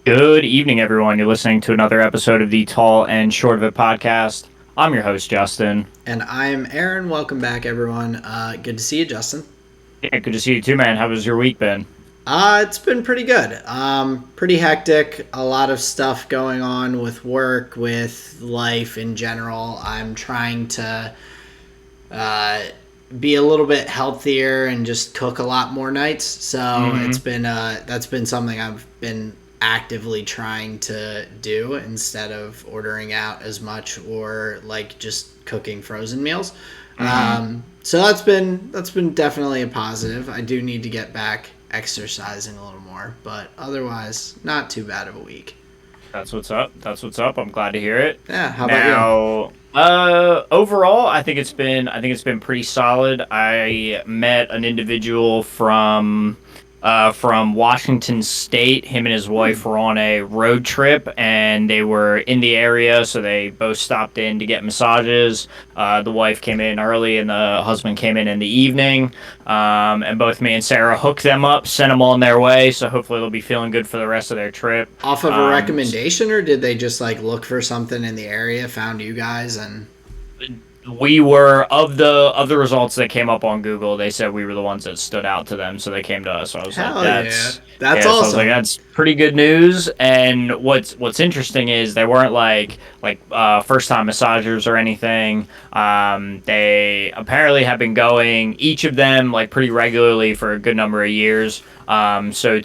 Good evening, everyone. You're listening to another episode of the Tall and Short of It podcast. I'm your host, Justin. And I'm Aaron. Welcome back, everyone. Good to see you, Justin. Yeah, good to see you too, man. How has your week been? It's been pretty good. Pretty hectic. A lot of stuff going on with work, with life in general. I'm trying to uh, be a little bit healthier and just cook a lot more nights. So it's Mm-hmm. been that's been something I've been actively trying to do instead of ordering out as much or like just cooking frozen meals. Mm-hmm. So that's been definitely a positive. I do need to get back exercising a little more, but otherwise, not too bad of a week. That's what's up. That's what's up. I'm glad to hear it. Yeah. How about you? Now, overall, I think it's been pretty solid. I met an individual from Washington State. Him and his wife were on a road trip, and they were in the area, so they both stopped in to get massages. The wife came in early, and the husband came in the evening. And both me and Sarah hooked them up, sent them on their way. So hopefully they'll be feeling good for the rest of their trip. Off of a Um, recommendation, or did they just like look for something in the area, found you guys, and we were of the results that came up on Google. They said we were the ones that stood out to them, so they came to us. So I was like, hell yeah, "That's that's yeah." So I was like, awesome. "That's pretty good news." And what's interesting is they weren't like first time massagers or anything. They apparently have been going each of them like pretty regularly for a good number of years. So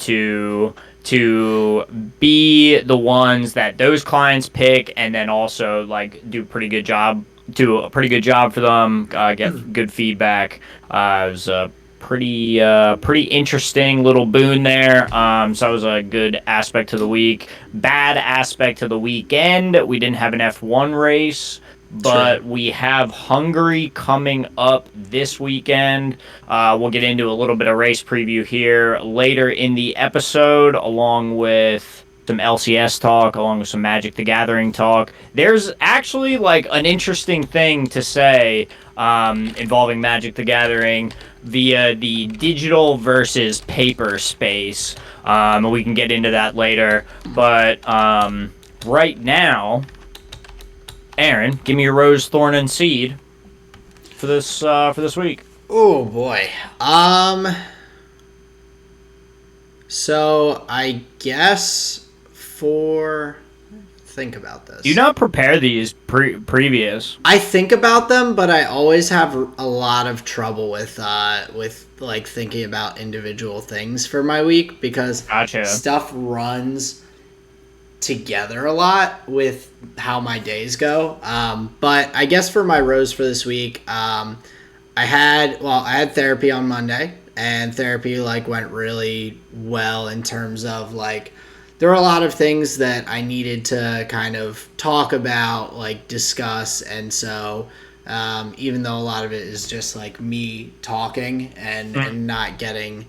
to be the ones that those clients pick and then also like do a pretty good job for them, get good feedback. It was a pretty interesting little boon there. So that was a good aspect to the week. Bad aspect to the weekend, we didn't have an F1 race, True. but we have Hungary coming up this weekend. We'll get into a little bit of race preview here later in the episode, along with some LCS talk, along with some Magic the Gathering talk. There's actually like an interesting thing to say involving Magic the Gathering via the digital versus paper space. We can get into that later, but right now, Aaron, give me your rose, thorn, and seed for this week. Oh boy. Um. So I guess for think about Do this. not prepare these previous. I think about them, but I always have a lot of trouble with like thinking about individual things for my week because Gotcha. stuff runs together a lot with how my days go. But I guess for my rose for this week, I had therapy on Monday, and therapy like went really well in terms of like there were a lot of things that I needed to kind of talk about, like discuss, and so even though a lot of it is just like me talking and Mm, not getting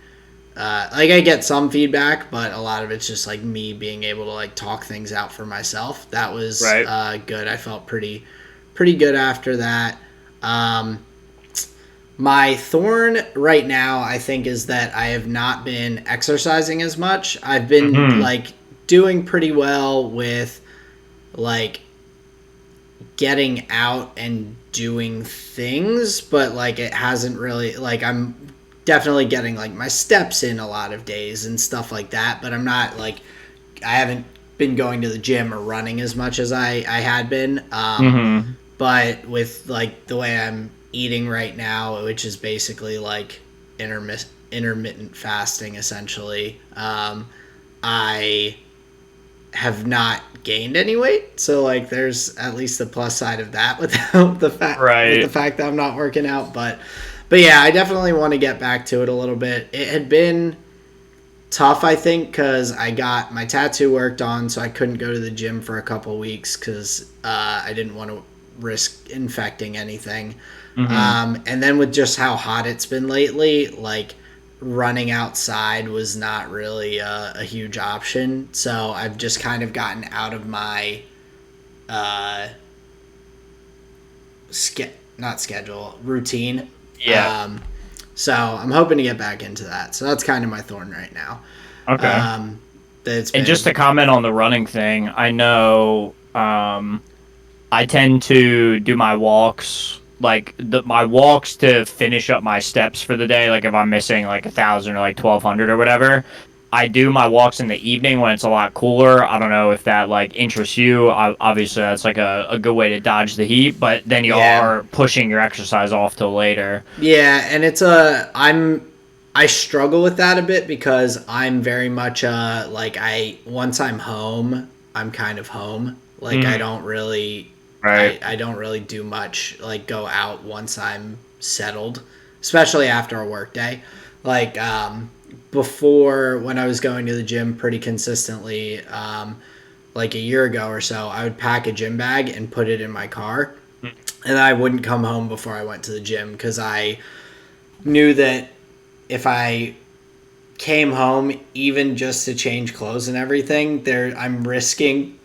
like I get some feedback, but a lot of it's just like me being able to like talk things out for myself. That was right. good. I felt pretty good after that. Um, my thorn right now, I think, is that I have not been exercising as much. I've been Mm-hmm. like doing pretty well with like getting out and doing things, but like it hasn't really like I'm definitely getting like my steps in a lot of days and stuff like that, but I'm not like I haven't been going to the gym or running as much as I had been. Mm-hmm. But with like the way I'm eating right now, which is basically like intermittent fasting essentially, I have not gained any weight. So like there's at least the plus side of that without the Right. fact that I'm not working out. But yeah, I definitely want to get back to it a little bit. It had been tough, I think, because I got my tattoo worked on, so I couldn't go to the gym for a couple weeks because I didn't want to risk infecting anything. Mm-hmm. And then with just how hot it's been lately, like running outside was not really a huge option. So I've just kind of gotten out of my uh, not schedule routine. Yeah. Um, so I'm hoping to get back into that. So that's kind of my thorn right now. Okay. Um, that it's And been. just to comment on the running thing, I know I tend to do my walks, like my walks to finish up my steps for the day. Like if I'm missing like 1,000 or like 1,200 or whatever, I do my walks in the evening when it's a lot cooler. I don't know if that like interests you. Obviously, that's like a good way to dodge the heat, but then you Yeah. are pushing your exercise off till later. Yeah, and I struggle with that a bit because I'm very much like I once I'm home, I'm kind of home. Like I Hmm. don't really Right. I don't really do much like go out once I'm settled, especially after a work day. Like before when I was going to the gym pretty consistently like a year ago or so, I would pack a gym bag and put it in my car and I wouldn't come home before I went to the gym because I knew that if I came home even just to change clothes and everything, there I'm risking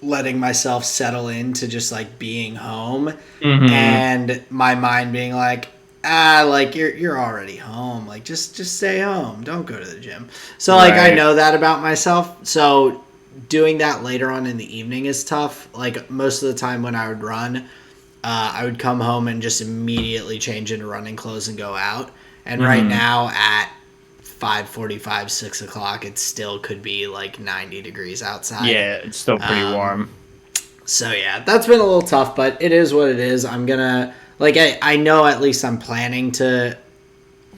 letting myself settle into just like being home Hmm. and my mind being like like you're already home, like just stay home, don't go to the gym. So like I Right. know that about myself, so doing that later on in the evening is tough. Like most of the time when I would run, I would come home and just immediately change into running clothes and go out. And right Hmm. now at 5:45, 6 o'clock, it still could be like 90 degrees outside. Yeah, it's still pretty Um, warm. so yeah, that's been a little tough, but it is what it is. I'm gonna like I know at least I'm planning to.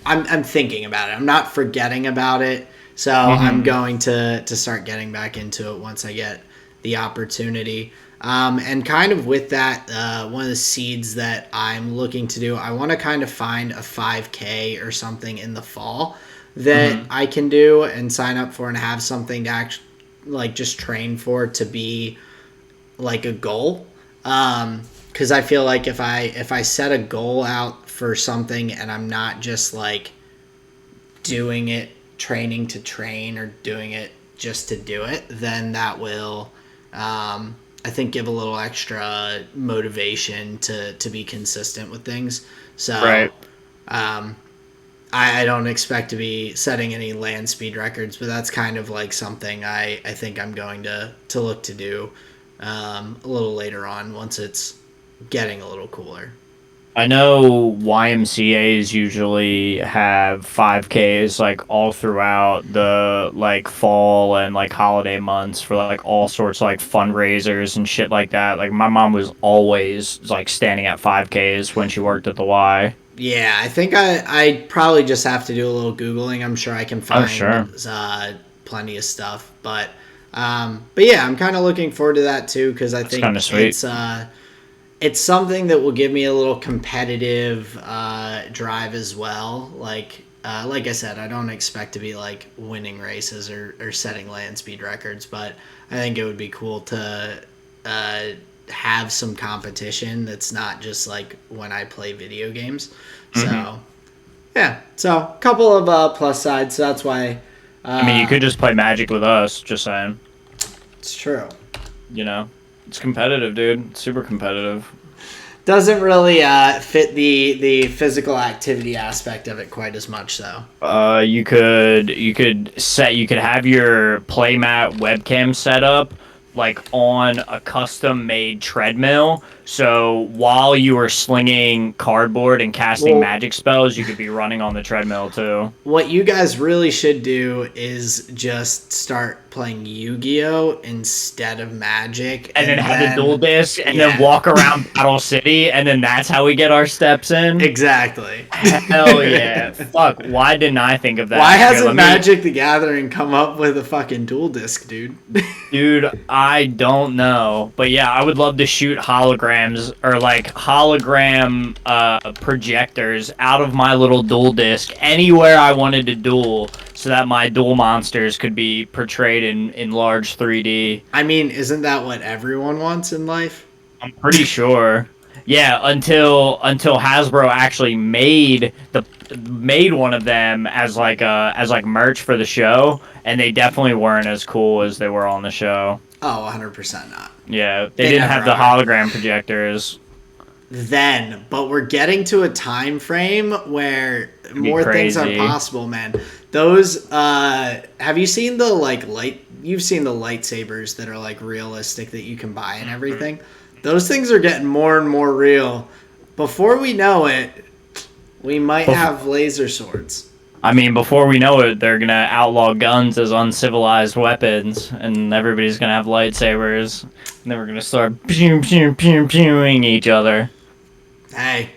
I'm thinking about it. I'm not forgetting about it. So I'm Hmm. going to start getting back into it once I get the opportunity. And kind of with that, one of the seeds that I'm looking to do, I want to kind of find a 5K or something in the fall that Hmm. I can do and sign up for and have something to actually like just train for to be like a goal. Because I feel like if I set a goal out for something and I'm not just like doing it training to train or doing it just to do it, then that will, I think, give a little extra motivation to be consistent with things. So Right. um, I don't expect to be setting any land speed records, but that's kind of like something I think I'm going to look to do a little later on once it's getting a little cooler. I know YMCA's usually have 5Ks like all throughout the like fall and like holiday months for like all sorts of like fundraisers and shit like that. Like my mom was always like standing at 5Ks when she worked at the Y. Yeah, I think I probably just have to do a little googling. I'm sure I can Oh, find sure. plenty of stuff, but yeah, I'm kind of looking forward to that too because I That's kind of think sweet. it's something that will give me a little competitive drive as well. Like I said, I don't expect to be like winning races or setting land speed records, but I think it would be cool to uh, have some competition that's not just like when I play video games. Hmm. So yeah, so a couple of plus sides. So that's why I mean, you uh, could just play Magic with us, just saying. it's true. You know, it's competitive, dude. It's super competitive. Doesn't really fit the physical activity aspect of it quite as much, though. You could have your playmat webcam set up like on a custom made treadmill. So while you were slinging cardboard and casting Well, magic spells, you could be running on the treadmill too. what you guys really should do is just start playing Yu-Gi-Oh instead of Magic, And then and have the dual then disc and then yeah, walk around Battle City and then that's how we get our steps in. exactly. Hell yeah. Fuck, why didn't I think of Why that? Here, hasn't let me. Magic the Gathering come up with a fucking dual disc, dude? Dude, I don't know. But yeah, I would love to shoot holograms or like hologram projectors out of my little dual disc anywhere I wanted to duel so that my dual monsters could be portrayed in large 3D. I mean, isn't that what everyone wants in life? I'm pretty sure. Yeah, until Hasbro actually made one of them as like merch for the show, and they definitely weren't as cool as they were on the show. Oh, 100% not. Yeah, they They didn't never have the are. hologram projectors. Then, but we're getting to a time frame where It'd be more things are crazy. possible, man. Those have you seen the like light you've seen the lightsabers that are like realistic that you can buy and everything. Those things are getting more and more real. Before we know it, we might have laser swords. I mean, before we know it, they're gonna outlaw guns as uncivilized weapons, and everybody's gonna have lightsabers, and then we're gonna start pewing each other. Hey,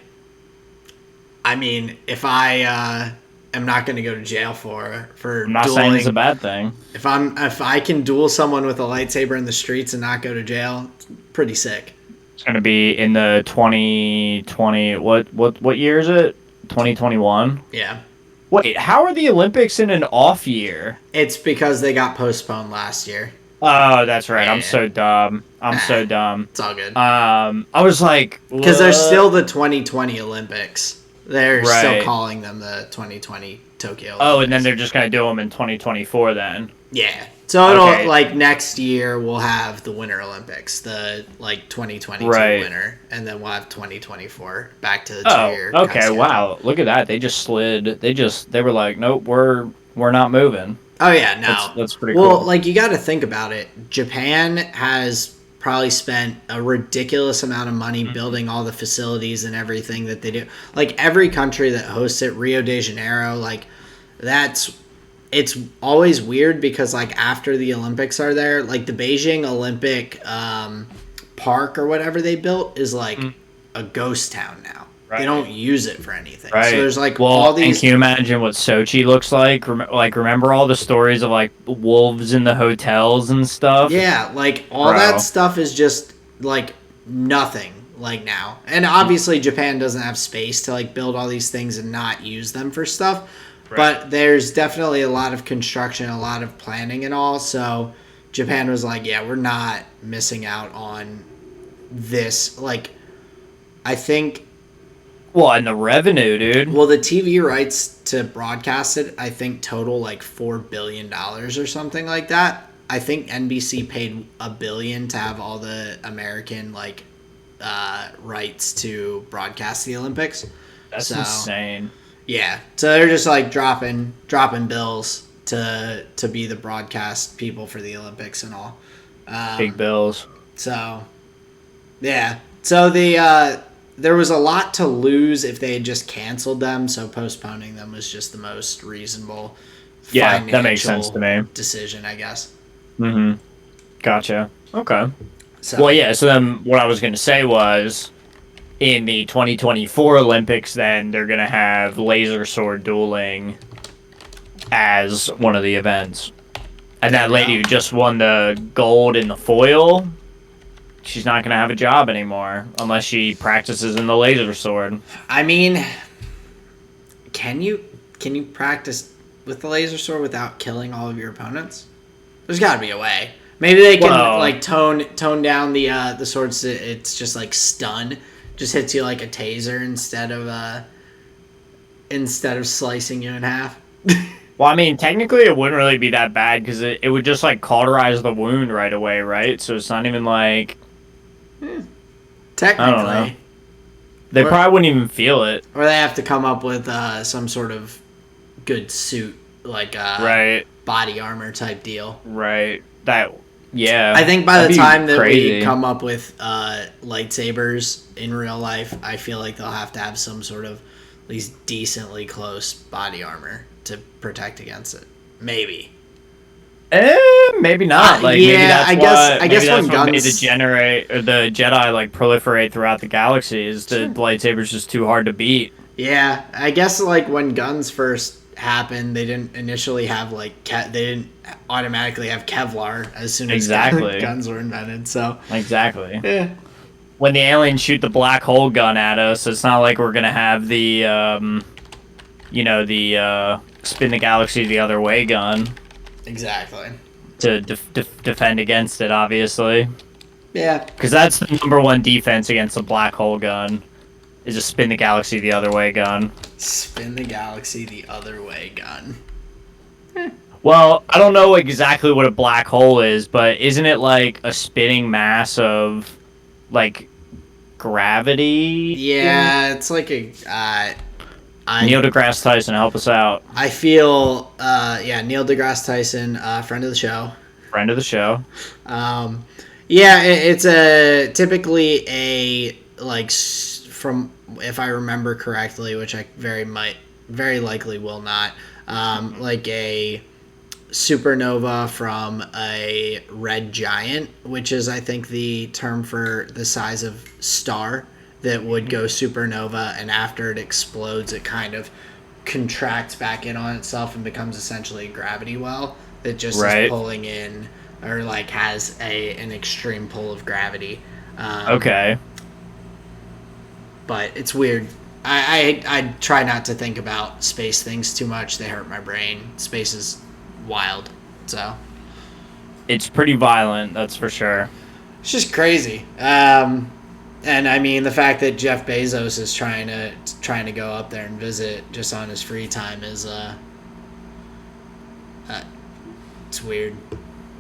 I mean, if I am not going to go to jail for I'm not dueling, saying it's a bad thing. if I can duel someone with a lightsaber in the streets and not go to jail, it's pretty sick. It's gonna be in the 2020. What year is it? 2021. Yeah. Wait, how are the Olympics in an off year? It's because they got postponed last year. Oh, that's right. Yeah. I'm so dumb. I'm so dumb. It's all good. I was like, Because there's still the 2020 Olympics. They're still Right. calling them the 2020 Tokyo Olympics. Oh, and then they're just gonna do them in 2024 then. Yeah. So it'll Okay. like next year we'll have the Winter Olympics, the like 2022 Right. winter, and then we'll have 2024 back to the Oh, 2 year. okay. Wow. Look at that. They just slid. They were like, nope, we're not moving. Oh yeah, no. That's pretty well, cool. like you got to think about it. Japan has probably spent a ridiculous amount of money building all the facilities and everything that they do. Like every country that hosts it, Rio de Janeiro, like it's always weird because like after the Olympics are there, like the Beijing Olympic park or whatever they built is like a ghost town now. Right. They don't use it for anything. Right. So there's like well, all these. And can you imagine what Sochi looks like? Remember all the stories of like wolves in the hotels and stuff? Yeah, like all Bro. that stuff is just like nothing like now. And obviously Japan doesn't have space to like build all these things and not use them for stuff. Right. But there's definitely a lot of construction, a lot of planning and all. So Japan was like, yeah, we're not missing out on this. Like I think Well, and the revenue, dude. well, the TV rights to broadcast it, I think total like $4 billion or something like that. I think NBC paid $1 billion to have all the American like rights to broadcast the Olympics. That's So, insane. Yeah, so they're just like dropping bills to be the broadcast people for the Olympics and all. Big bills. So, yeah. So there was a lot to lose if they had just canceled them. So postponing them was just the most reasonable. Yeah, that makes sense to me. Decision, I guess. Mm-hmm. Gotcha. Okay. So, Well, yeah. So then, what I was going to say was, in the 2024 Olympics, then they're going to have laser sword dueling as one of the events, and that lady who just won the gold in the foil, she's not going to have a job anymore unless she practices in the laser sword. I mean, can you practice with the laser sword without killing all of your opponents? There's got to be a way. Maybe they can like tone down the sword so it's just like stun, just hits you like a taser instead of slicing you in half. Well, I mean, technically it wouldn't really be that bad because it would just like cauterize the wound right away, right? So it's not even like Technically, I don't know. They probably wouldn't even feel it. Or they have to come up with some sort of good suit, like Right. body armor type deal. Right. Yeah. I think by That'd the be time that crazy. we come up with lightsabers in real life, I feel like they'll have to have some sort of at least decently close body armor to protect against it. Maybe. Maybe not. Like maybe yeah, that's I guess what when made guns the Jedi like proliferate throughout the galaxy is the lightsabers just too hard to beat. Yeah, I guess like when guns first happened, they didn't initially have like they didn't automatically have Kevlar as soon as Exactly. guns were invented. So Exactly. yeah, When the aliens shoot the black hole gun at us, it's not like we're gonna have the spin the galaxy the other way gun exactly. to defend against it, obviously. Yeah, Because that's the number one defense against a black hole gun, is a spin the galaxy the other way gun. spin the galaxy the other way gun. Well, I don't know exactly what a black hole is, but isn't it like a spinning mass of, like, gravity? Yeah, it's like a. Neil deGrasse Tyson, help us out. I feel, Neil deGrasse Tyson, friend of the show. friend of the show. Yeah, it's a typically a like from, if I remember correctly, which I very likely will not, like a supernova from a red giant, which is, I think, the term for the size of star that would go supernova, and after it explodes, it kind of contracts back in on itself and becomes essentially a gravity well that just is pulling in, or like has an extreme pull of gravity. Okay. But it's weird. I try not to think about space things too much. They hurt my brain. Space is wild. So it's pretty violent, that's for sure. It's just crazy. And I mean, the fact that Jeff Bezos is trying to go up there and visit just on his free time is it's weird.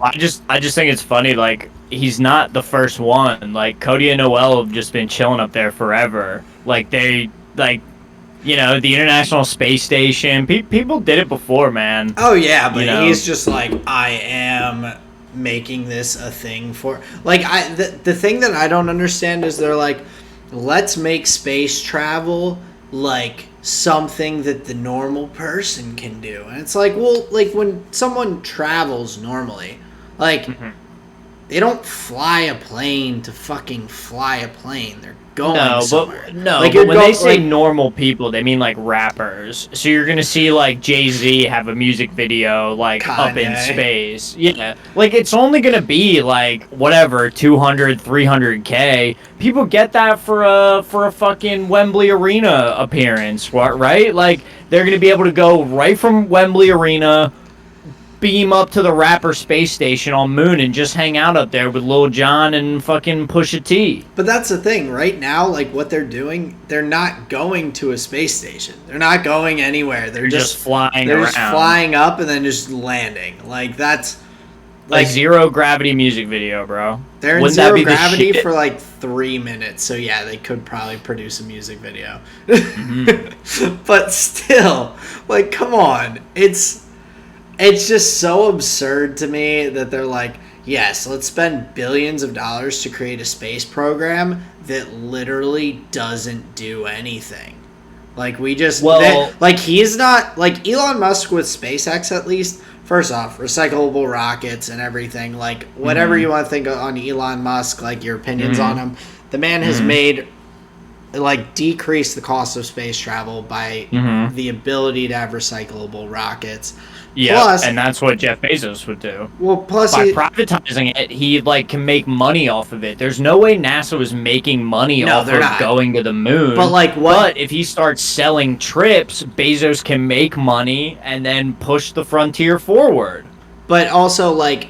I just think it's funny, like, he's not the first one. Like, Cody and Noel have just been chilling up there forever. Like, the International Space Station, people did it before, man. Oh yeah, but he's just like, I am making this a thing for, like, the thing that I don't understand is they're like, let's make space travel like something that the normal person can do. And it's like, well, like, when someone travels normally, like, they don't fly a plane to fucking fly a plane. They're going somewhere. But when they say normal people, they mean like rappers. So you're gonna see like Jay-Z have a music video like Kanye. Up in space. Yeah, like it's only gonna be like whatever 200, 300K. People get that for a fucking Wembley Arena appearance, right? Like they're gonna be able to go right from Wembley Arena, beam up to the rapper space station on Moon, and just hang out up there with Lil Jon and fucking Pusha T. But that's the thing. Right now, like, what they're doing, they're not going to a space station. They're not going anywhere. They're just flying around. They're just flying up and then just landing. Like, that's... Like zero gravity music video, bro. They're in zero gravity for like 3 minutes. So, yeah, they could probably produce a music video. But still, like, come on. It's just so absurd to me that they're like, yes, let's spend billions of dollars to create a space program that literally doesn't do anything. Like, we just... like, he's not... Like, Elon Musk with SpaceX, at least, first off, recyclable rockets and everything. Like, whatever you want to think on Elon Musk, like, your opinions on him, the man has made... like, decrease the cost of space travel by the ability to have recyclable rockets. Yeah, and that's what Jeff Bezos would do. Well, plus by privatizing it, he like can make money off of it. There's no way NASA was making money off of going to the moon. But like, But if he starts selling trips, Bezos can make money and then push the frontier forward. But also, like,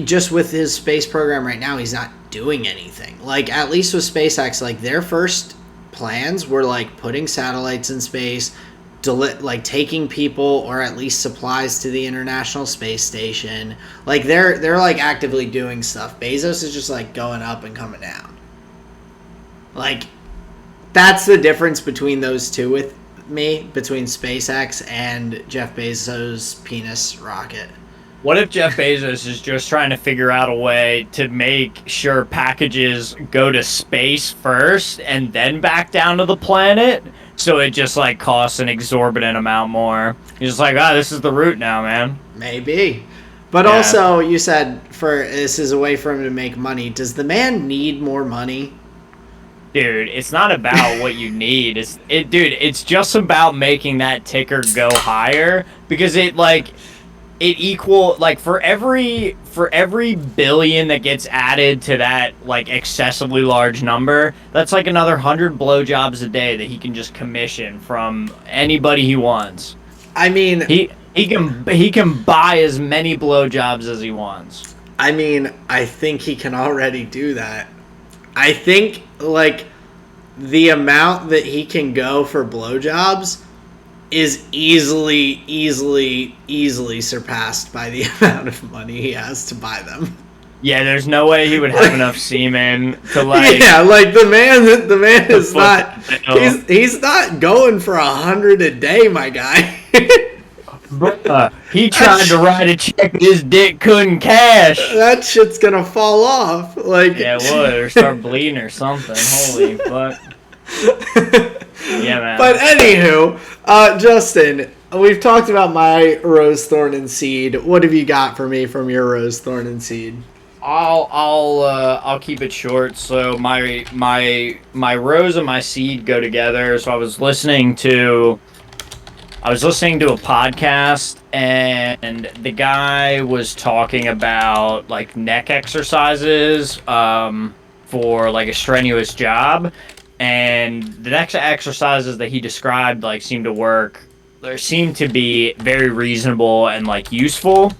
just with his space program right now, he's not doing anything. Like, at least with SpaceX, like, their first plans were like putting satellites in space, like taking people or at least supplies to the International Space Station. Like they're like actively doing stuff. Bezos is just like going up and coming down. Like that's the difference between those two with me, between SpaceX and Jeff Bezos' penis rocket. What if Jeff Bezos is just trying to figure out a way to make sure packages go to space first and then back down to the planet? So it just, like, costs an exorbitant amount more. He's just like, this is the route now, man. Maybe. But also, you said this is a way for him to make money. Does the man need more money? Dude, it's not about what you need. It's just about making that ticker go higher. Because for every billion that gets added to that like excessively large number, that's like another 100 blowjobs a day that he can just commission from anybody he wants. I mean, he can buy as many blowjobs as he wants. I mean, I think he can already do that. I think like the amount that he can go for blowjobs is easily surpassed by the amount of money he has to buy them. Yeah, there's no way he would have enough semen to like. Yeah, like the man is not. He's not going for 100 a day, my guy. Bruh, he tried to write a check his dick couldn't cash. That shit's gonna fall off. Like, Yeah, it would, or start bleeding or something. Holy fuck. Yeah, but man. anywho, Justin, we've talked about my rose, thorn, and seed. What have you got for me from your rose, thorn, and seed? I'll keep it short. So my rose and my seed go together. So I was listening to a podcast, and the guy was talking about like neck exercises for like a strenuous job, and the next exercises that he described like seemed to work. There seemed to be very reasonable and like useful.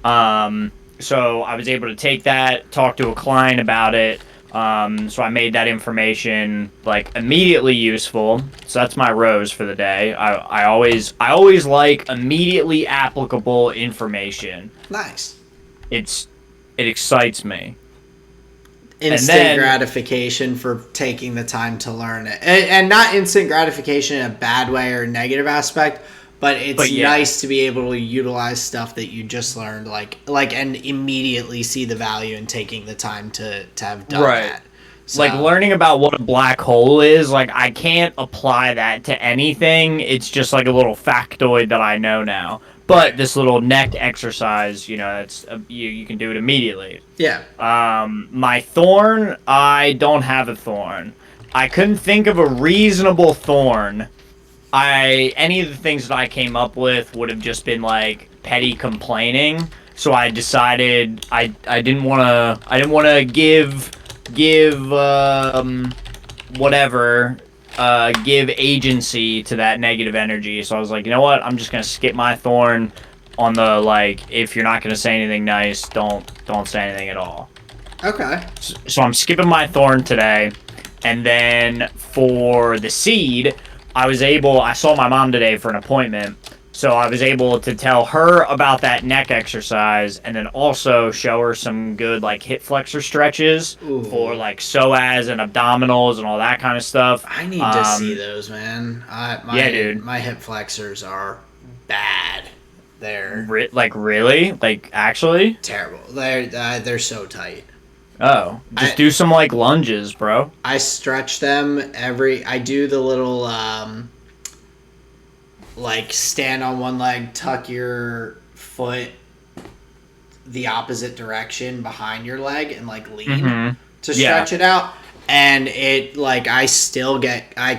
So I was able to take that, talk to a client about it. So I made that information like immediately useful. So that's my rose for the day. I always like immediately applicable information. Nice. It excites me. Instant gratification for taking the time to learn it, and not instant gratification in a bad way or negative aspect, but it's nice to be able to utilize stuff that you just learned, and immediately see the value in taking the time to have done that. So, like learning about what a black hole is, like I can't apply that to anything. It's just like a little factoid that I know now. But this little neck exercise, that's you can do it immediately. Yeah. My thorn, I don't have a thorn. I couldn't think of a reasonable thorn. Any of the things that I came up with would have just been like petty complaining. So I decided I didn't want to give agency to that negative energy. So I was like, you know what? I'm just gonna skip my thorn on the like. If you're not gonna say anything nice, don't say anything at all. Okay. So I'm skipping my thorn today, and then for the seed, I saw my mom today for an appointment. So I was able to tell her about that neck exercise, and then also show her some good like hip flexor stretches for like psoas and abdominals and all that kind of stuff. I need to see those, man. Dude. My hip flexors are bad. They're really, like actually terrible. They're so tight. Oh, just do some like lunges, bro. I stretch them I do the little like stand on one leg, tuck your foot the opposite direction behind your leg, and like lean to stretch it out. And it like I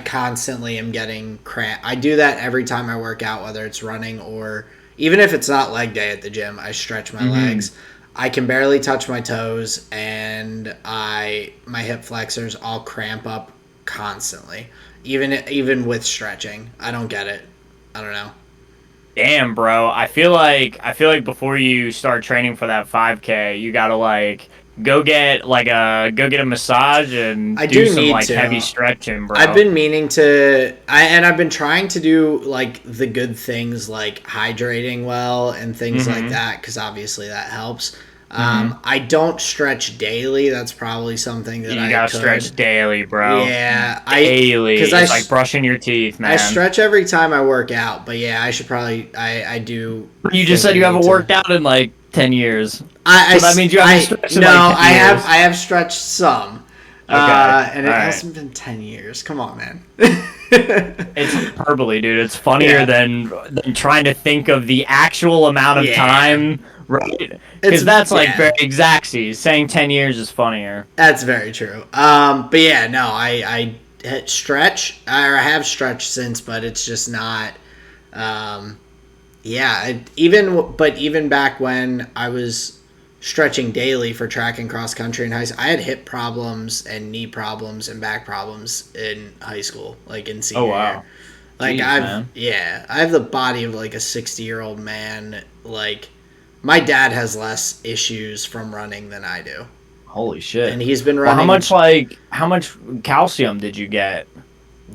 constantly am getting cramp. I do that every time I work out, whether it's running or even if it's not leg day at the gym. I stretch my legs. I can barely touch my toes, and my hip flexors all cramp up constantly, even with stretching. I don't get it. I don't know. Damn, bro. I feel like before you start training for that 5K, you gotta like go get a massage and do some like heavy stretching, bro. I've been meaning to, and I've been trying to do like the good things like hydrating well and things like that, because obviously that helps. I don't stretch daily. That's probably something that you gotta stretch daily, bro. Yeah, daily. It's like brushing your teeth, man. I stretch every time I work out, but yeah, I should probably. I do. You just said you haven't worked out in like 10 years. So that means you haven't stretched in no, like 10 years. I have stretched some. Okay. And it hasn't been 10 years. Come on, man. It's hyperbole, dude. It's funnier than trying to think of the actual amount of time, right? Because that's like very exactsies. Saying 10 years is funnier. That's very true. But yeah, no, I stretch, or I have stretched since, but it's just not. Even back when I was stretching daily for track and cross country in high school, I had hip problems and knee problems and back problems in high school, like in senior year. Like I have the body of like a 60-year-old man. Like my dad has less issues from running than I do. Holy shit. And he's been running. How much calcium did you get?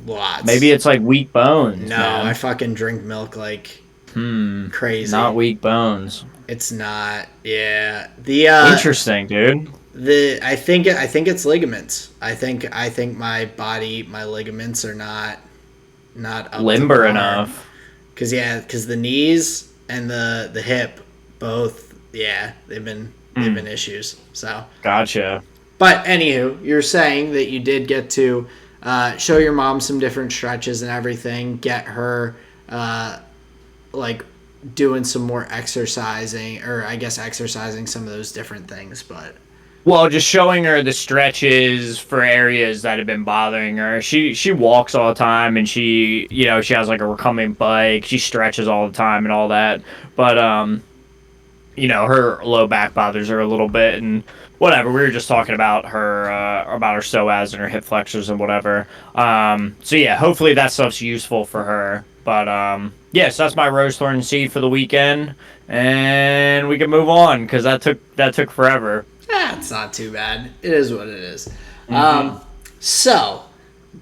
Lots. Maybe it's like weak bones. No, man. I fucking drink milk like crazy. Not weak bones. It's not. Yeah. Interesting, dude. I think it's ligaments. I think my ligaments are not up limber enough. Because the knees, and the hip both, yeah, they've been issues. So, Gotcha. but anywho, you're saying that you did get to show your mom some different stretches and everything, get her like doing some more exercising, or I guess exercising some of those different things, but. Well, just showing her the stretches for areas that have been bothering her. She walks all the time, and she has like a recumbent bike. She stretches all the time and all that. But her low back bothers her a little bit, and whatever. We were just talking about her psoas and her hip flexors and whatever. So yeah, hopefully that stuff's useful for her. But yeah, so that's my rose thorn seed for the weekend, and we can move on because that took forever. It's not too bad. It is what it is. Mm-hmm. So,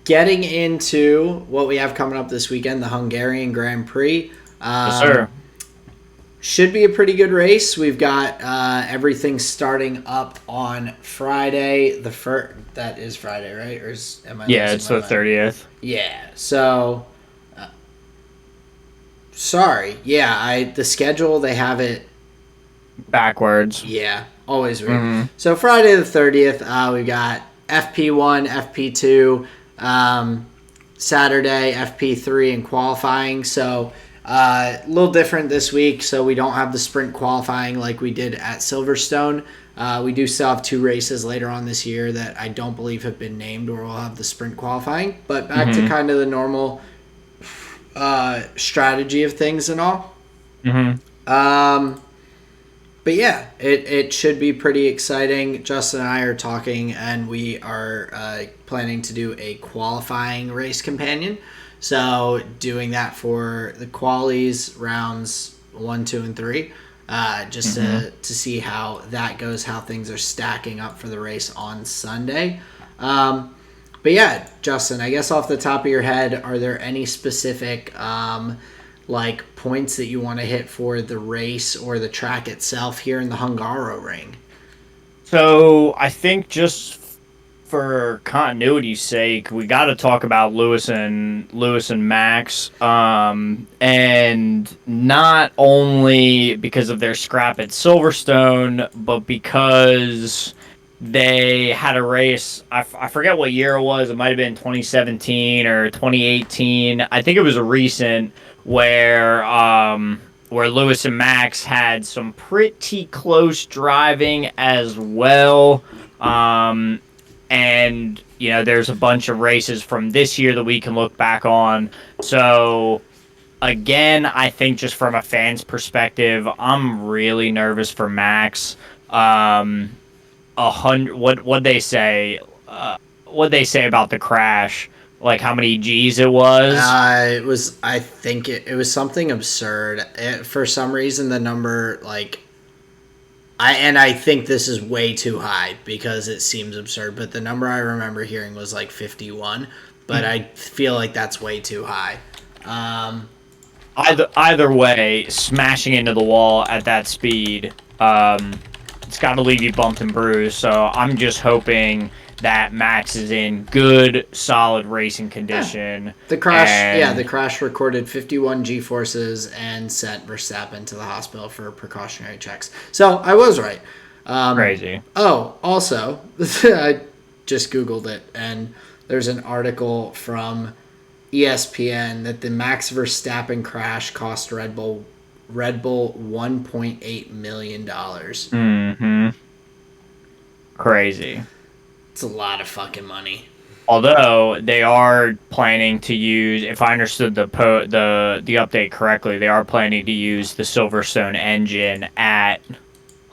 getting into what we have coming up this weekend, the Hungarian Grand Prix. Yes, sir. Should be a pretty good race. We've got everything starting up on Friday. That is Friday, right? Or am I? Yeah, it's the 30th. Yeah. So, sorry. Yeah, the schedule, they have it Backwards. Yeah, always weird. Mm-hmm. So Friday the 30th, we got FP1, FP2, Saturday FP3 and qualifying. So a little different this week. So we don't have the sprint qualifying like we did at Silverstone. We do still have 2 races later on this year that I don't believe have been named, or we'll have the sprint qualifying. But back to kind of the normal strategy of things and all. Mm-hmm. But yeah, it should be pretty exciting. Justin and I are talking, and we are planning to do a qualifying race companion. So doing that for the qualies rounds 1, 2, and 3, just to see how that goes, how things are stacking up for the race on Sunday. But yeah, Justin, I guess off the top of your head, are there any specific points that you want to hit for the race or the track itself here in the Hungaroring? So I think just for continuity's sake, we got to talk about Lewis and Max, and not only because of their scrap at Silverstone, but because they had a race. I forget what year it was. It might have been 2017 or 2018. I think it was a recent where Lewis and Max had some pretty close driving as well. And there's a bunch of races from this year that we can look back on. So again, I think just from a fan's perspective, I'm really nervous for Max. 100. What they say? What they say about the crash? Like how many G's it was? It was. I think it was something absurd. For some reason, the number I think this is way too high because it seems absurd. But the number I remember hearing was like 51. But I feel like that's way too high. Either way, smashing into the wall at that speed, it's got to leave you bumped and bruised. So I'm just hoping that Max is in good, solid racing condition. The crash recorded 51 G-forces and sent Verstappen to the hospital for precautionary checks. So I was right. Crazy. Oh, also, I just Googled it, and there's an article from ESPN that the Max Verstappen crash cost Red Bull $1.8 million. Mm-hmm. Crazy. It's a lot of fucking money. Although they are planning to use, if I understood the update correctly, they are planning to use the Silverstone engine at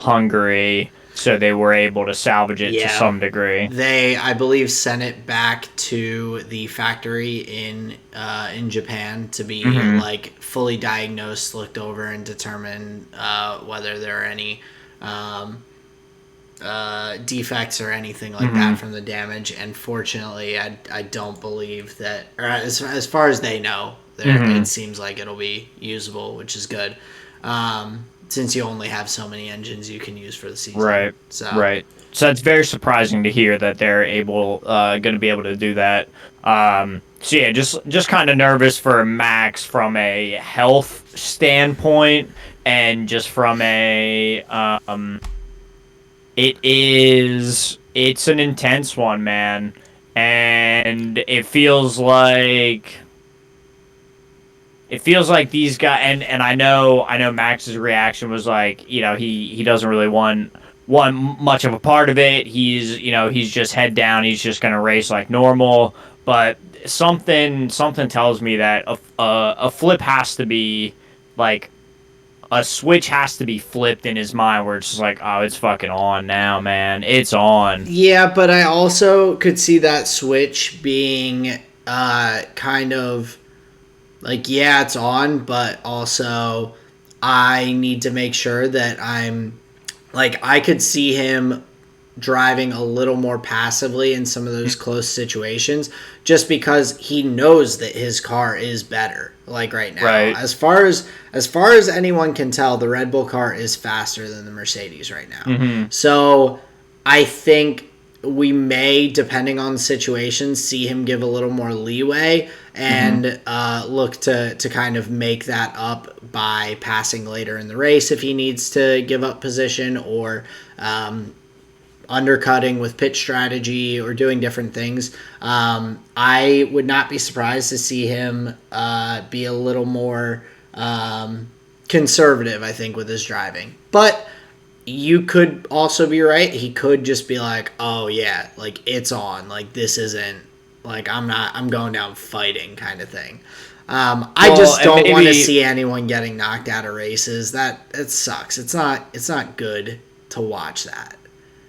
Hungary, so they were able to salvage it to some degree. They, I believe, sent it back to the factory in Japan to be fully diagnosed, looked over, and determine whether there are any defects or anything like that from the damage. And fortunately, I don't believe that, or as far as they know, it seems like it'll be usable, which is good. Since you only have so many engines you can use for the season. Right. So it's very surprising to hear that they're going to be able to do that. So yeah, just kind of nervous for Max from a health standpoint, and just from a it's an intense one, man, and it feels like these guys, and I know Max's reaction was like, he doesn't really want much of a part of it. He's just head down. He's just gonna race like normal. But something tells me that a flip has to be like a switch has to be flipped in his mind where it's just like, oh, it's fucking on now, man. It's on. Yeah, but I also could see that switch being kind of like, yeah, it's on, but also I need to make sure that I'm like, I could see him driving a little more passively in some of those close situations just because he knows that his car is better, like right now. Right. As far as anyone can tell, the Red Bull car is faster than the Mercedes right now. So I think we may, depending on the situation, see him give a little more leeway and look to kind of make that up by passing later in the race if he needs to give up position, or undercutting with pitch strategy, or doing different things. I would not be surprised to see him be a little more conservative, I think, with his driving. But you could also be right. He could just be like, oh, yeah, like, it's on. Like, this isn't, like, I'm going down fighting kind of thing. I just don't want to see anyone getting knocked out of races. It sucks. It's not good to watch that.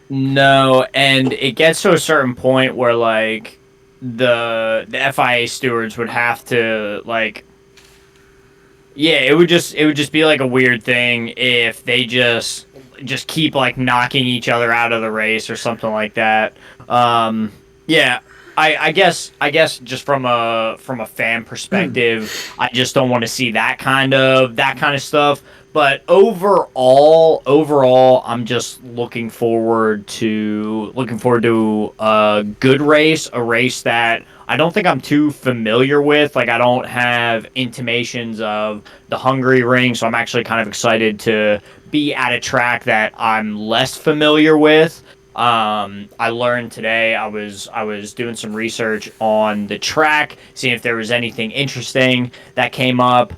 No, and it gets to a certain point where like the FIA stewards would have to like, yeah, it would just be like a weird thing if they just keep like knocking each other out of the race or something like that. Yeah, I guess just from a fan perspective, I just don't want to see that kind of stuff. But overall, I'm just looking forward to a good race, a race that I don't think I'm too familiar with. Like, I don't have intimations of the Hungary ring, so I'm actually kind of excited to be at a track that I'm less familiar with. I learned today. I was doing some research on the track, seeing if there was anything interesting that came up.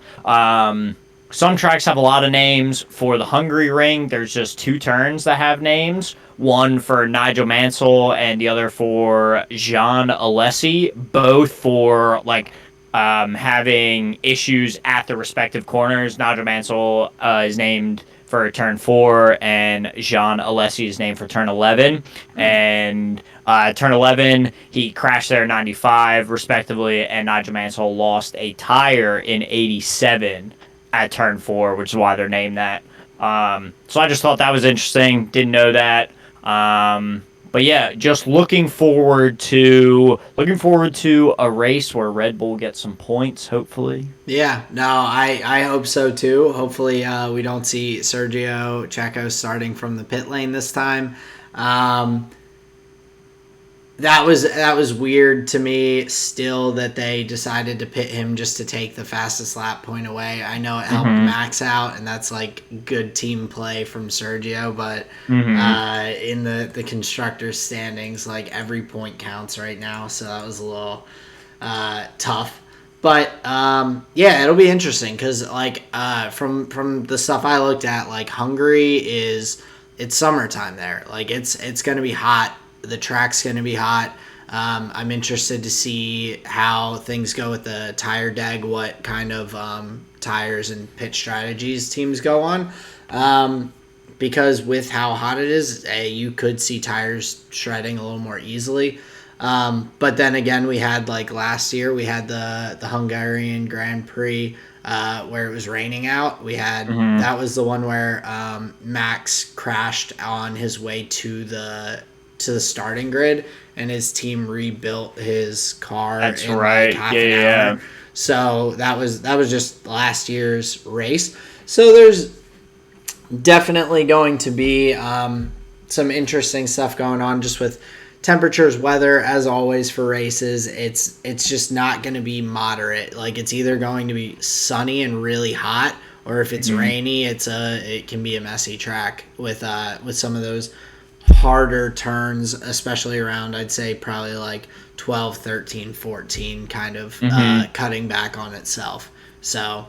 Some tracks have a lot of names. For the Hungary ring, there's just two turns that have names. One for Nigel Mansell and the other for Jean Alesi. Both for like having issues at the respective corners. Nigel Mansell is named for turn 4, and Jean Alesi is named for turn 11. And turn 11, he crashed there in 95, respectively, and Nigel Mansell lost a tire in 87 at turn 4, which is why they're named that. So I just thought that was interesting. Didn't know that. But yeah, just looking forward to a race where Red Bull gets some points, hopefully. Yeah, no, I hope so too. Hopefully, we don't see Sergio Checo starting from the pit lane this time. That was weird to me still, that they decided to pit him just to take the fastest lap point away. I know it helped Max out, and that's like good team play from Sergio, but in the constructors standings, like, every point counts right now, so that was a little tough. But yeah, it'll be interesting because like from the stuff I looked at, like, Hungary it's summertime there. Like, it's gonna be hot. The track's going to be hot. I'm interested to see how things go with the tire deg, what kind of tires and pit strategies teams go on. Because with how hot it is, you could see tires shredding a little more easily. But then again, we had, like, last year, we had the Hungarian Grand Prix where it was raining out. We had that was the one where Max crashed on his way to the starting grid, and his team rebuilt his car. That's in right. Like half Yeah, an yeah. hour. So that was just last year's race. So there's definitely going to be some interesting stuff going on just with temperatures, weather, as always for races, it's just not going to be moderate. Like it's either going to be sunny and really hot, or if it's rainy, it can be a messy track with some of those harder turns, especially around, I'd say probably like 12, 13, 14, kind of cutting back on itself. So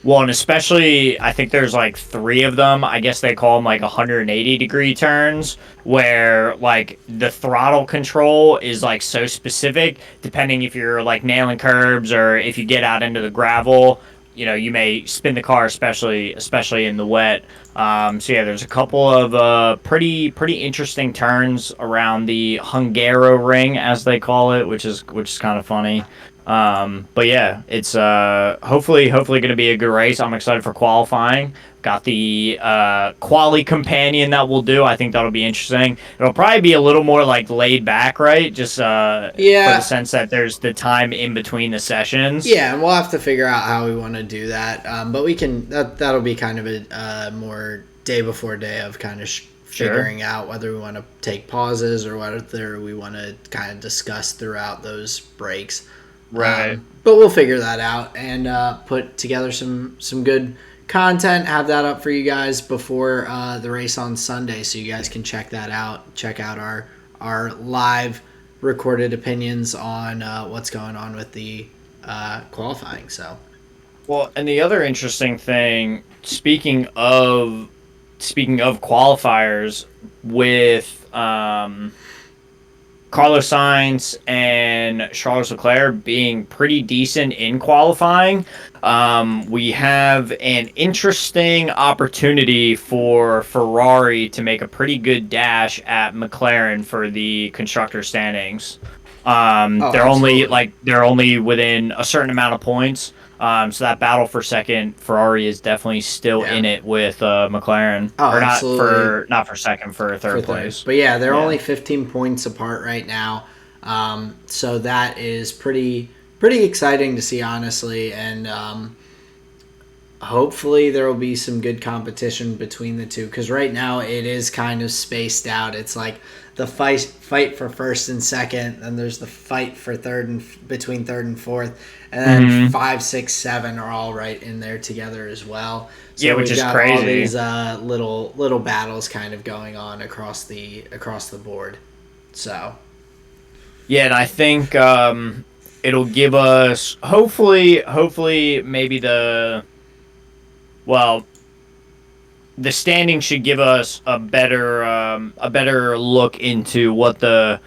Well, and especially, I think there's like 3 of them. I guess they call them like 180-degree turns, where like the throttle control is like so specific, depending if you're like nailing curbs or if you get out into the gravel. You may spin the car, especially in the wet. So yeah, there's a couple of pretty interesting turns around the Hungaro ring, as they call it, which is kind of funny. But yeah, it's hopefully going to be a good race. I'm excited for qualifying. Got the quali companion that we'll do. I think that'll be interesting. It'll probably be a little more like laid back, right? Just for the sense that there's the time in between the sessions. Yeah, and we'll have to figure out how we want to do that. But we can. That'll be kind of a more day before day of kind of figuring out whether we want to take pauses or whether we want to kind of discuss throughout those breaks. Right. But we'll figure that out and put together some good content, have that up for you guys before the race on Sunday, so you guys can check that out. Check out our live recorded opinions on what's going on with the qualifying. So, well, and the other interesting thing, speaking of qualifiers, with Carlos Sainz and Charles Leclerc being pretty decent in qualifying, we have an interesting opportunity for Ferrari to make a pretty good dash at McLaren for the constructor standings. They're only within a certain amount of points. So that battle for second, Ferrari is definitely still in it with McLaren. Oh, or absolutely. not for second, for third place. But yeah, they're only 15 points apart right now. So that is pretty exciting to see, honestly. And hopefully there will be some good competition between the two, because right now it is kind of spaced out. It's like the fight for first and second, and there's the fight for between third and fourth, and then 5, 6, 7 are all right in there together as well. So yeah, which is crazy. All these little battles kind of going on across the board. So yeah, and I think it'll give us hopefully maybe the standing should give us a better look into what the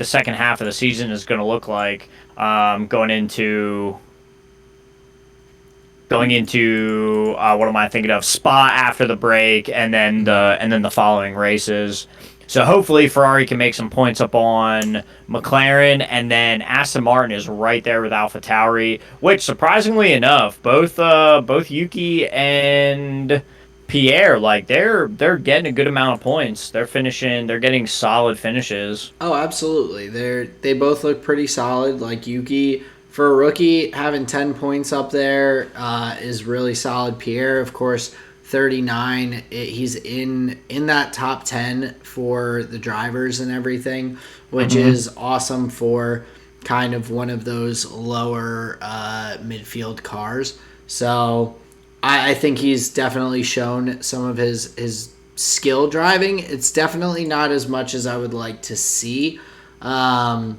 second half of the season is going to look like, going into what am I thinking of, Spa after the break, and then the following races. So hopefully Ferrari can make some points up on McLaren, and then Aston Martin is right there with AlphaTauri, which surprisingly enough, both Yuki and Pierre, like they're getting a good amount of points. They're getting solid finishes. Oh, absolutely. They both look pretty solid. Like Yuki, for a rookie, having 10 points up there is really solid. Pierre, of course, 39. He's in that top 10 for the drivers and everything, which is awesome for kind of one of those lower midfield cars. So I think he's definitely shown some of his skill driving. It's definitely not as much as I would like to see, but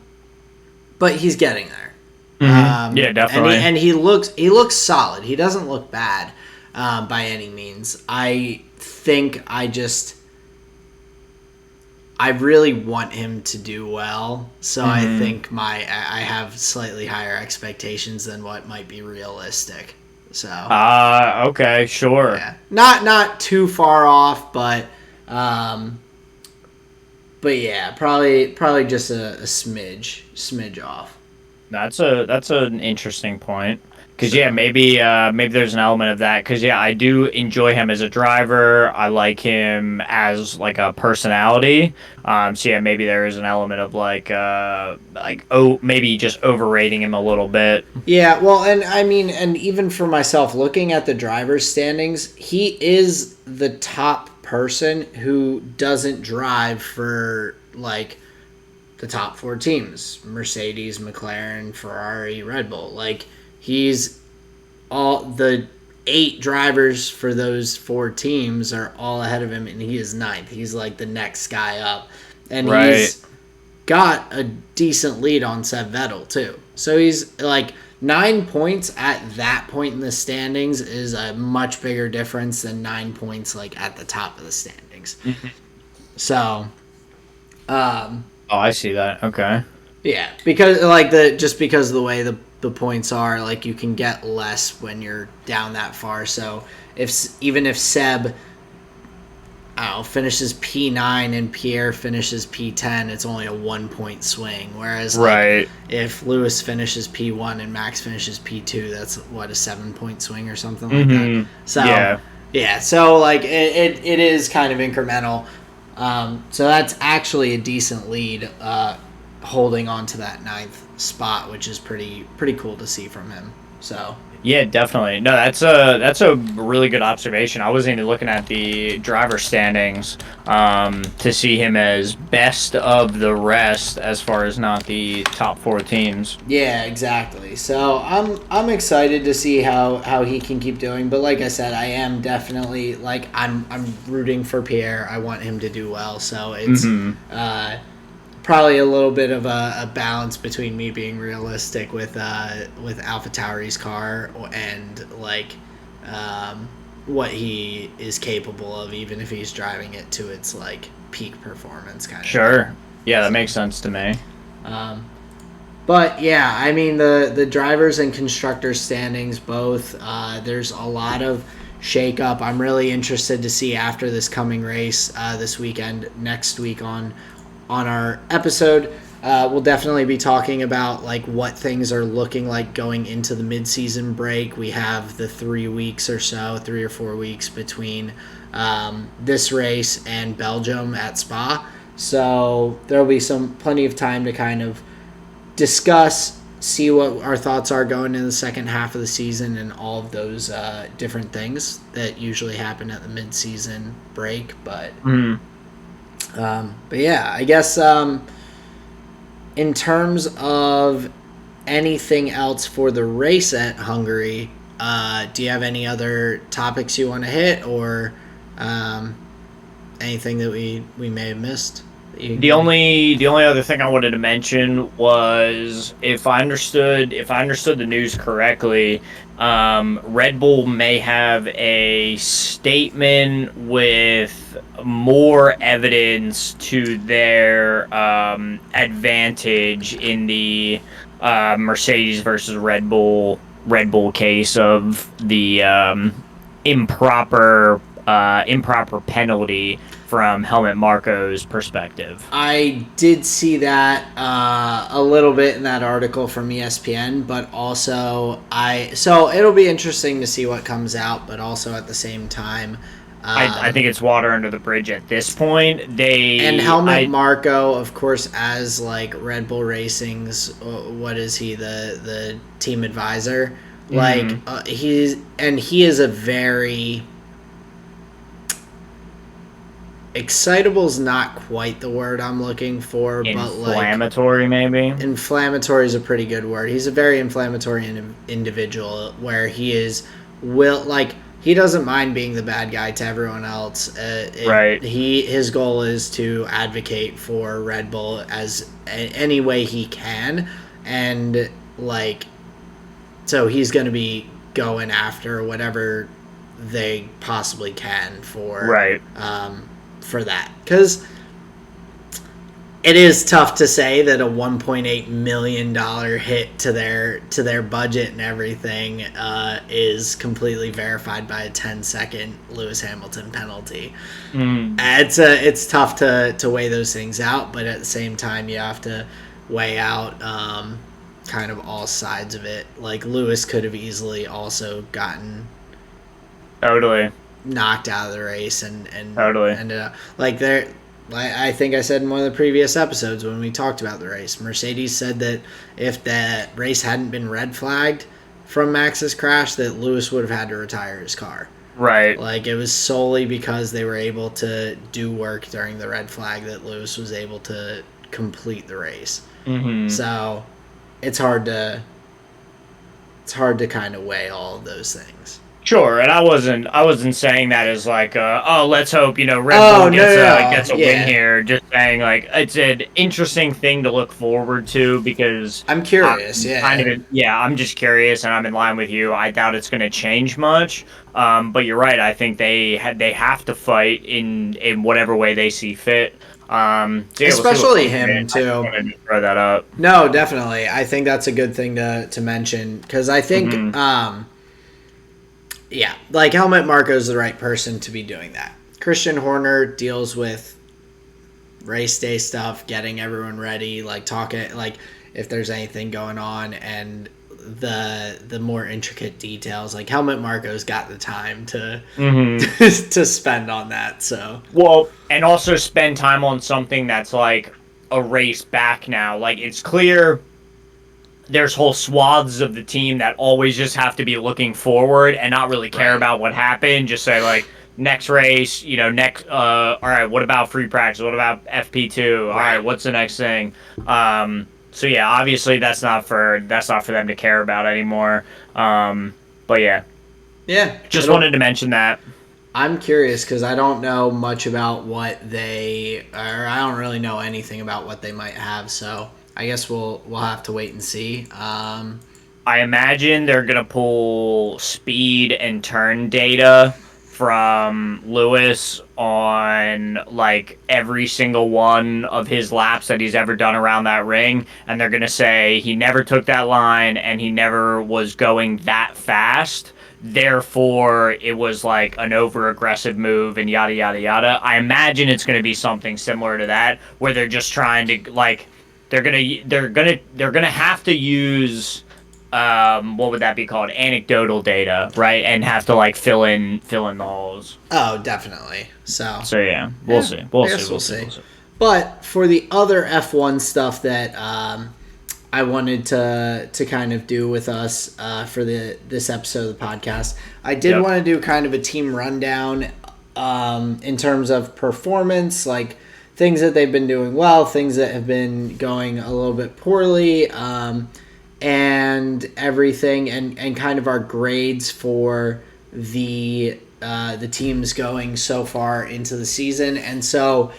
he's getting there. Yeah, definitely. And he looks solid. He doesn't look bad by any means. I think I really want him to do well, so I think I have slightly higher expectations than what might be realistic. So okay, sure. Yeah. Not too far off, but yeah, probably just a smidge off. That's an interesting point. Because maybe there's an element of that. Because I do enjoy him as a driver. I like him as like a personality. So maybe there is an element of maybe just overrating him a little bit. Yeah, well, and I mean, and even for myself, looking at the driver's standings, he is the top person who doesn't drive for like the top four teams: Mercedes, McLaren, Ferrari, Red Bull. Like, he's all the 8 drivers for those 4 teams are all ahead of him, and he is ninth. He's like the next guy up, and Right. he's got a decent lead on Seb Vettel too. So he's like 9 points at that point in the standings is a much bigger difference than 9 points like at the top of the standings. So, Oh, I see that. Okay. yeah, because like because of the way the points are, like you can get less when you're down that far. So even if Seb, I don't know, finishes P9 and Pierre finishes P10, it's only a 1 point swing. Whereas Right. if Lewis finishes P1 and Max finishes P2, that's what, a 7 point swing or something like that. So yeah, so like it is kind of incremental. So that's actually a decent lead, holding on to that 9th spot, which is pretty cool to see from him. So Yeah, definitely. No, that's a really good observation. I wasn't even looking at the driver standings to see him as best of the rest as far as not the top 4 teams. yeah, exactly. So I'm excited to see how he can keep doing. But like I said, I am definitely like I'm rooting for Pierre. I want him to do well. So it's probably a little bit of a balance between me being realistic with AlphaTauri's car and like what he is capable of, even if he's driving it to its like peak performance kind of. Sure. Yeah, that makes sense to me. But yeah, I mean the drivers and constructors standings both. There's a lot of shakeup. I'm really interested to see after this coming race this weekend, next week on our episode. We'll definitely be talking about like what things are looking like going into the mid-season break. We have the 3 weeks or so, 3 or 4 weeks between this race and Belgium at Spa. So there'll be plenty of time to kind of discuss, see what our thoughts are going in the second half of the season and all of those different things that usually happen at the mid-season break. But yeah, I guess in terms of anything else for the race at Hungary, do you have any other topics you want to hit, or anything that we may have missed? The only other thing I wanted to mention was if I understood the news correctly, Red Bull may have a statement with more evidence to their advantage in the Mercedes versus Red Bull case of the improper penalty from Helmut Marko's perspective. I did see that a little bit in that article from ESPN, but also so it'll be interesting to see what comes out, but also at the same time, I think it's water under the bridge at this point. And Helmut Marko, of course, as like Red Bull Racing's, what is he, the team advisor? Like he is a very excitable is not quite the word I'm looking for, but like inflammatory, maybe. Inflammatory is a pretty good word. He's a very inflammatory individual where he is he doesn't mind being the bad guy to everyone else. Right. His goal is to advocate for Red Bull as any way he can, and like so he's going to be going after whatever they possibly can for for that, because it is tough to say that a $1.8 million hit to their budget and everything is completely verified by a 10-second Lewis Hamilton penalty. It's tough to weigh those things out, but at the same time you have to weigh out kind of all sides of it. Like Lewis could have easily also gotten knocked out of the race and ended up like there. I think I said in one of the previous episodes when we talked about the race, Mercedes said that if that race hadn't been red flagged from Max's crash, that Lewis would have had to retire his car. Right. Like it was solely because they were able to do work during the red flag that Lewis was able to complete the race. Mm-hmm. So it's hard to kind of weigh all of those things. Sure, and I wasn't saying that as like, oh, let's hope Red Oh Bull no, gets no, a no. gets a win Yeah, here. Just saying like it's an interesting thing to look forward to because I'm curious. I'm kind Yeah, of yeah, I'm just curious and I'm in line with you. I doubt it's going to change much. But you're right. I think they have to fight in whatever way they see fit. So yeah, we'll see what especially comes of it. him I just too. wanted to throw that up. No, definitely. I think that's a good thing to mention because I think, Hmm. yeah, like Helmut Marko's the right person to be doing that. Christian Horner deals with race day stuff, getting everyone ready, like talking, like if there's anything going on, and the more intricate details. Like Helmut Marko's got the time to Hmm. to spend on that. So Well, and also spend time on something that's like a race back now. Like it's clear there's whole swaths of the team that always just have to be looking forward and not really care right, about what happened. Just say like next race, next all right, what about free practice? What about FP2? All right, right, what's the next thing? So yeah, obviously that's not for them to care about anymore. But yeah, yeah. just It'll wanted to mention that. I'm curious because I don't know much about what they, or I don't really know anything about what they might have. So I guess we'll have to wait and see. I imagine they're gonna pull speed and turn data from Lewis on like every single one of his laps that he's ever done around that ring, and they're gonna say he never took that line and he never was going that fast. Therefore, it was like an over aggressive move and yada yada yada. I imagine it's gonna be something similar to that, where they're just trying to like they're gonna have to use what would that be called, anecdotal data, right, and have to like fill in the holes. Oh, definitely. So So yeah, we'll yeah, see, we'll I see, guess we'll we'll see, see. we'll see. But for the other F1 stuff that I wanted to kind of do with us for this episode of the podcast, I did Yep. want to do kind of a team rundown in terms of performance, like things that they've been doing well, things that have been going a little bit poorly, and everything, and kind of our grades for the teams going so far into the season. And so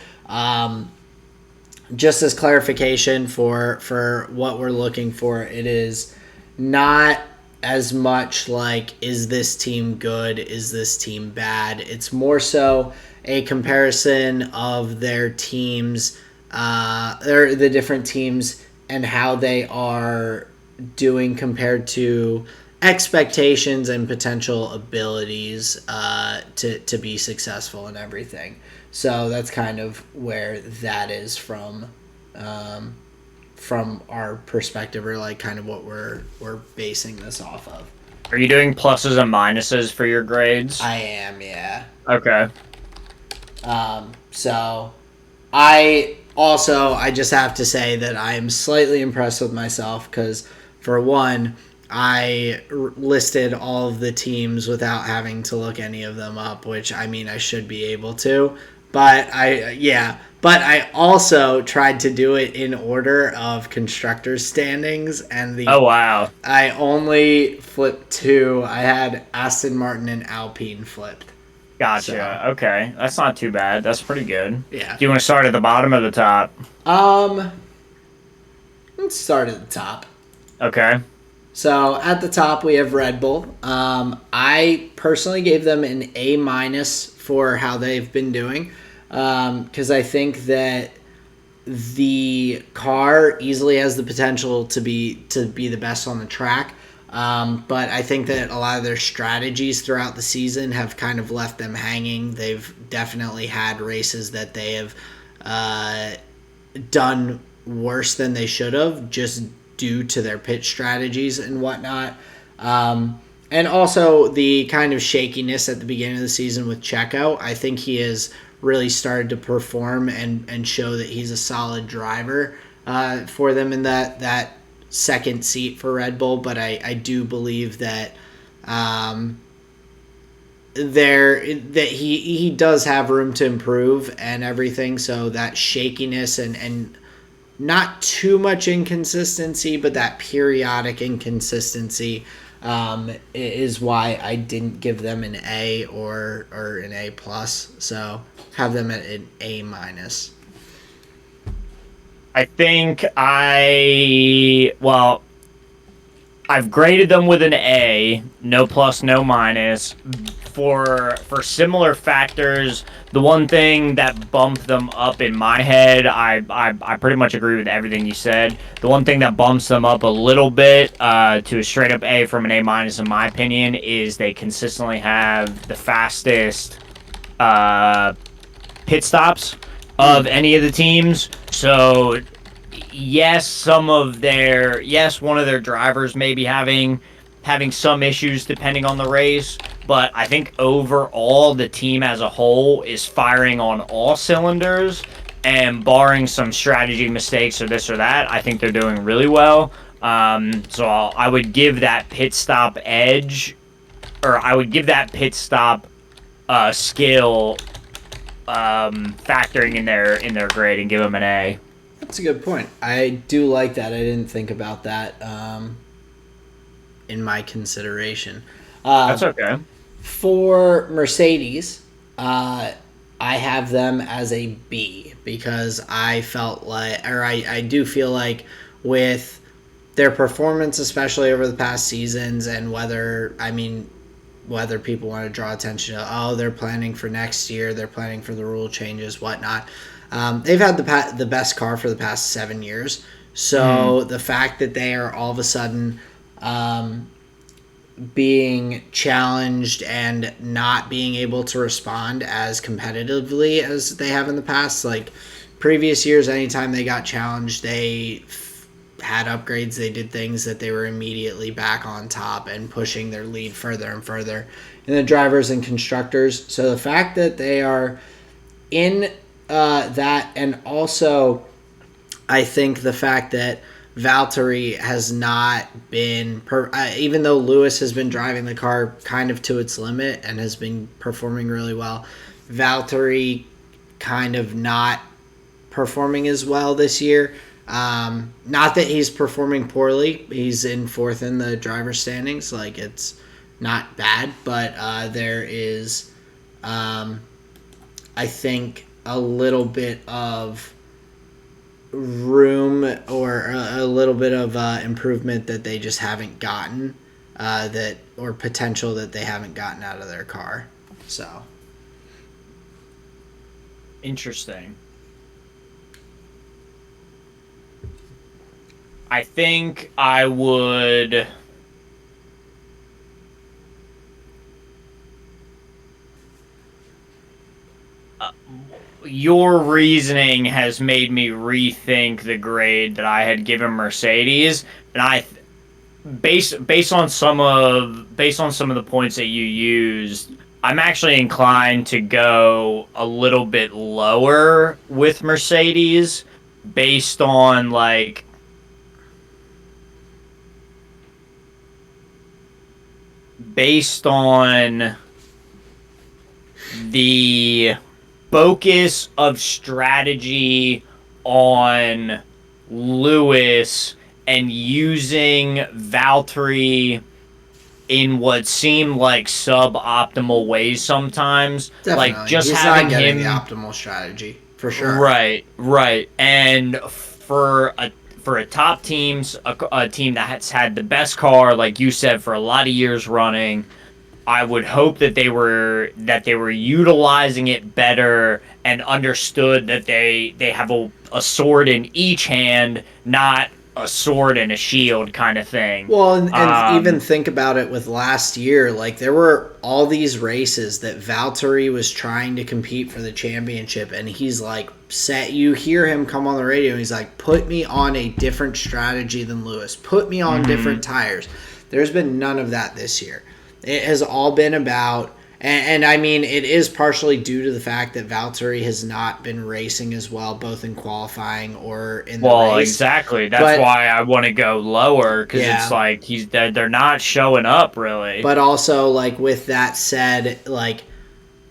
just as clarification for what we're looking for, it is not as much like, is this team good, is this team bad. It's more so a comparison of their teams, the different teams, and how they are doing compared to expectations and potential abilities to be successful and everything. So that's kind of where that is from our perspective, or like kind of what we're basing this off of. Are you doing pluses and minuses for your grades? I am, yeah. Okay. So I just have to say that I am slightly impressed with myself because, for one, I listed all of the teams without having to look any of them up, which I mean I should be able to, but I also tried to do it in order of constructors standings, and Oh wow. I only flipped two. I had Aston Martin and Alpine flipped. So Gotcha. Okay, that's not too bad. That's pretty good. yeah. Do you want to start at the bottom or the top? Um, let's start at the top. Okay. So at the top we have Red Bull. I personally gave them an A minus for how they've been doing, because I think that the car easily has the potential to be the best on the track. But I think that a lot of their strategies throughout the season have kind of left them hanging. They've definitely had races that they have done worse than they should have, just due to their pit strategies and whatnot. And also the kind of shakiness at the beginning of the season with Checo. I think he has really started to perform and show that he's a solid driver for them in that second seat for Red Bull. But I do believe that he does have room to improve and everything. So that shakiness and not too much inconsistency, but that periodic inconsistency is why I didn't give them an A or an A plus. So have them at an A minus. I think I've graded them with an A, no plus, no minus. For similar factors, the one thing that bumped them up in my head, I pretty much agree with everything you said. The one thing that bumps them up a little bit to a straight up A from an A minus, in my opinion, is they consistently have the fastest pit stops of any of the teams. So yes, one of their drivers may be having some issues depending on the race, but I think overall the team as a whole is firing on all cylinders, and barring some strategy mistakes or this or that, I think they're doing really well. So I would give that pit stop edge, or I would give that pit stop skill factoring in their grade and give them an A. That's a good point. I do like that. I didn't think about that in my consideration. That's okay. For Mercedes, I have them as a B because I felt like, or I do feel like with their performance, especially over the past seasons, and whether people want to draw attention to, oh, they're planning for next year, they're planning for the rule changes, whatnot. They've had the best car for the past 7 years. So the fact that they are all of a sudden being challenged and not being able to respond as competitively as they have in the past, like previous years, anytime they got challenged, they had upgrades, they did things that they were immediately back on top and pushing their lead further and further in the drivers and constructors. So the fact that they are in that, and also I think the fact that Valtteri has not been, even though Lewis has been driving the car kind of to its limit and has been performing really well, Valtteri kind of not performing as well this year. Not that he's performing poorly. He's in fourth in the driver's standings. Like, it's not bad, but there is, I think, a little bit of room or a little bit of improvement that they just haven't gotten, or potential that they haven't gotten out of their car. So interesting. I think I would. Your reasoning has made me rethink the grade that I had given Mercedes, and based on some of the points that you used, I'm actually inclined to go a little bit lower with Mercedes, based on the focus of strategy on Lewis and using Valtteri in what seemed like suboptimal ways sometimes. definitely, Like just he's having not getting him the optimal strategy for sure. Right. And for a top a team that's had the best car, like you said, for a lot of years running, I would hope that they were utilizing it better and understood that they have a sword in each hand, not a sword and a shield kind of thing. Well, and even think about it with last year. Like, there were all these races that Valtteri was trying to compete for the championship, and he's like, you hear him come on the radio, and he's like, put me on a different strategy than Lewis. Put me on different tires. There's been none of that this year. It has all been about, and I mean, it is partially due to the fact that Valtteri has not been racing as well, both in qualifying or in the race. Well, exactly. That's why I want to go lower, because it's like they're not showing up really. But also, like, with that said, like,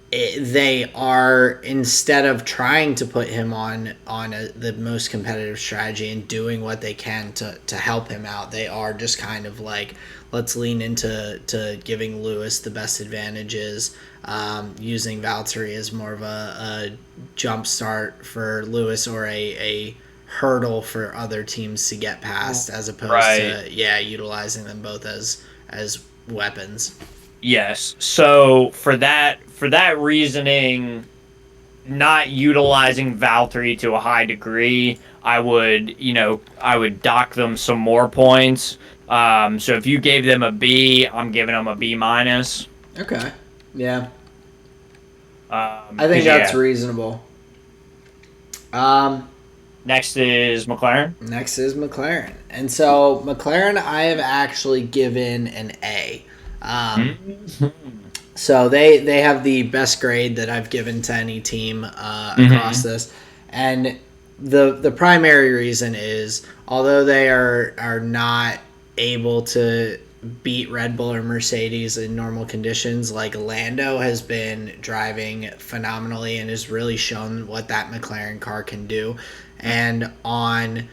they are, instead of trying to put him on the most competitive strategy and doing what they can to help him out, they are just kind of like, let's lean into giving Lewis the best advantages, using Valtteri as more of a jump start for Lewis, or a hurdle for other teams to get past, as opposed to utilizing them both as weapons. Yes. So for that reasoning, not utilizing Valtteri to a high degree, I would dock them some more points. So if you gave them a B, I'm giving them a B minus. Okay. Yeah. I think that's reasonable. Next is McLaren. Next is McLaren. And so McLaren, I have actually given an A. So they have the best grade that I've given to any team across this. And the primary reason is, although they are not able to beat Red Bull or Mercedes in normal conditions, like Lando has been driving phenomenally and has really shown what that McLaren car can do. And on,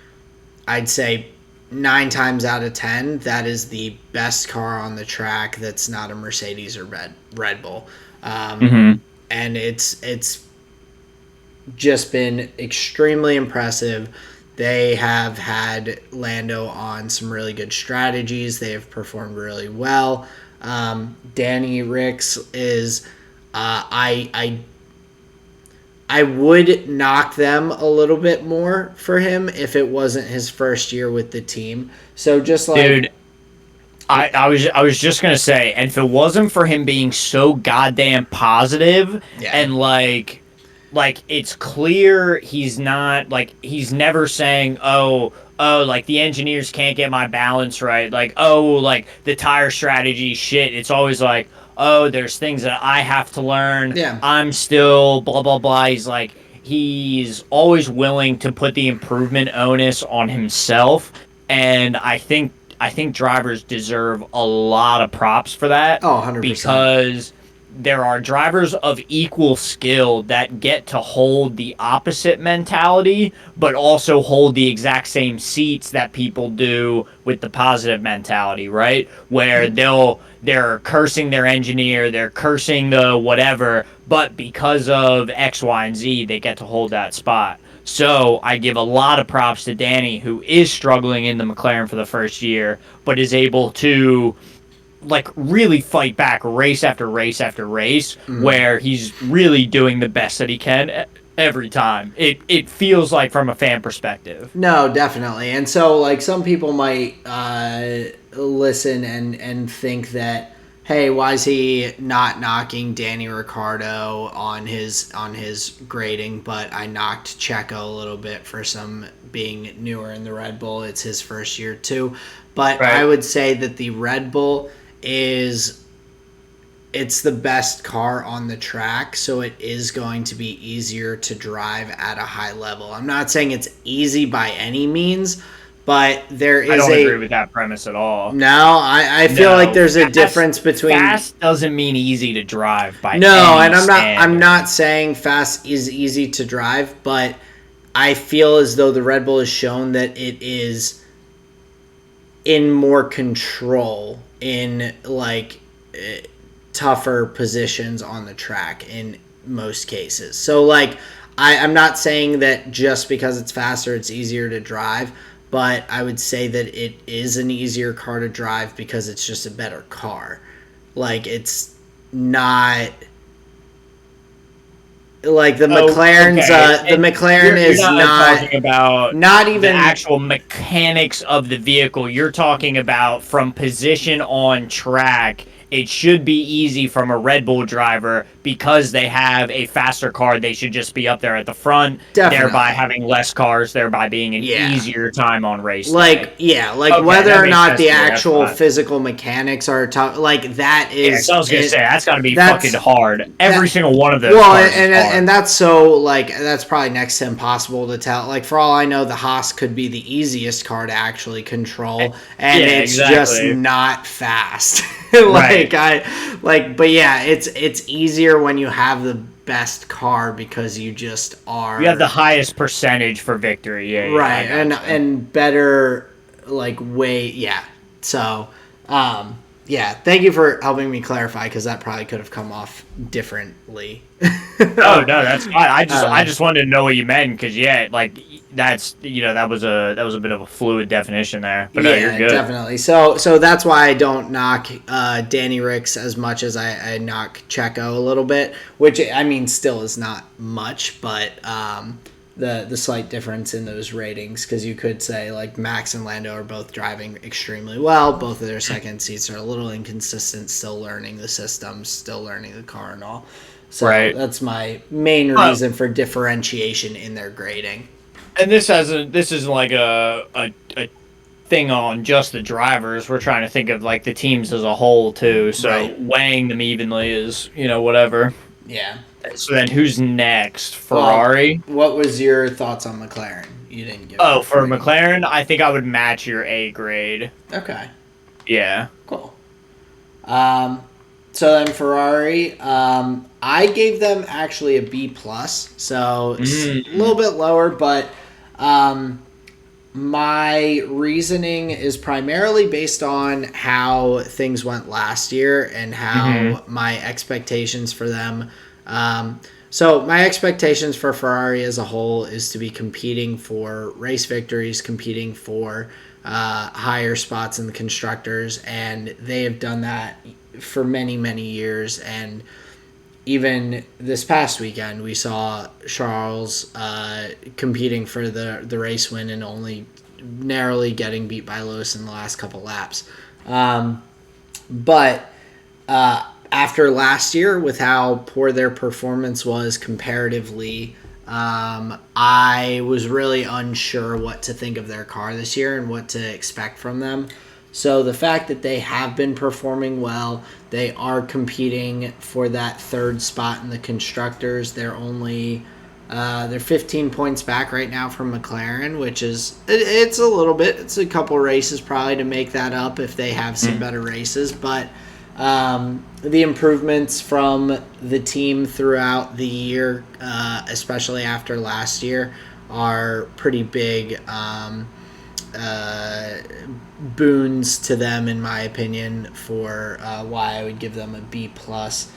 I'd say, 9 times out of 10, that is the best car on the track that's not a Mercedes or Red Bull. And it's just been extremely impressive. They have had Lando on some really good strategies. They have performed really well. Danny Ricks is, I would knock them a little bit more for him if it wasn't his first year with the team. So just like, dude, I was just gonna say, and if it wasn't for him being so goddamn positive, and like it's clear he's not, like, he's never saying, oh, like the engineers can't get my balance right, like, oh, like the tire strategy shit. It's always like, oh, there's things that I have to learn. Yeah. I'm still blah blah blah. He's always willing to put the improvement onus on himself, and I think drivers deserve a lot of props for that. Oh, 100%. Because there are drivers of equal skill that get to hold the opposite mentality, but also hold the exact same seats that people do with the positive mentality, right? Where they're cursing their engineer, they're cursing the whatever, but because of X, Y, and Z, they get to hold that spot. So I give a lot of props to Danny, who is struggling in the McLaren for the first year, but is able to, like, really fight back race after race after race, where he's really doing the best that he can every time. It feels like, from a fan perspective. No, definitely. And so, like, some people might listen and think that, hey, why is he not knocking Danny Ricciardo on his grading, but I knocked Checo a little bit for some being newer in the Red Bull. It's his first year too. But right. I would say that the Red Bull it's the best car on the track, so it is going to be easier to drive at a high level. I'm not saying it's easy by any means, but there is I don't agree with that premise at all. No, I feel like there's a difference between fast doesn't mean easy to drive by no, any and standard. I'm not saying fast is easy to drive, but I feel as though the Red Bull has shown that it is in more control in, like, tougher positions on the track in most cases. So, like, I'm not saying that just because it's faster it's easier to drive, but I would say that it is an easier car to drive because it's just a better car. Like, it's not like the McLaren's. The McLaren is not talking about not even the actual mechanics of the vehicle. You're talking about from position on track. It should be easy from a Red Bull driver because they have a faster car. They should just be up there at the front, thereby having less cars, thereby being an easier time on race day. Whether or not the actual physical mechanics are tough, like that is. Yeah, so I was gonna say that's got to be fucking hard. Every single one of those. Well, and that's so, like, that's probably next to impossible to tell. Like, for all I know, the Haas could be the easiest car to actually control, and it's just not fast. Right. But yeah, it's easier when you have the best car because you just are. You have the highest percentage for victory. Yeah, right, I gotcha. and better way. Yeah. So, yeah. Thank you for helping me clarify because that probably could have come off differently. Oh no, that's fine. I just wanted to know what you meant because that's that was a bit of a fluid definition there. But no, you're Yeah, good. definitely. So that's why I don't knock Danny Ricks as much as I knock Checo a little bit, which I mean still is not much, but the slight difference in those ratings because you could say like Max and Lando are both driving extremely well. Both of their second seats are a little inconsistent, still learning the systems, still learning the car and all. So Right. that's my main reason for differentiation in their grading. And this isn't like a thing on just the drivers. We're trying to think of like the teams as a whole too. So Right. weighing them evenly is whatever. Yeah. So then who's next? Ferrari. Well, what was your thoughts on McLaren? You didn't give. Oh, for McLaren, I think I would match your A grade. Okay. Yeah. Cool. So then Ferrari, I gave them actually a B plus, so it's a little bit lower, but my reasoning is primarily based on how things went last year and how my expectations for them. So my expectations for Ferrari as a whole is to be competing for race victories, competing for higher spots in the constructors, and they have done that for many, many years. And even this past weekend, we saw Charles competing for the race win and only narrowly getting beat by Lewis in the last couple laps. But after last year, with how poor their performance was comparatively, I was really unsure what to think of their car this year and what to expect from them. So the fact that they have been performing well, they are competing for that third spot in the constructors. They're 15 points back right now from McLaren, which is it's a little bit. It's a couple races probably to make that up if they have some better races, but the improvements from the team throughout the year, especially after last year, are pretty big boons to them, in my opinion, for why I would give them a B plus.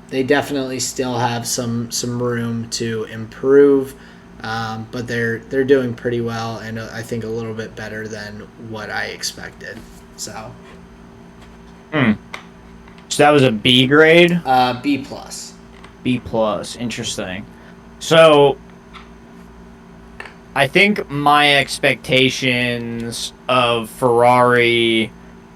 They definitely still have some room to improve, but they're doing pretty well, and I think a little bit better than what I expected. So. So that was a B grade? B plus. B plus. Interesting. So I think my expectations of Ferrari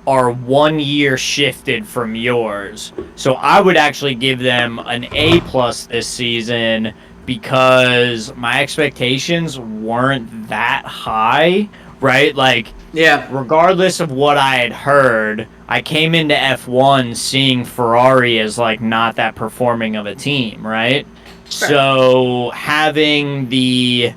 are 1 year shifted from yours. So I would actually give them an A plus this season because my expectations weren't that high, right? Like, yeah, regardless of what I had heard, I came into F1 seeing Ferrari as like not that performing of a team, right? So having the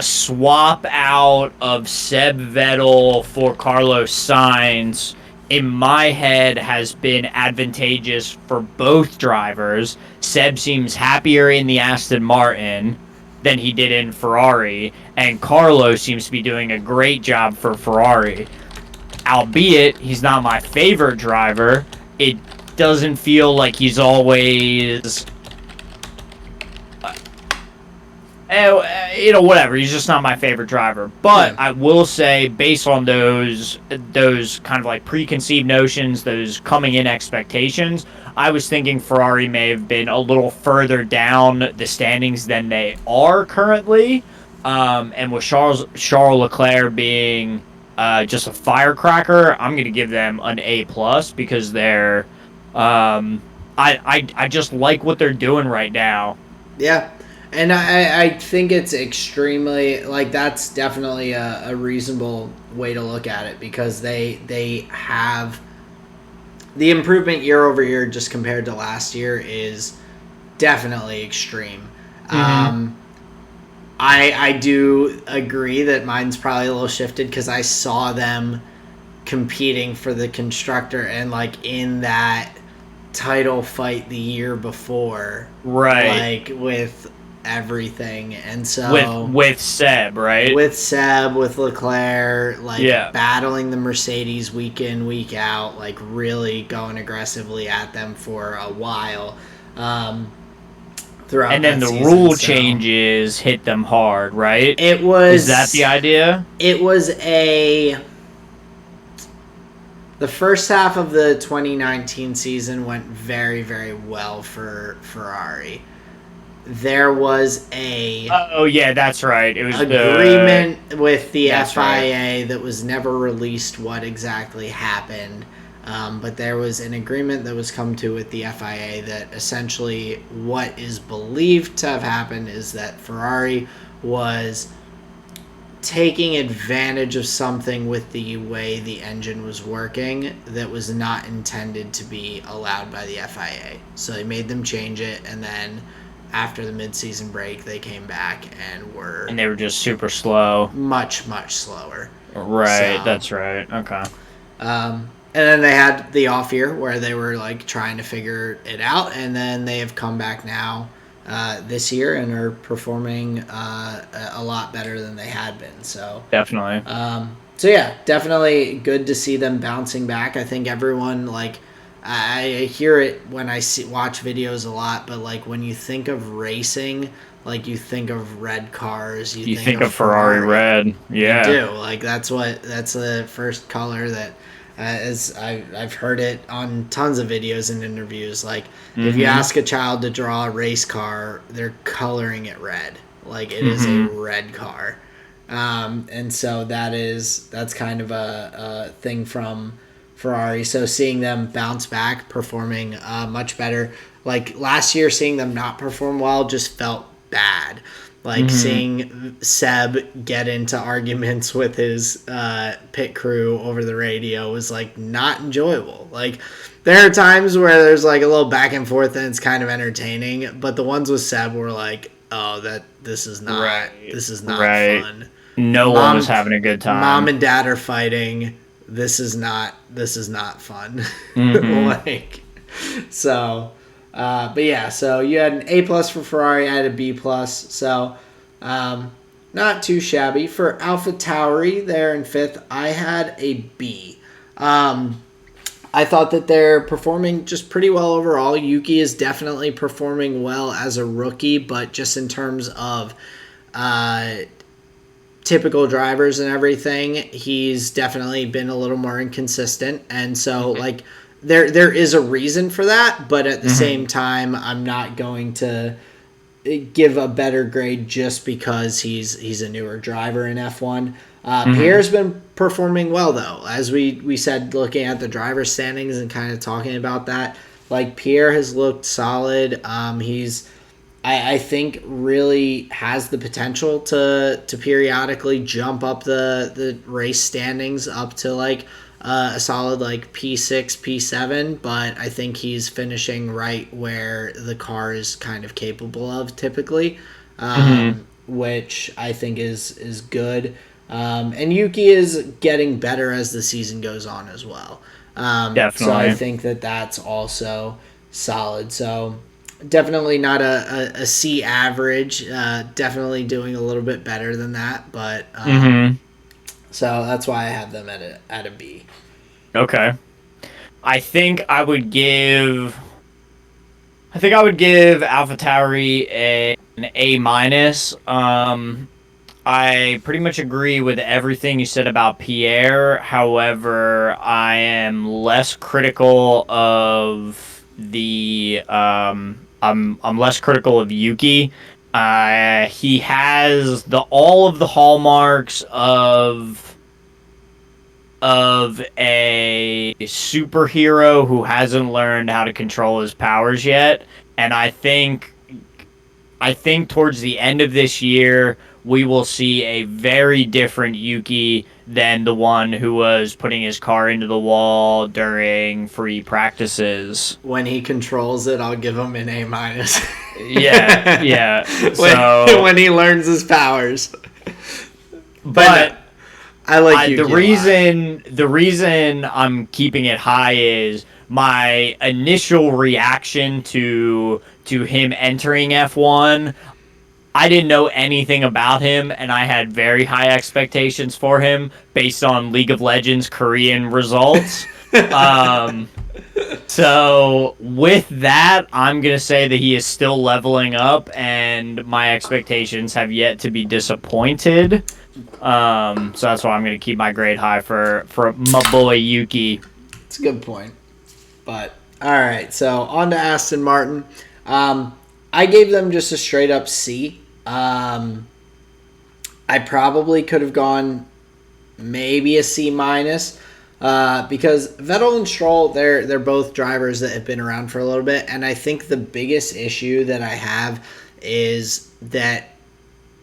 swap out of Seb Vettel for Carlos Sainz in my head has been advantageous for both drivers. Seb seems happier in the Aston Martin than he did in Ferrari, and Carlos seems to be doing a great job for Ferrari. Albeit he's not my favorite driver, it doesn't feel like he's always whatever. He's just not my favorite driver. But I will say, based on those kind of like preconceived notions, those coming in expectations, I was thinking Ferrari may have been a little further down the standings than they are currently. And with Charles Leclerc being just a firecracker, I'm going to give them an A plus because they're I just like what they're doing right now. Yeah. And I think it's extremely, that's definitely a reasonable way to look at it because they have the improvement year over year just compared to last year is definitely extreme. I do agree that mine's probably a little shifted because I saw them competing for the constructor and like in that title fight the year before, Right. like with everything, and With so with Seb, right? with Seb, with Leclerc, like Yeah. battling the Mercedes week in, week out, like really going aggressively at them for a while um, throughout And then that the season. rule So changes hit them hard, right? it Is that was the idea? it was a the first half of the 2019 season went very, very well for Ferrari. There was a Oh yeah, that's right. It was the agreement with the that's right. FIA that was never released what exactly happened. But there was an agreement that was come to with the FIA that essentially what is believed to have happened is that Ferrari was taking advantage of something with the way the engine was working that was not intended to be allowed by the FIA. So they made them change it, and then after the mid-season break, they came back and were And they were just super slow. much, much slower. Right, So, that's right. Okay. and then they had the off year where they were like trying to figure it out, and then they have come back now this year and are performing a lot better than they had been. So, Definitely. so yeah, definitely good to see them bouncing back. I think everyone like I hear it when I watch videos a lot, but like when you think of racing, like you think of red cars, you You think think of of Ferrari Ferrari. red. You Yeah. do like that's the first color that as I've heard it on tons of videos and interviews. Like if you Mm-hmm. ask a child to draw a race car, they're coloring it red. Like it is a Mm-hmm. red car. And so that's kind of a thing from Ferrari. So seeing them bounce back, performing much better. Like last year, seeing them not perform well just felt bad. Like Mm-hmm. seeing Seb get into arguments with his pit crew over the radio was like not enjoyable. Like there are times where there's like a little back and forth and it's kind of entertaining, but the ones with Seb were like, oh, that Right. this is not Right. fun. No one was Mom having a good mom time. and dad are fighting. This is not fun. Mm-hmm. Like so but yeah, so you had an A plus for Ferrari, I had a B plus, so not too shabby. For Alpha Tauri there in fifth, I had a B. I thought that they're performing just pretty well overall. Yuki is definitely performing well as a rookie, but just in terms of uh, typical drivers and everything, he's definitely been a little more inconsistent. And so, like, there is a reason for that, but at the Mm-hmm. same time, I'm not going to give a better grade just because he's a newer driver in F1. Mm-hmm. Pierre's been performing well though, as we said, looking at the driver standings and kind of talking about that. Like Pierre has looked solid. He's I think really has the potential to periodically jump up the race standings up to like a solid like P6, P7, but I think he's finishing right where the car is kind of capable of typically, Mm-hmm. which I think is good. And Yuki is getting better as the season goes on as well. So I Definitely. think that that's also solid. So definitely not a C average. Definitely doing a little bit better than that, but Mm-hmm. so that's why I have them at a B. Okay. I think I would give I think I would give AlphaTauri an A minus. I pretty much agree with everything you said about Pierre. However, I am less critical of the I'm less critical of Yuki. He has the all of the hallmarks of a superhero who hasn't learned how to control his powers yet, and I think towards the end of this year, we will see a very different Yuki than the one who was putting his car into the wall during free practices. When he controls it, I'll give him an A minus. Yeah. So, when he learns his powers. but I like the Yuki a lot. reason I'm keeping it high is my initial reaction to him entering F1. I didn't know anything about him, and I had very high expectations for him based on League of Legends Korean results. Um, so with that, I'm gonna say that he is still leveling up, and my expectations have yet to be disappointed. So that's why I'm gonna keep my grade high for my boy Yuki. It's a good point. But all right, so on to Aston Martin. I gave them just a straight up C. I probably could have gone maybe a C minus. Because Vettel and Stroll, they're both drivers that have been around for a little bit, and I think the biggest issue that I have is that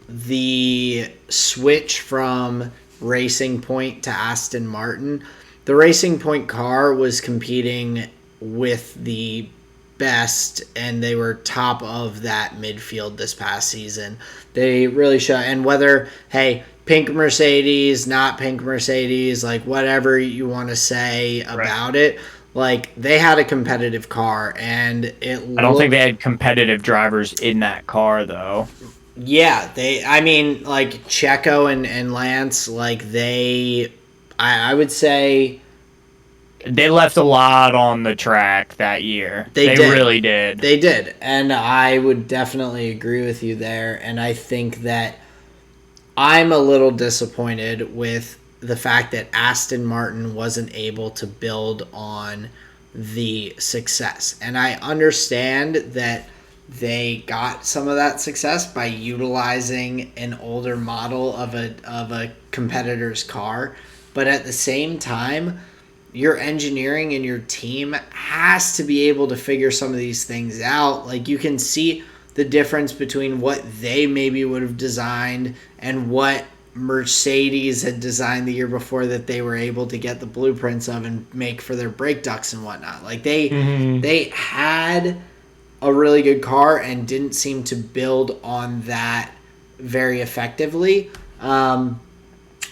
the switch from Racing Point to Aston Martin, the Racing Point car was competing with the best, and they were top of that midfield this past season. They really show, and whether, hey, pink Mercedes, not pink Mercedes, like whatever you want to say Right. about it, like they had a competitive car, and it I don't think they looked, had competitive drivers in that car though. yeah, I mean, like Checo and Lance, like I would say They left a lot on the track that year. they They did. really did. They did. And I would definitely agree with you there. And I think that I'm a little disappointed with the fact that Aston Martin wasn't able to build on the success. And I understand that they got some of that success by utilizing an older model of a competitor's car, but at the same time, your engineering and your team has to be able to figure some of these things out. Like you can see the difference between what they maybe would have designed and what Mercedes had designed the year before that they were able to get the blueprints of and make for their brake ducts and whatnot. Like Hmm. they had a really good car and didn't seem to build on that very effectively.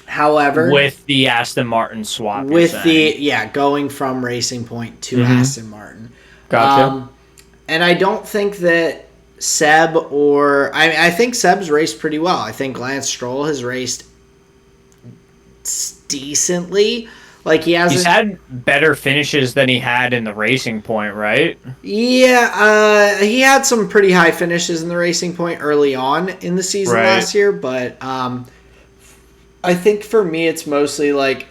However, With the Aston Martin swap, you're with the saying? going from Racing Point to Hmm. Aston Martin, Gotcha. and I don't think that Seb I think Seb's raced pretty well. I think Lance Stroll has raced decently. Like he He's hasn't. had better finishes than he had in the Racing Point, right? Yeah, he had some pretty high finishes in the Racing Point early on in the season Right. last year, but I think for me it's mostly like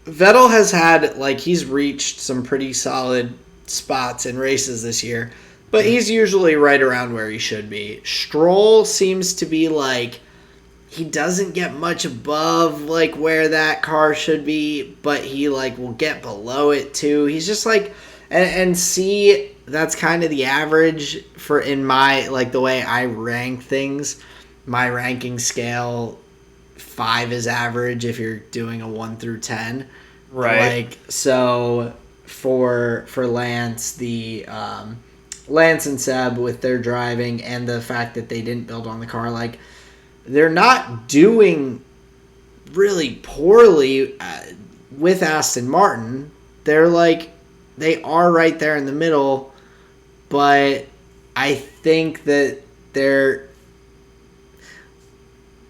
Vettel has had like he's reached some pretty solid spots in races this year, but he's usually right around where he should be. Stroll seems to be like he doesn't get much above like where that car should be, but he like will get below it too. He's just like and see that's kind of the average for in my like the way I rank things. My ranking scale 5 is average if you're doing a 1 through 10. Right. Like so for Lance Lance and Seb with their driving and the fact that they didn't build on the car, like they're not doing really poorly with Aston Martin. They're like they are right there in the middle, but I think that they're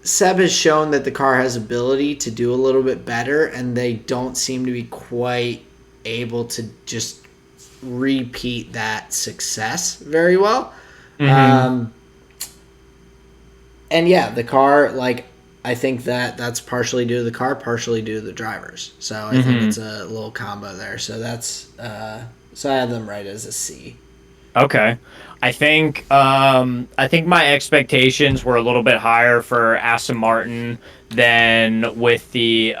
Seb has shown that the car has ability to do a little bit better, and they don't seem to be quite able to just repeat that success very well. Hmm. Um, and yeah, the car, like, I think that that's partially due to the car, partially due to the drivers. So I think it's Hmm. a little combo there. So so I have them right as a C. Okay. I think my expectations were a little bit higher for Aston Martin than with the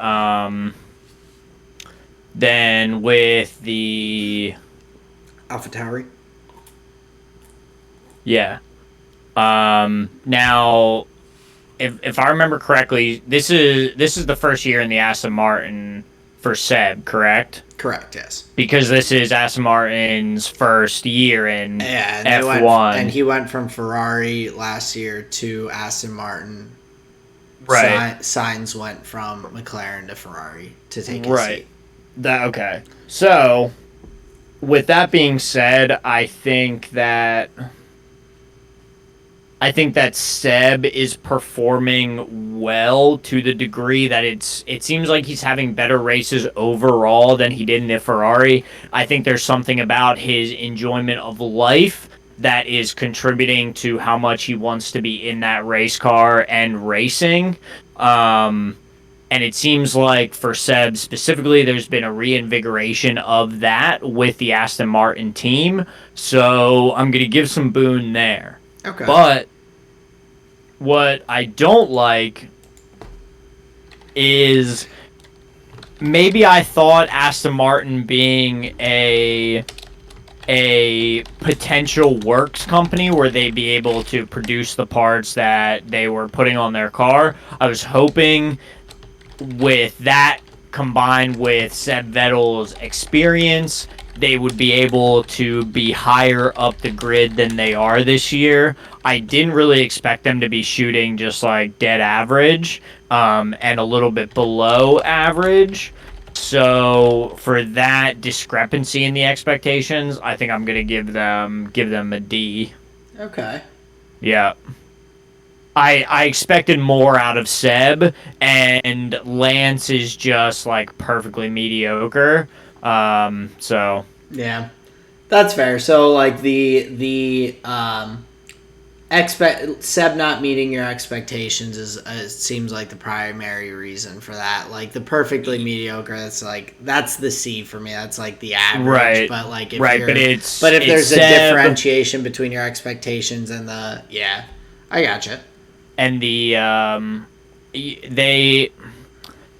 than with the Alpha Tauri. yeah. Now if I remember correctly, this is the first year in the Aston Martin. for Seb, correct? Correct. Yes. Because this is Aston Martin's first year in Yeah, and F1. he went from Ferrari last year to Aston Martin. Right. Sainz went from McLaren to Ferrari to take his Right. seat. Okay. So, with that being said, I think that Seb is performing well to the degree that it seems like he's having better races overall than he did in the Ferrari. I think there's something about his enjoyment of life that is contributing to how much he wants to be in that race car and racing. And it seems like for Seb specifically, there's been a reinvigoration of that with the Aston Martin team. So I'm going to give some boon there. Okay. But what I don't like is maybe I thought Aston Martin being a potential works company where they'd be able to produce the parts that they were putting on their car. I was hoping with that combined with Seb Vettel's experience, they would be able to be higher up the grid than they are this year. I didn't really expect them to be shooting just like dead average, and a little bit below average. So for that discrepancy in the expectations, I think I'm gonna give them a D. Okay. Yeah. I expected more out of Seb, and Lance is just like perfectly mediocre. So Yeah, that's fair. So like the Seb not meeting your expectations is seems like the primary reason for that. Like the perfectly mediocre, that's the C for me. That's like the average. Right. But like if right, you're, but if there's Seb, a differentiation between your expectations and I gotcha. And they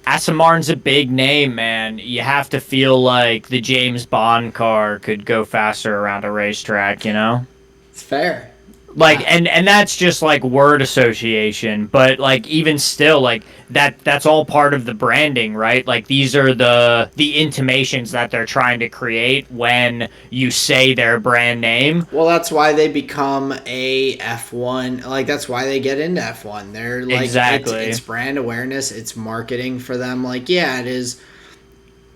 Aston Martin's a big name, man. You have to feel like the James Bond car could go faster around a racetrack, you know? It's fair. Like and that's just like word association, but like even still like that's all part of the branding, right? Like these are the intimations that they're trying to create when you say their brand name. Well, that's why they become a F1. Like that's why they get into F1. They're like Exactly. It's brand awareness, it's marketing for them. Like yeah, it is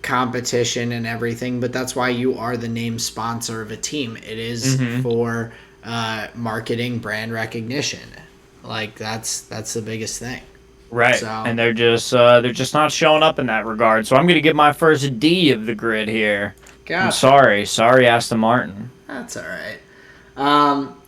competition and everything, but that's why you are the name sponsor of a team. It is for marketing, brand recognition. Like that's the biggest thing. Right. So, and they're just not showing up in that regard. So I'm going to give my first D of the grid here. Gotcha. I'm sorry, Aston Martin. That's all right.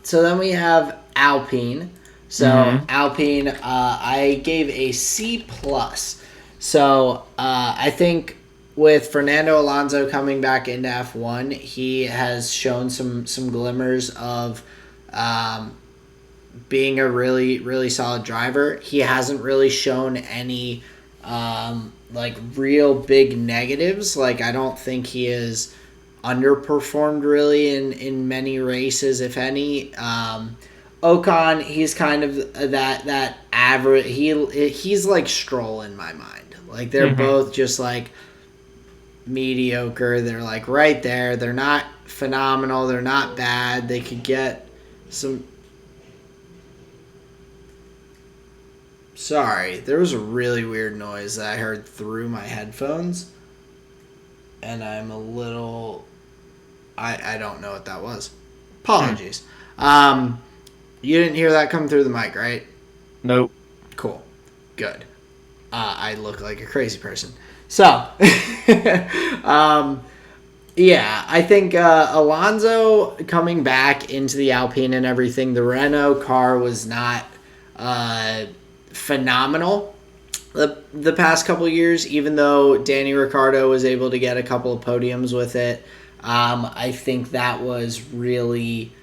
So then we have Alpine. So Alpine, I gave a C plus. So I think with Fernando Alonso coming back into F1, he has shown some glimmers of being a really, really solid driver. He hasn't really shown any like real big negatives. Like I don't think he has underperformed really in many races, if any. Ocon, he's kind of that average. He's like Stroll in my mind. Like they're both just like mediocre. They're like right there. They're not phenomenal. They're not bad. They could get some. Sorry, there was a really weird noise that I heard through my headphones, and I'm a little. I don't know what that was. Apologies. You didn't hear that come through the mic, right? Nope. Cool. Good. I look like a crazy person. So, yeah, I think Alonso coming back into the Alpine and everything, the Renault car was not phenomenal the past couple of years, even though Danny Ricciardo was able to get a couple of podiums with it. I think that was really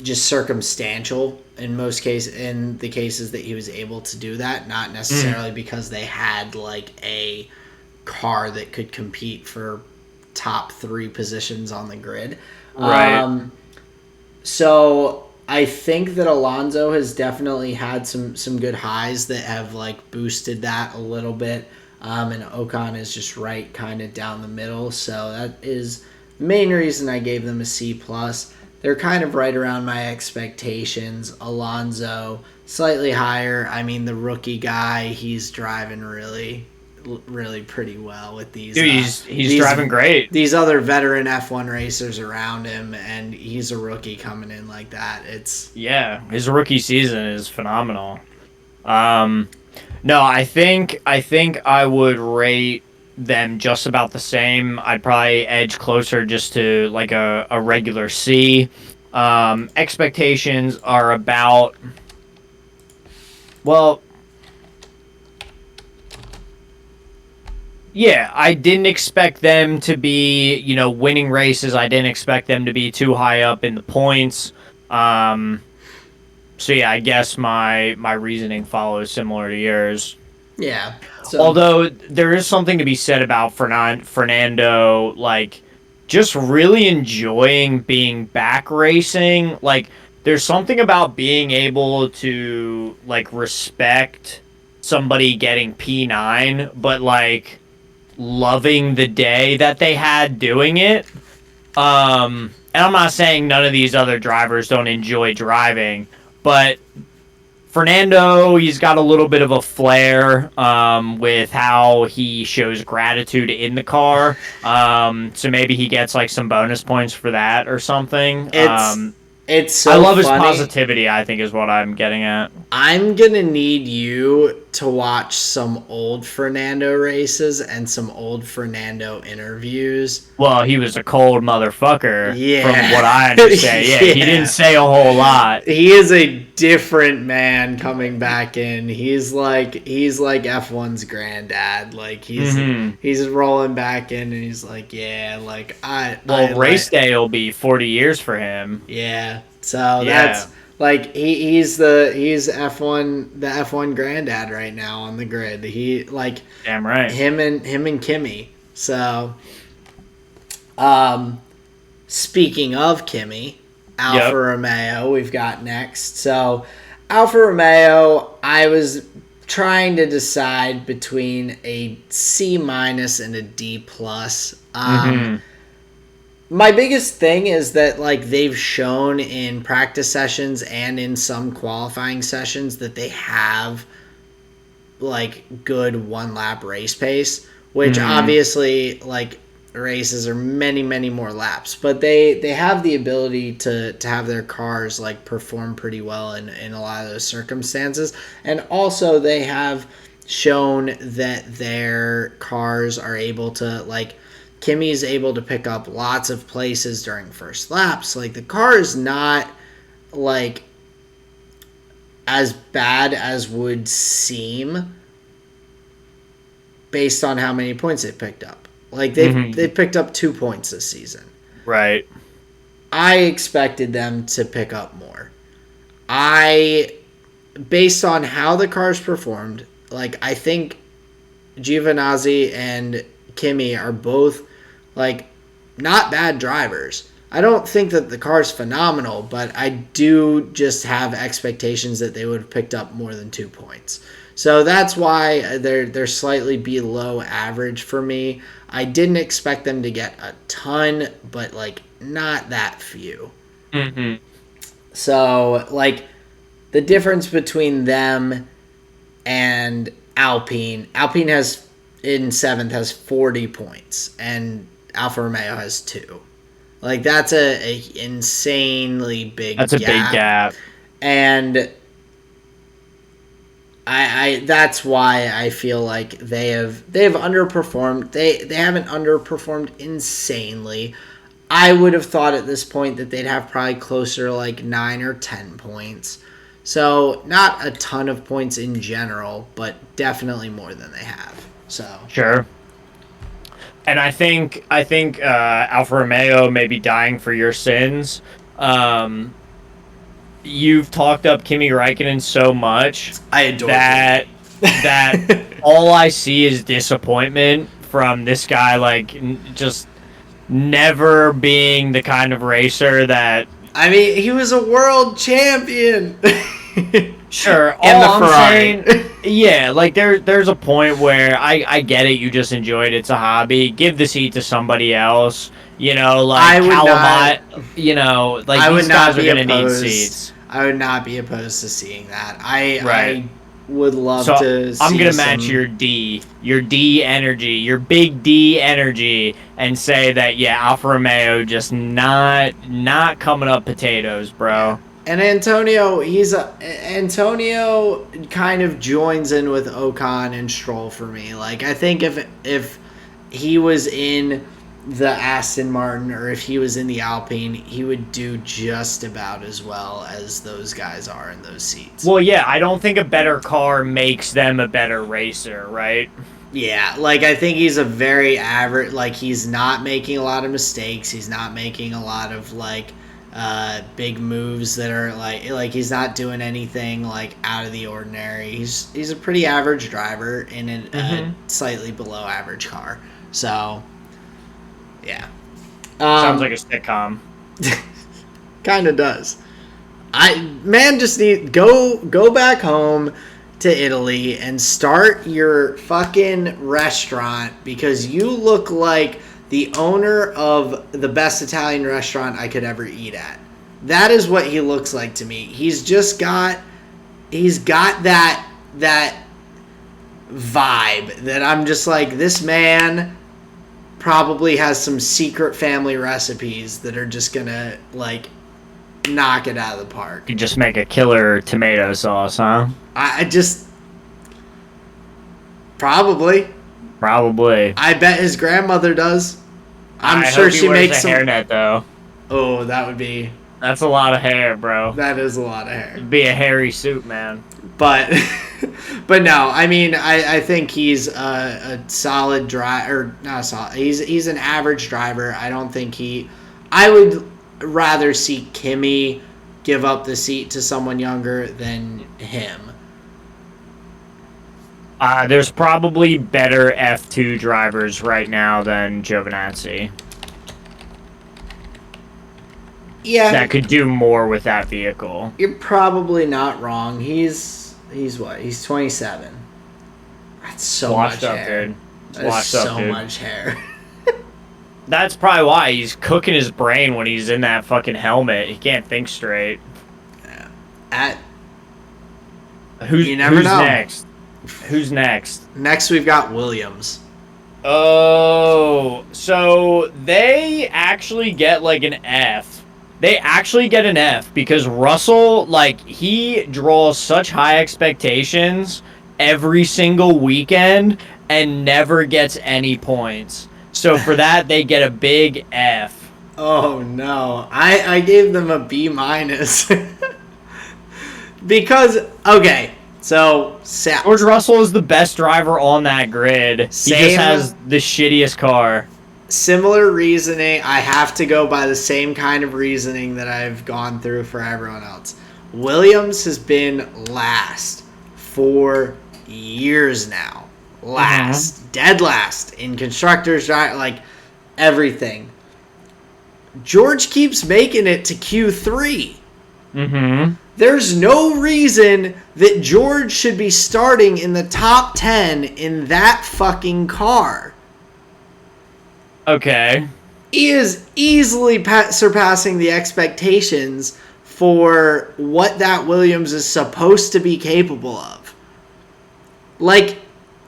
just circumstantial in most cases, in the cases that he was able to do that, not necessarily because they had like a car that could compete for top 3 positions on the grid. Right. So I think that Alonso has definitely had some good highs that have like boosted that a little bit. and Ocon is just right kind of down the middle. So that is the main reason I gave them a C plus. They're kind of right around my expectations. Alonso slightly higher. I mean, the rookie guy, he's driving really pretty well with these. Dude, he's driving great. These other veteran F1 racers around him, and he's a rookie coming in like that. His rookie season is phenomenal. No, I think I would rate them just about the same. I'd probably edge closer just to like a regular C. Expectations are about, well, yeah, I didn't expect them to be, winning races. I didn't expect them to be too high up in the points. So yeah, I guess my reasoning follows similar to yours. Yeah. So. Although there is something to be said about Fernando, like, just really enjoying being back racing. Like, there's something about being able to, like, respect somebody getting P9, but, like, loving the day that they had doing it. And I'm not saying none of these other drivers don't enjoy driving, but Fernando, he's got a little bit of a flair with how he shows gratitude in the car. So maybe he gets like some bonus points for that or something. It's so I love funny. his positivity, I think is what I'm getting at. I'm going to need you to watch some old Fernando races and some old Fernando interviews. Well, he was a cold motherfucker, yeah. from what I understand. Yeah, he didn't say a whole lot. He is a different man coming back in. He's like F1's granddad. Like he's rolling back in and he's like, yeah, like race day will be 40 years for him. Yeah. So that's like he's F1 the F1 granddad right now on the grid. He like damn right. Him and Kimi. So speaking of Kimi, Alfa Romeo we've got next. So Alfa Romeo, I was trying to decide between a C- and a D+. My biggest thing is that like they've shown in practice sessions and in some qualifying sessions that they have like good one lap race pace, which obviously like races are many more laps, but they have the ability to have their cars like perform pretty well in a lot of those circumstances. And also they have shown that their cars are able to like Kimi is able to pick up lots of places during first laps. Like the car is not like as bad as would seem based on how many points they picked up. Like they picked up 2 points this season. Right. I expected them to pick up more. Based on how the cars performed, like I think Giovinazzi and Kimi are both like not bad drivers. I don't think that the car's phenomenal, but I do just have expectations that they would have picked up more than 2 points. So that's why they're slightly below average for me. I didn't expect them to get a ton, but like not that few. So like the difference between them and Alpine has in 7th has 40 points and Alfa Romeo has 2. Like that's a insanely big gap. That's a big gap. And I that's why I feel like they have underperformed. They haven't underperformed insanely. I would have thought at this point that they'd have probably closer to like 9 or 10 points. So not a ton of points in general, but definitely more than they have. So sure. And I think Alfa Romeo may be dying for your sins. You've talked up Kimi Räikkönen so much I adore that all I see is disappointment from this guy. Like just never being the kind of racer that. I mean, he was a world champion. Sure. in All the I'm Ferrari. saying, yeah, like there's a point where I get it. You just enjoyed it. It's a hobby. Give the seat to somebody else. You know, like I would not. Calamat. You know, like I would these not guys are be gonna need opposed. seats. I would not be opposed to seeing that. Right. I would love So to I'm see gonna match some. your D energy, your big D energy, and say that yeah, Alfa Romeo just not coming up potatoes, Yeah. bro. And Antonio kind of joins in with Ocon and Stroll for me. Like I think if he was in the Aston Martin or if he was in the Alpine, he would do just about as well as those guys are in those seats. Well, yeah, I don't think a better car makes them a better racer, right? Yeah, like I think he's a very average. Like he's not making a lot of mistakes. He's not making a lot of big moves that are like he's not doing anything like out of the ordinary. He's a pretty average driver in a slightly below average car. So yeah, Sounds like a sitcom. kind of does. Just need go back home to Italy and start your fucking restaurant because you look like the owner of the best Italian restaurant I could ever eat at. That is what he looks like to me. He's got that vibe that I'm just like, this man probably has some secret family recipes that are just gonna like knock it out of the park. You just make a killer tomato sauce, huh? I just probably. Probably. I bet his grandmother does. I'm I sure hope he she wears makes a some. hairnet though. Oh, that would be. That's a lot of hair, bro. That is a lot of hair. It'd be a hairy suit, man. But, but no, I mean, I think he's a solid driver. Or not solid. He's an average driver. I don't think he. I would rather see Kimi give up the seat to someone younger than him. There's probably better F2 drivers right now than Giovinazzi. Yeah, That could do more with that vehicle. you're probably not wrong. He's what? He's 27. That's so Washed much up, hair. dude. That is Washed up, so dude. much hair. That's probably why he's cooking his brain when he's in that fucking helmet. He can't think straight. Who's You never know. next? Who's next? Next, we've got Williams. Oh, so they actually get like an F. They actually get an F because Russell, like, he draws such high expectations every single weekend and never gets any points. So for that, they get a big F. Oh no, I gave them a B minus because okay, so George Russell is the best driver on that grid. He just has the shittiest car. Similar reasoning. I have to go by the same kind of reasoning that I've gone through for everyone else. Williams has been last for years now. Dead last in constructors, like everything. George keeps making it to Q3. Mm-hmm. There's no reason that George should be starting in the top 10 in that fucking car. Okay. He is easily surpassing the expectations for what that Williams is supposed to be capable of. Like,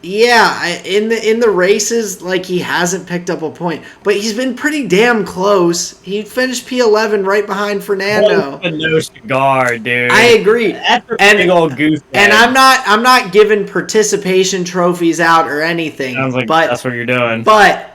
yeah, in the races, like, he hasn't picked up a point, but he's been pretty damn close. He finished P11 right behind Fernando. No cigar, dude. I agree. That's a big old goose. And I'm not giving participation trophies out or anything. Sounds like but that's what you're doing. But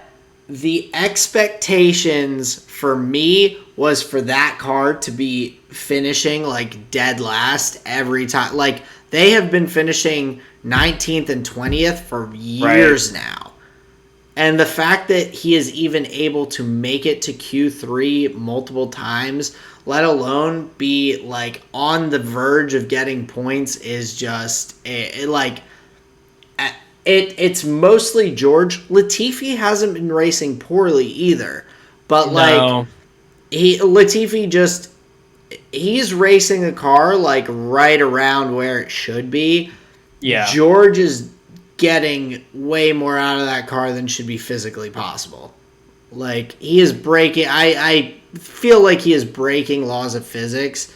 the expectations for me was for that car to be finishing like dead last every time. Like, they have been finishing 19th and 20th for years now. And the fact that he is even able to make it to Q3 multiple times, let alone be like on the verge of getting points, is just it's mostly George. Latifi hasn't been racing poorly either, but Latifi just he's racing the car like right around where it should be. Yeah. George is getting way more out of that car than should be physically possible. Like, he is breaking. I feel like he is breaking laws of physics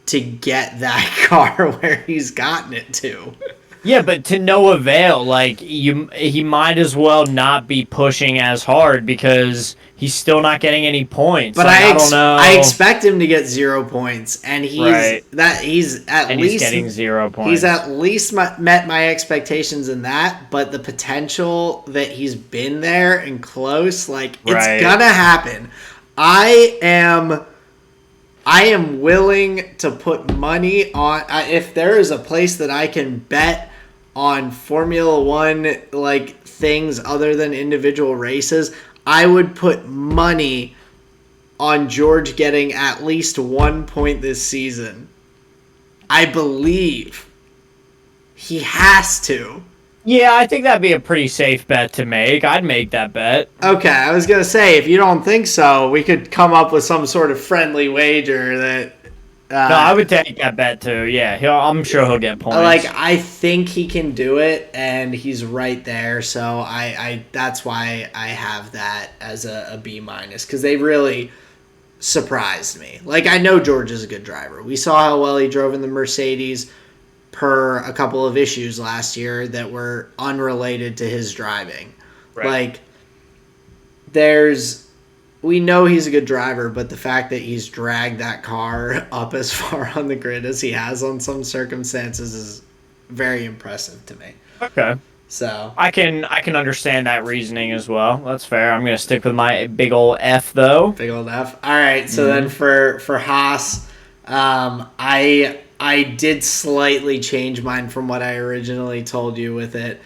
to get that car where he's gotten it to. Yeah, but to no avail. Like, he might as well not be pushing as hard because he's still not getting any points. But like, I don't know. I expect him to get 0 points, and he's he's getting 0 points. He's at least met my expectations in that. But the potential that he's been there and close, like, it's gonna happen. I am willing to put money on if there is a place that I can bet on Formula One, like, things other than individual races. I would put money on George getting at least 1 point this season. I believe he has to. Yeah, I think that'd be a pretty safe bet to make. I'd make that bet. Okay, I was going to say, if you don't think so, we could come up with some sort of friendly wager that... no, I would take that bet too. Yeah, I'm sure he'll get points. Like, I think he can do it, and he's right there. So I that's why I have that as a B-, because they really surprised me. Like, I know George is a good driver. We saw how well he drove in the Mercedes per a couple of issues last year that were unrelated to his driving. Right. Like, we know he's a good driver, but the fact that he's dragged that car up as far on the grid as he has on some circumstances is very impressive to me. Okay. So I can understand that reasoning as well. That's fair. I'm gonna stick with my big old F though. Big old F. All right. So then for Haas, I did slightly change mine from what I originally told you with it.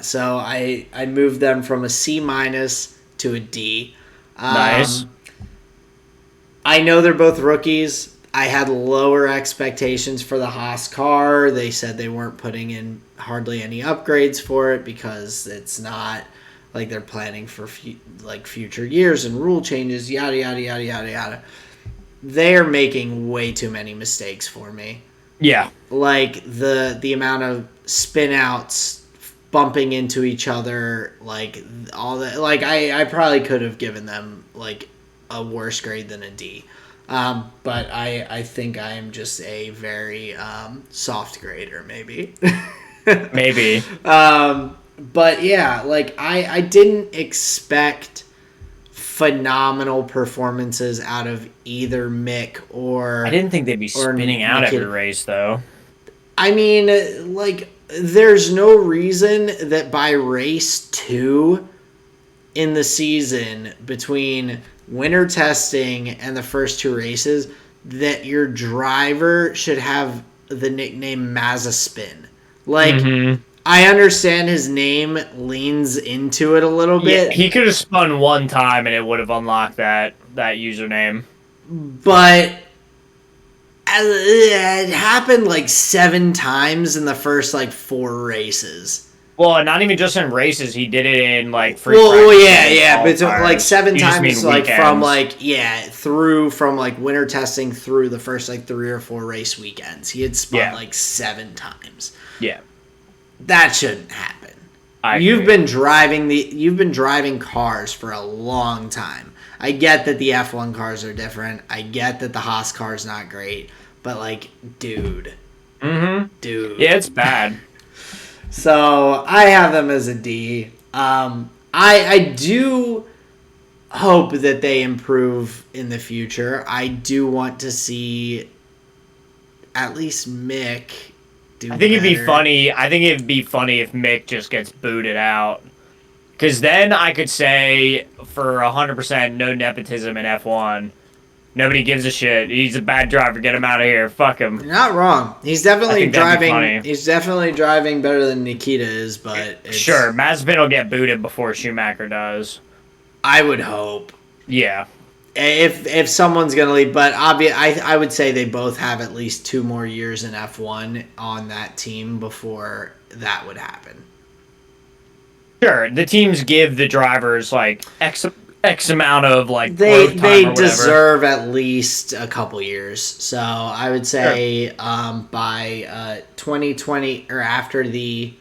So I moved them from a C- to a D. Nice. I know they're both rookies. I had lower expectations for the Haas car. They said they weren't putting in hardly any upgrades for it because it's not like they're planning for future years and rule changes, yada, yada, yada, yada, yada. They're making way too many mistakes for me. Yeah. Like, the amount of spin outs, bumping into each other, like, all that. Like, I probably could have given them, like, a worse grade than a D. But I think I am just a very soft grader, maybe. Maybe. But yeah, like, I didn't expect phenomenal performances out of either Mick or... I didn't think they'd be spinning out every race, though. I mean, like, there's no reason that by race 2 in the season, between winter testing and the first 2 races, that your driver should have the nickname Mazzaspin. Like, I understand his name leans into it a little bit. Yeah, he could have spun one time and it would have unlocked that username. But it happened like 7 times in the first, like, 4 races. Well, not even just in races. He did it in, like, free yeah. But like 7 times, like, weekends. from, like, from, like, winter testing through the first, like, 3 or 4 race weekends. He had spun, like, 7 times. Yeah. That shouldn't happen. You've been driving cars for a long time. I get that the F1 cars are different. I get that the Haas car is not great. But, like, dude. Dude. Yeah, it's bad. So I have them as a D. I do hope that they improve in the future. I do want to see at least Mick do I think it'd be better. funny. I think it'd be funny if Mick just gets booted out. Because then I could say for 100% no nepotism in F1. Nobody gives a shit. He's a bad driver. Get him out of here. Fuck him. You're not wrong. He's definitely driving. He's definitely driving better than Nikita is, but sure, Mazepin will get booted before Schumacher does. I would hope. Yeah. If someone's gonna leave, but I would say they both have at least 2 more years in F1 on that team before that would happen. Sure, the teams give the drivers like X amount of like They growth time or whatever. deserve at least a couple years. So I would say by 2020 or after the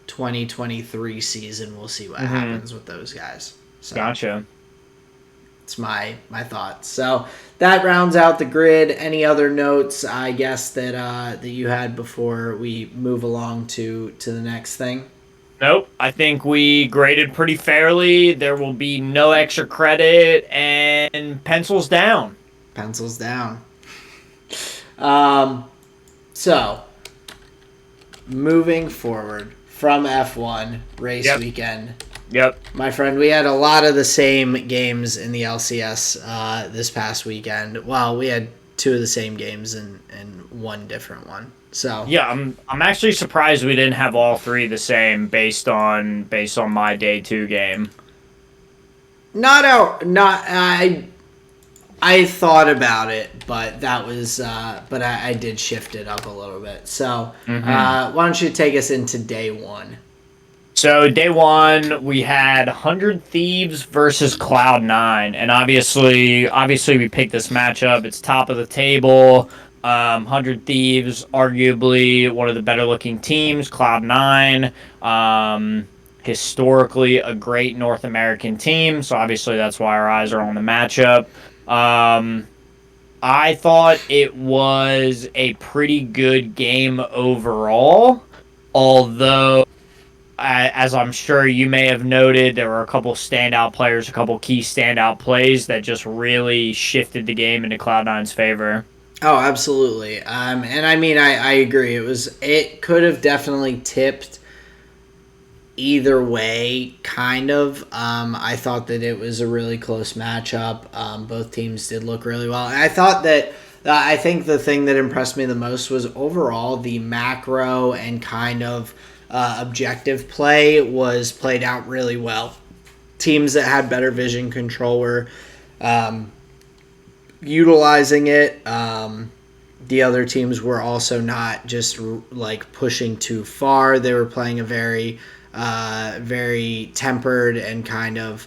2023 season, we'll see what happens with those guys. So Gotcha. it's my thoughts. So that rounds out the grid. Any other notes, I guess, that you had before we move along to the next thing? Nope. I think we graded pretty fairly. There will be no extra credit and pencils down. Pencils down. So moving forward from F1 race weekend. Yep. My friend, we had a lot of the same games in the LCS this past weekend. Well, we had two of the same games and one different one. So yeah, I'm actually surprised we didn't have all three the same based on my day 2 game. I thought about it, but that was but I did shift it up a little bit. So why don't you take us into day 1? So day 1, we had 100 Thieves versus Cloud9, and obviously we picked this matchup. It's top of the table. 100 Thieves, arguably one of the better looking teams. Cloud9, historically a great North American team, so obviously that's why our eyes are on the matchup. I thought it was a pretty good game overall, although, as I'm sure you may have noted, there were a couple standout players, a couple key standout plays that just really shifted the game into Cloud9's favor. Oh, absolutely. And I mean, I agree. It could have definitely tipped either way, kind of. I thought that it was a really close matchup. Both teams did look really well. And I thought that I think the thing that impressed me the most was overall the macro and kind of objective play was played out really well. Teams that had better vision control were utilizing it. The other teams were also not just like pushing too far. They were playing a very tempered and kind of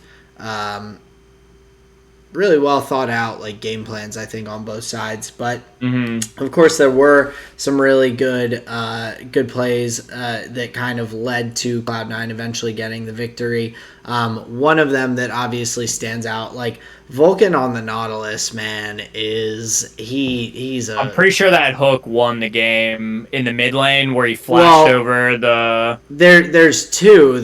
really well thought out like game plans, I think, on both sides. But of course there were some really good plays that kind of led to Cloud9 eventually getting the victory. One of them that obviously stands out, like Vulcan on the Nautilus, man, I'm pretty sure that hook won the game in the mid lane where he flashed over the... There's two.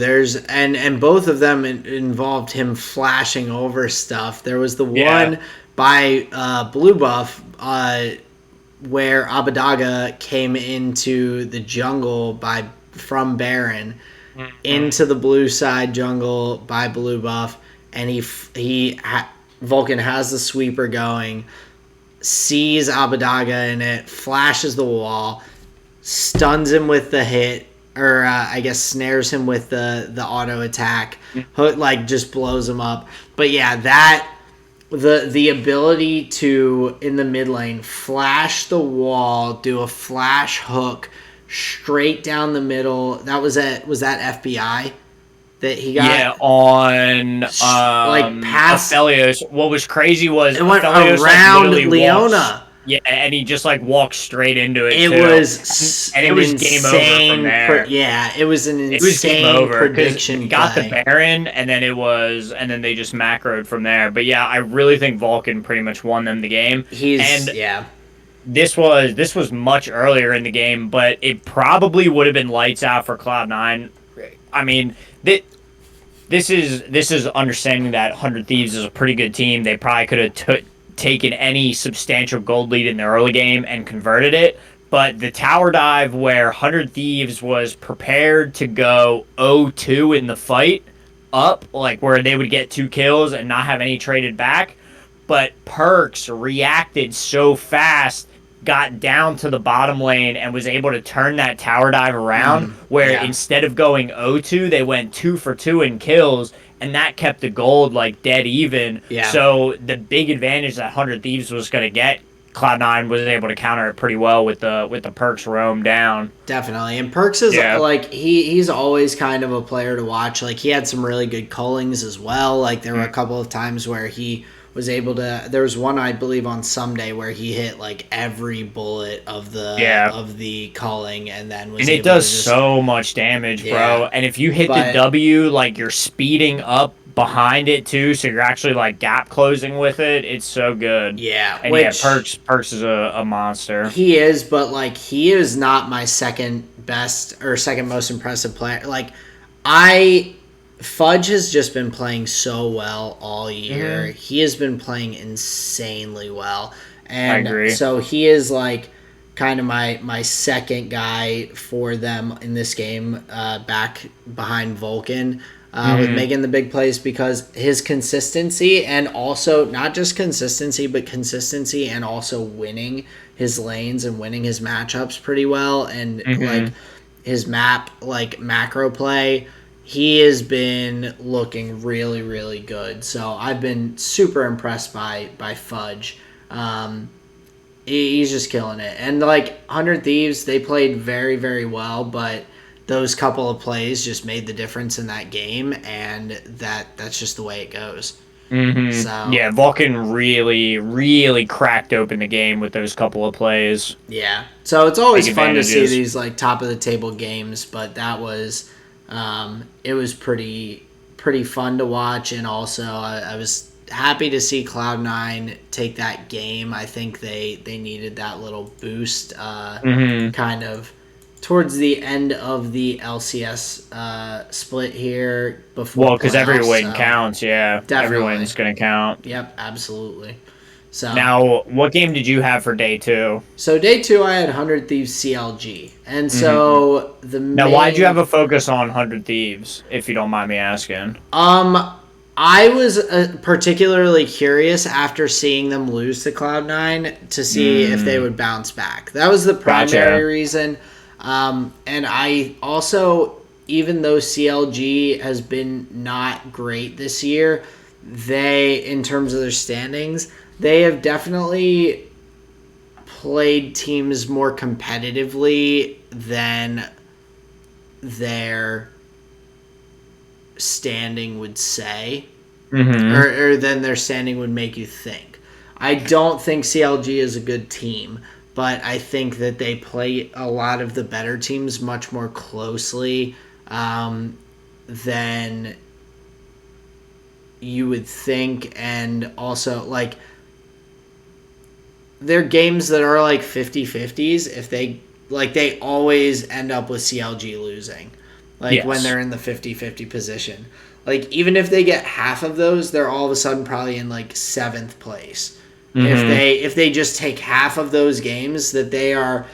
And both of them involved him flashing over stuff. There was the one by Blue Buff where Abadaga came into the jungle from Baron into the blue side jungle by Blue Buff, and Vulcan has the sweeper going, sees Abadaga in it, flashes the wall, stuns him with the hit, or I guess snares him with the auto attack, like just blows him up. But yeah, the ability to, in the mid lane, flash the wall, do a flash hook straight down the middle. Was that FBI that he got? Yeah, on like past Aphelios. What was crazy was it went Aphelios, around like, Leona. Yeah, and he just like walked straight into it. It was and it was game over from there. It was an insane prediction. He got the Baron, and then they just macroed from there. But yeah, I really think Vulcan pretty much won them the game. This was much earlier in the game, but it probably would have been lights out for Cloud9. I mean, this is understanding that 100 Thieves is a pretty good team. They probably could have taken any substantial gold lead in the early game and converted it. But the tower dive where 100 Thieves was prepared to go 0-2 in the fight up, like where they would get 2 kills and not have any traded back, but Perks reacted so fast, got down to the bottom lane, and was able to turn that tower dive around where instead of going 0-2, they went 2 for 2 in kills, and that kept the gold like dead even. Yeah. So the big advantage that 100 Thieves was going to get Cloud9 was able to counter it pretty well with the Perks roam down. Definitely. And Perks is Yeah. like he's always kind of a player to watch. Like he had some really good callings as well. Like there were a couple of times where he was able to, there was one I believe on Someday where he hit like every bullet of the calling and then was And able it does to just, so much damage, bro. Yeah. And if you hit the But- W, like you're speeding up behind it too, so you're actually like gap closing with it. It's so good. Yeah, And which Perks is a monster. he is, but like he is not my second best or second most impressive player. Like I Fudge has just been playing so well all year. Mm-hmm. He has been playing insanely well. And I agree. so he is like kind of my second guy for them in this game, back behind Vulcan. With making the big plays because his consistency and also not just consistency, but consistency and also winning his lanes and winning his matchups pretty well and like his map, like macro play, he has been looking really, really good. So I've been super impressed by Fudge. He's just killing it. And like 100 Thieves, they played very, very well, but those couple of plays just made the difference in that game, and that's just the way it goes. So Yeah, Vulcan really, really cracked open the game with those couple of plays. yeah, so it's always Big fun to see advantages. these like top of the table games, but that was it was pretty fun to watch, and also I was happy to see Cloud9 take that game. I think they needed that little boost, kind of towards the end of the LCS split here before. Well, because every playoffs, win counts, yeah. Definitely. Every win's going to count. Yep, absolutely. So Now, what game did you have for day 2? so day 2 I had 100 Thieves CLG, and so the Now, why'd you have a focus on 100 Thieves, if you don't mind me asking? I was particularly curious after seeing them lose to Cloud9 to see if they would bounce back. That was the primary reason. And I also, even though CLG has been not great this year, they, in terms of their standings, they have definitely played teams more competitively than their standing would say, or than their standing would make you think. I don't think CLG is a good team, but I think that they play a lot of the better teams much more closely than you would think, and also like they're games that are like 50-50s. If they always end up with CLG losing, like when they're in the 50-50 position. Like even if they get half of those, they're all of a sudden probably in like 7th place. If they just take half of those games, that they are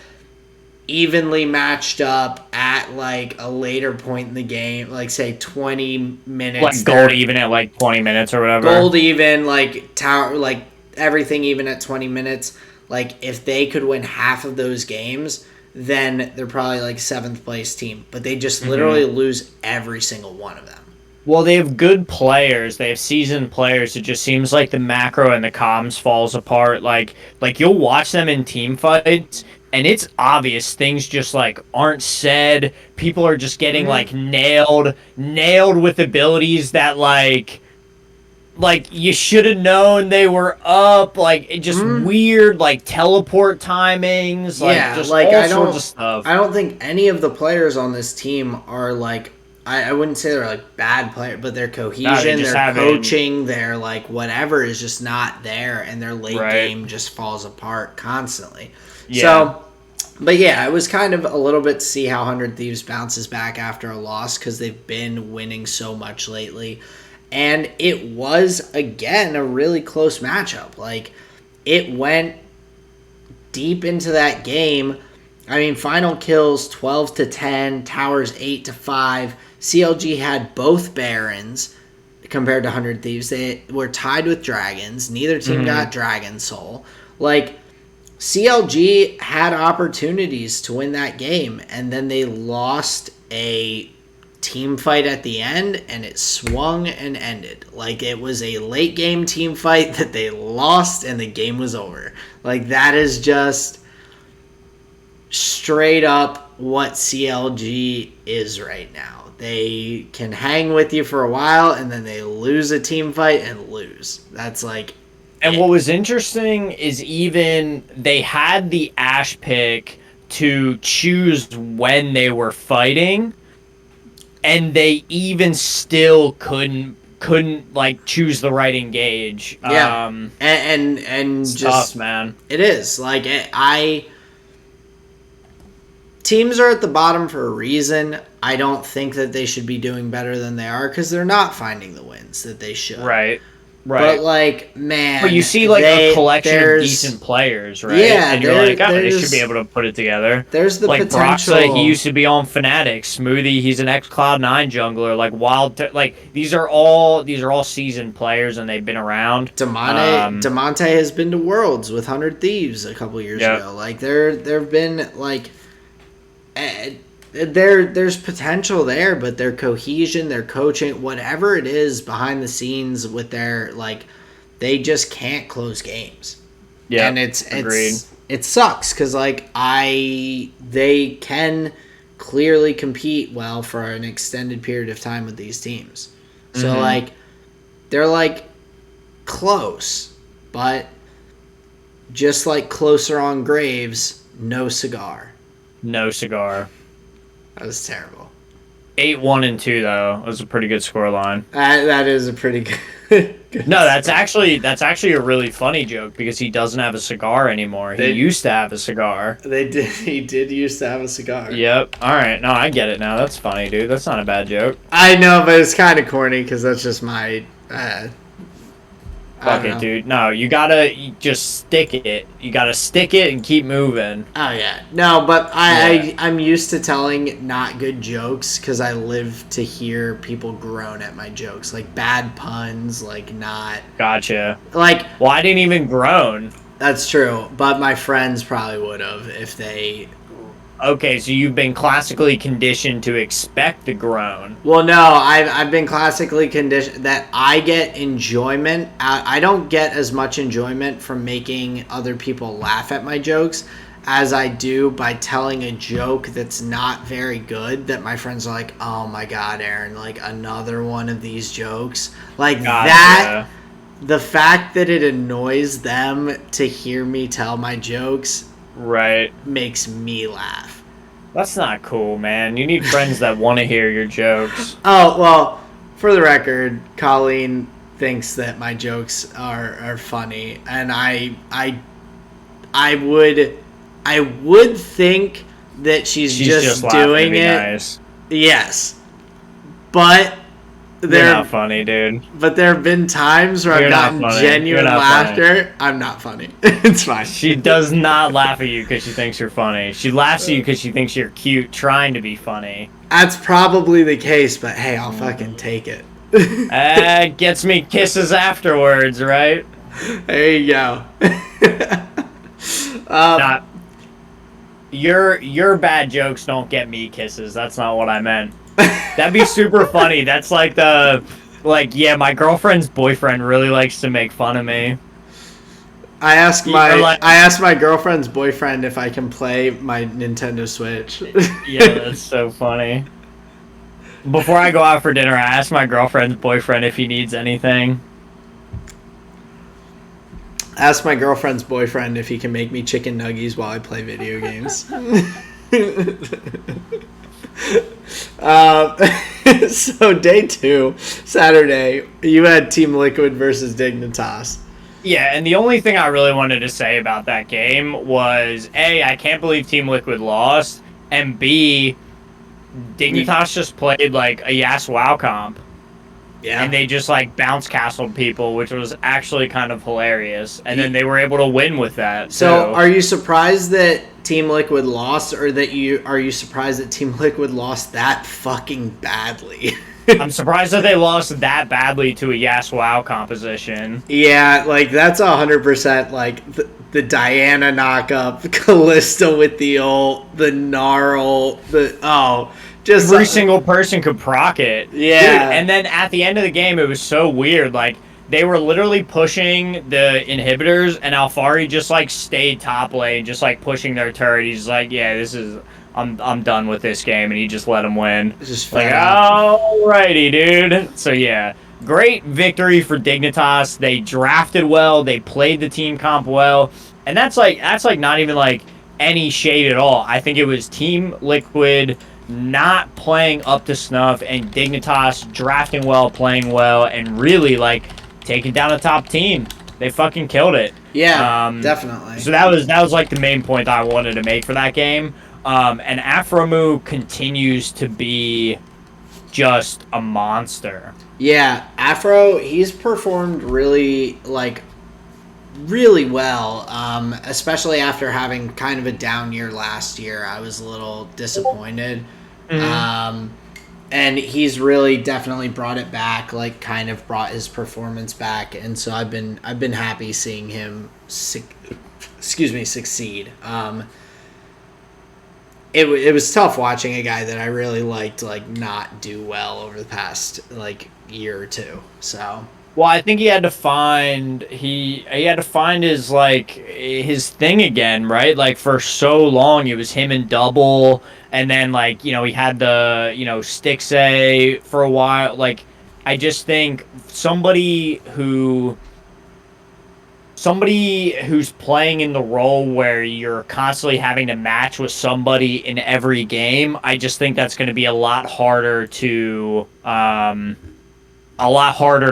evenly matched up at like a later point in the game, like say 20 minutes, Like gold even at like 20 minutes or whatever. gold even, like tower, like everything even at 20 minutes. Like if they could win half of those games, then they're probably like 7th place team, but they just literally lose every single one of them. Well, they have good players. They have seasoned players. It just seems like the macro and the comms falls apart. Like you'll watch them in team fights, and it's obvious things just like aren't said. People are just getting like nailed with abilities that like you should have known they were up. Like it just weird like teleport timings. Like just all sorts of stuff. I don't think any of the players on this team are like, I wouldn't say they're like bad players, but their cohesion, their coaching, their like whatever is just not there, and their late game just falls apart constantly. Yeah. So, but yeah, it was kind of a little bit to see how 100 Thieves bounces back after a loss, because they've been winning so much lately. And it was, again, a really close matchup. Like, it went deep into that game. I mean, final kills 12-10, towers 8-5. CLG had both Barons compared to 100 Thieves. They were tied with Dragons. Neither team got Dragon Soul. Like, CLG had opportunities to win that game, and then they lost a team fight at the end, and it swung and ended. Like, it was a late game team fight that they lost, and the game was over. Like, that is just straight up what CLG is right now. They can hang with you for a while, and then they lose a team fight and lose. That's like... And what was interesting is even they had the Ash pick to choose when they were fighting, and they even still couldn't like choose the right engage. Yeah, and just tough, man. It is like teams are at the bottom for a reason. I don't think that they should be doing better than they are because they're not finding the wins that they should. Right. But like, man, but you see like a collection of decent players, right? Yeah, and you're like, oh, they should be able to put it together. There's the like potential. Broxa, he used to be on Fnatic. Smoothie, he's an ex Cloud9 jungler. Like like these are all seasoned players, and they've been around. Demonte has been to Worlds with 100 Thieves a couple years ago. Like there've been like. There's potential there, but their cohesion, their coaching, whatever it is behind the scenes with their like, they just can't close games. Yeah, and it sucks because like they can clearly compete well for an extended period of time with these teams. So like, they're like close, but just like closer on Graves, no Cigar. No Cigar. That was terrible. 8-1-2 though. That was a pretty good scoreline. That is a pretty good. No, that's actually a really funny joke because he doesn't have a cigar anymore. He used to have a cigar. He did used to have a cigar. Yep. All right. No, I get it now. That's funny, dude. That's not a bad joke. I know, but it's kind of corny because that's just my. Fuck it, dude. No, you just stick it. You gotta stick it and keep moving. Oh yeah. No, but I'm used to telling not good jokes because I live to hear people groan at my jokes, like bad puns, like not. Gotcha. Like. Well, I didn't even groan. That's true, but my friends probably would have if they. Okay, so you've been classically conditioned to expect the groan. Well, no, I've been classically conditioned that I get enjoyment. I don't get as much enjoyment from making other people laugh at my jokes as I do by telling a joke that's not very good that my friends are like, oh my God, Aaron, like another one of these jokes. Like that, the fact that it annoys them to hear me tell my jokes makes me laugh. That's not cool, man. You need friends that want to hear your jokes. Oh, well, for the record, Colleen thinks that my jokes are funny, and I would think that she's just doing it. Nice. Yes. But you're not funny, dude. But there have been times where I've gotten genuine laughter. Funny. I'm not funny. It's fine. She does not laugh at you because she thinks you're funny. She laughs at you because she thinks you're cute, trying to be funny. That's probably the case, but hey, I'll fucking take it. Gets me kisses afterwards, right? There you go. Your bad jokes don't get me kisses. That's not what I meant. That'd be super funny. That's like my girlfriend's boyfriend really likes to make fun of me. I asked my girlfriend's boyfriend if I can play my Nintendo Switch. Yeah, that's so funny. Before I go out for dinner, I asked my girlfriend's boyfriend if he needs anything. Ask my girlfriend's boyfriend if he can make me chicken nuggies while I play video games. So day 2, Saturday, you had Team Liquid versus Dignitas. Yeah, and the only thing I really wanted to say about that game was A, I can't believe Team Liquid lost, and B, Dignitas just played like a Yas WoW comp. Yeah. And they just like bounce castled people, which was actually kind of hilarious. And then they were able to win with that. So are you surprised that Team Liquid lost, or are you surprised that Team Liquid lost that fucking badly? I'm surprised that they lost that badly to a Yas WoW composition. Yeah, like that's 100% like the Diana knockup, Callista with the ult, the Gnarl, just every single person could proc it. Yeah. Dude, and then at the end of the game, it was so weird. Like, they were literally pushing the inhibitors, and Alfari just like stayed top lane, just like pushing their turret. He's like, yeah, this is I'm done with this game, and he just let them win. Just Like, fed up. alrighty, dude. So yeah, great victory for Dignitas. They drafted well, they played the team comp well, and that's like not even like any shade at all. I think it was Team Liquid not playing up to snuff, and Dignitas drafting well, playing well, and really like taking down a top team. They fucking killed it. Yeah, definitely. So that was like the main point I wanted to make for that game. And Afromu continues to be just a monster. Yeah, Afro, he's performed really well, especially after having kind of a down year last year. I was a little disappointed. And he's really definitely brought it back, like kind of brought his performance back, and so I've been happy seeing him succeed. It was tough watching a guy that I really liked like not do well over the past like year or two. So Well, I think he had to find his like his thing again, right? Like for so long it was him and double, and then like, he had the, Stixay for a while. Like I just think somebody who's playing in the role where you're constantly having to match with somebody in every game, I just think that's going to be a lot harder to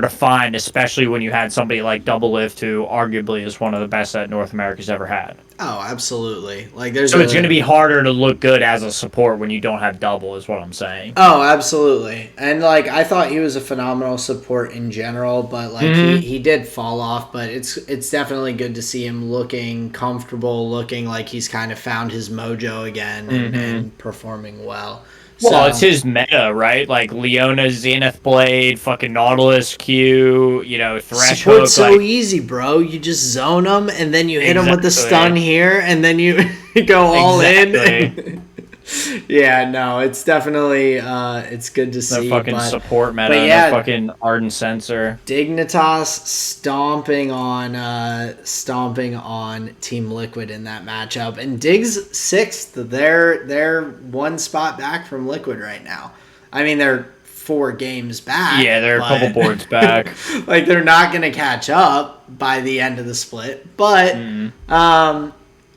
find, especially when you had somebody like Double Lift, who arguably is one of the best that North America's ever had. oh, absolutely. So it's going to be harder to look good as a support when you don't have Double, is what I'm saying. Oh, absolutely. And like I thought he was a phenomenal support in general, but like he did fall off, but it's definitely good to see him looking comfortable, looking like he's kind of found his mojo again and performing well. Well, it's his meta, right? Like Leona, Zenith Blade, fucking Nautilus Q, Thresh Hook. Support's so easy, bro. You just zone them, and then you hit them with the Exactly. stun here, and then you go all Exactly. in. Yeah, no, it's definitely it's good to The see. fucking but support meta, but and yeah, the fucking Ardent Sensor. Dignitas stomping on Team Liquid in that matchup, and Dig's sixth. They're one spot back from Liquid right now. I mean, they're 4 games back. Yeah, they're a couple boards back. Like they're not gonna catch up by the end of the split, but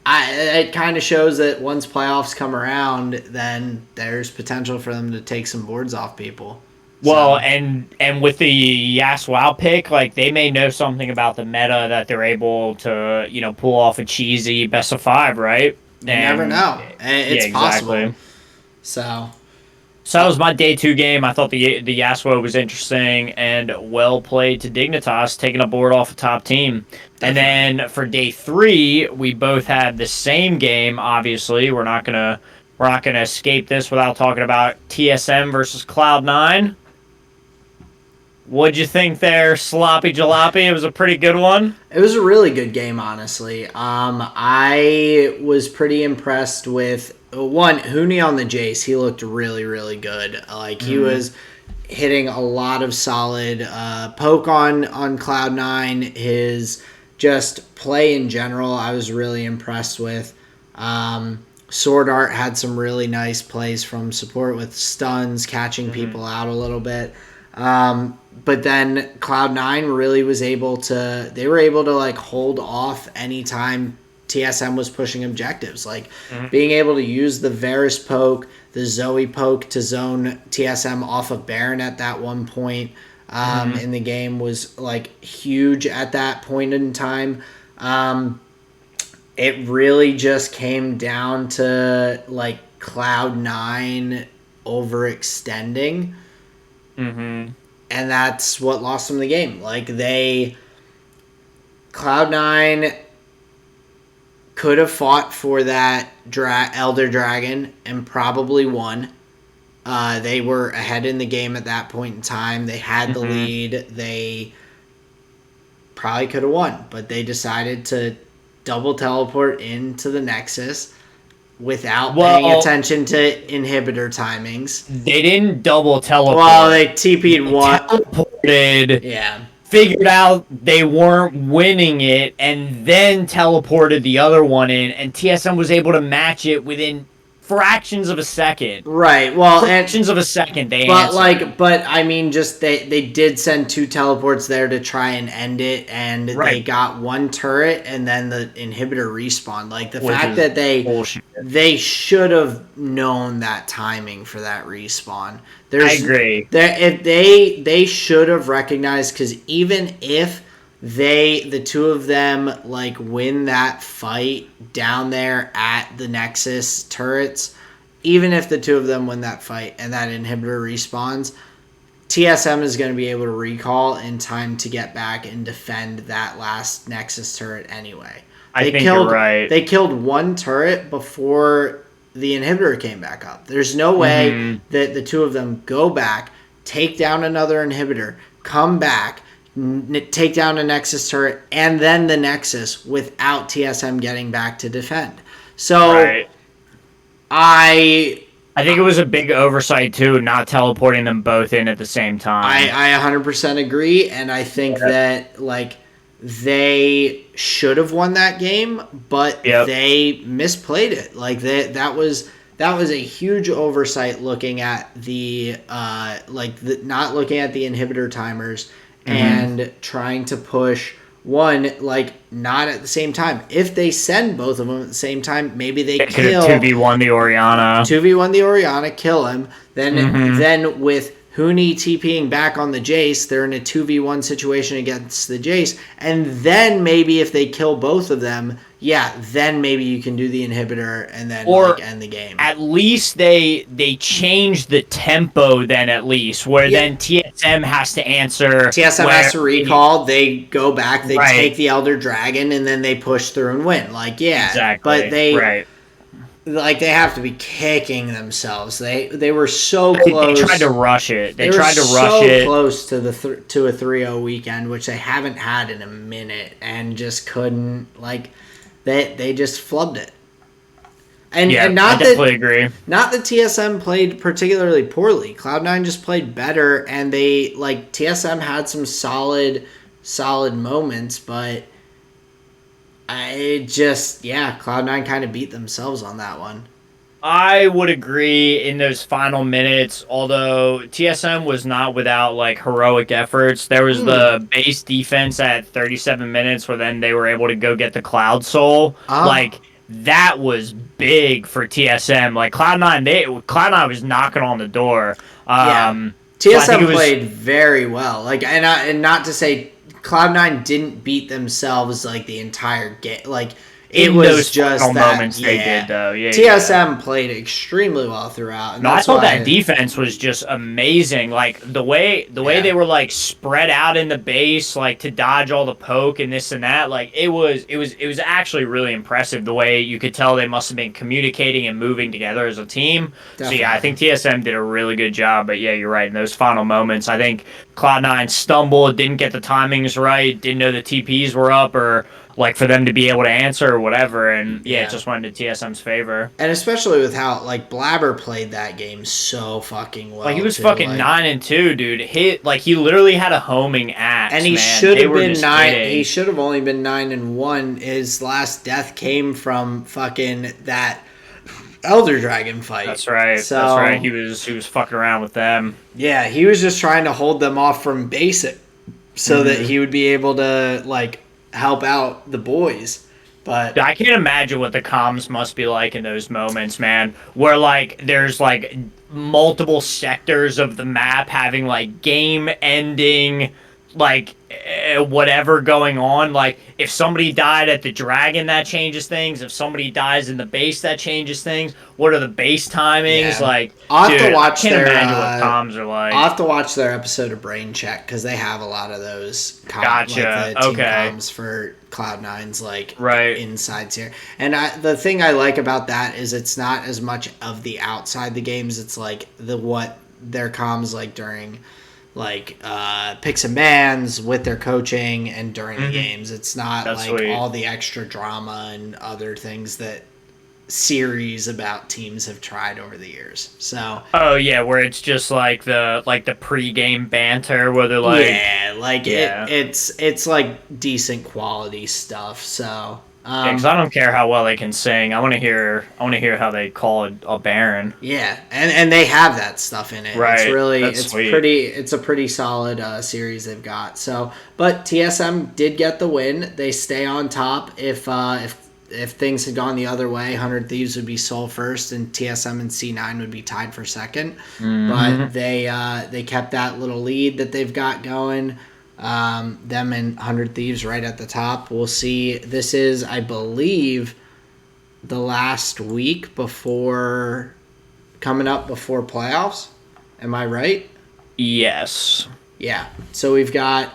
it kind of shows that once playoffs come around, then there's potential for them to take some boards off people. Well, and with the Yas WoW pick, like they may know something about the meta that they're able to, pull off a cheesy best of 5, right? You never know. It's possible. So that was my day 2 game. I thought the Yasuo was interesting and well played to Dignitas, taking a board off a top team. Definitely. And then for day 3, we both had the same game. Obviously, we're not gonna escape this without talking about TSM versus Cloud9. What'd you think there, Sloppy Jalopy? It was a pretty good one. It was a really good game, honestly. I was pretty impressed with Huni on the Jace. He looked really, really good. Like he was hitting a lot of solid poke on Cloud9. His just play in general, I was really impressed with. Sword Art had some really nice plays from support with stuns, catching people out a little bit. But then Cloud9 really was able to like hold off anytime TSM was pushing objectives. Like being able to use the Varus poke, the Zoe poke to zone TSM off of Baron at that one point in the game was like huge at that point in time. It really just came down to like Cloud9 overextending. And that's what lost them the game. Like Cloud9 could have fought for that Elder Dragon and probably won. They were ahead in the game at that point in time. They had the lead. They probably could have won, but they decided to double teleport into the Nexus without paying attention to inhibitor timings. They didn't double teleport. Well, they TP'd one. Teleported. Yeah. figured out they weren't winning it, and then teleported the other one in, and TSM was able to match it within fractions of a second. Right. Well, Fractions of a second, they but answered. I mean, just they did send 2 teleports there to try and end it, and they Right. got 1 turret, and then the inhibitor respawned. Like the Which fact is that bullshit. they should have known that timing for that respawn. I agree. If they should have recognized, because even if the two of them like win that fight down there at the Nexus turrets, even if the two of them win that fight and that inhibitor respawns, TSM is going to be able to recall in time to get back and defend that last Nexus turret anyway. I think you're right. They killed 1 turret before the inhibitor came back up. There's no way that the two of them go back, take down another inhibitor, come back, take down a Nexus turret, and then the Nexus without TSM getting back to defend. So Right. I think it was a big oversight too, not teleporting them both in at the same time. I 100% agree, and I think that like they should have won that game, but they misplayed it. Like that was a huge oversight looking at the not looking at the inhibitor timers and trying to push one like not at the same time. If they send both of them at the same time, maybe they kill 2v1 the Orianna. 2v1 the Orianna, kill him. Then with Huni TPing back on the Jace, they're in a 2v1 situation against the Jace. And then maybe if they kill both of them, then maybe you can do the inhibitor and then end the game. At least they change the tempo then at least, where then TSM has to answer. TSM has to recall, they go back, they Right. take the Elder Dragon, and then they push through and win. Like, Exactly. But they... Right. Like, they have to be kicking themselves. They were so close. They tried to rush it. They tried to rush so it. Close to to a 3-0 weekend, which they haven't had in a minute, and just couldn't. Like, they just flubbed it. And not I definitely agree. Not that TSM played particularly poorly. Cloud9 just played better, and they like TSM had some solid moments, but. Cloud9 kind of beat themselves on that one. I would agree in those final minutes, although TSM was not without like heroic efforts. There was the base defense at 37 minutes where then they were able to go get the Cloud Soul. Like that was big for TSM. Like Cloud9 was knocking on the door. TSM played very well. Like and not to say Cloud9 didn't beat themselves like the entire game. Like it was those just that moments they did though. TSM played extremely well throughout. And I thought that defense was just amazing. Like the way they were like spread out in the base, like to dodge all the poke and this and that. Like it was actually really impressive. The way you could tell they must have been communicating and moving together as a team. Definitely. So I think TSM did a really good job. But you're right. In those final moments, I think Cloud9 stumbled, didn't get the timings right, didn't know the TPs were up, or like for them to be able to answer or whatever, and it just went into TSM's favor. And especially with how like Blabber played that game so fucking well. Like he was fucking 9-2, dude. He literally had a homing axe, and he should have been 9. He should have only been 9-1. His last death came from fucking that Elder Dragon fight. That's right. So, that's right. He was fucking around with them. Yeah, he was just trying to hold them off from basic, so that he would be able to like help out the boys. But I can't imagine what the comms must be like in those moments, man, where like there's like multiple sectors of the map having like game ending like whatever going on. Like if somebody died at the dragon, that changes things. If somebody dies in the base, that changes things. What are the base timings? Like I'll have to watch I can't imagine what comms are like. I'll have to watch their episode of Brain Check because they have a lot of those comms, like the team comms for Cloud9's like insides here. And the thing I like about that is it's not as much of the outside the games. It's like what their comms like during like picks and bans with their coaching and during the games. It's not all the extra drama and other things that series about teams have tried over the years. So Oh yeah, where it's just like the pregame banter where they're like, yeah, like yeah, it's like decent quality stuff. So yeah, because I don't care how well they can sing. I want to hear how they call a baron. yeah, and they have that stuff in it. It's Right, really that's sweet. it's a pretty solid series they've got. So, but TSM did get the win. They stay on top. If things had gone the other way, 100 Thieves would be sole first, and TSM and C9 would be tied for second. But Hmm. they kept that little lead that they've got going. Them and 100 Thieves right at the top. We'll see. This is, I believe, the last week before coming up before playoffs. Am I right? Yes, Yeah. So we've got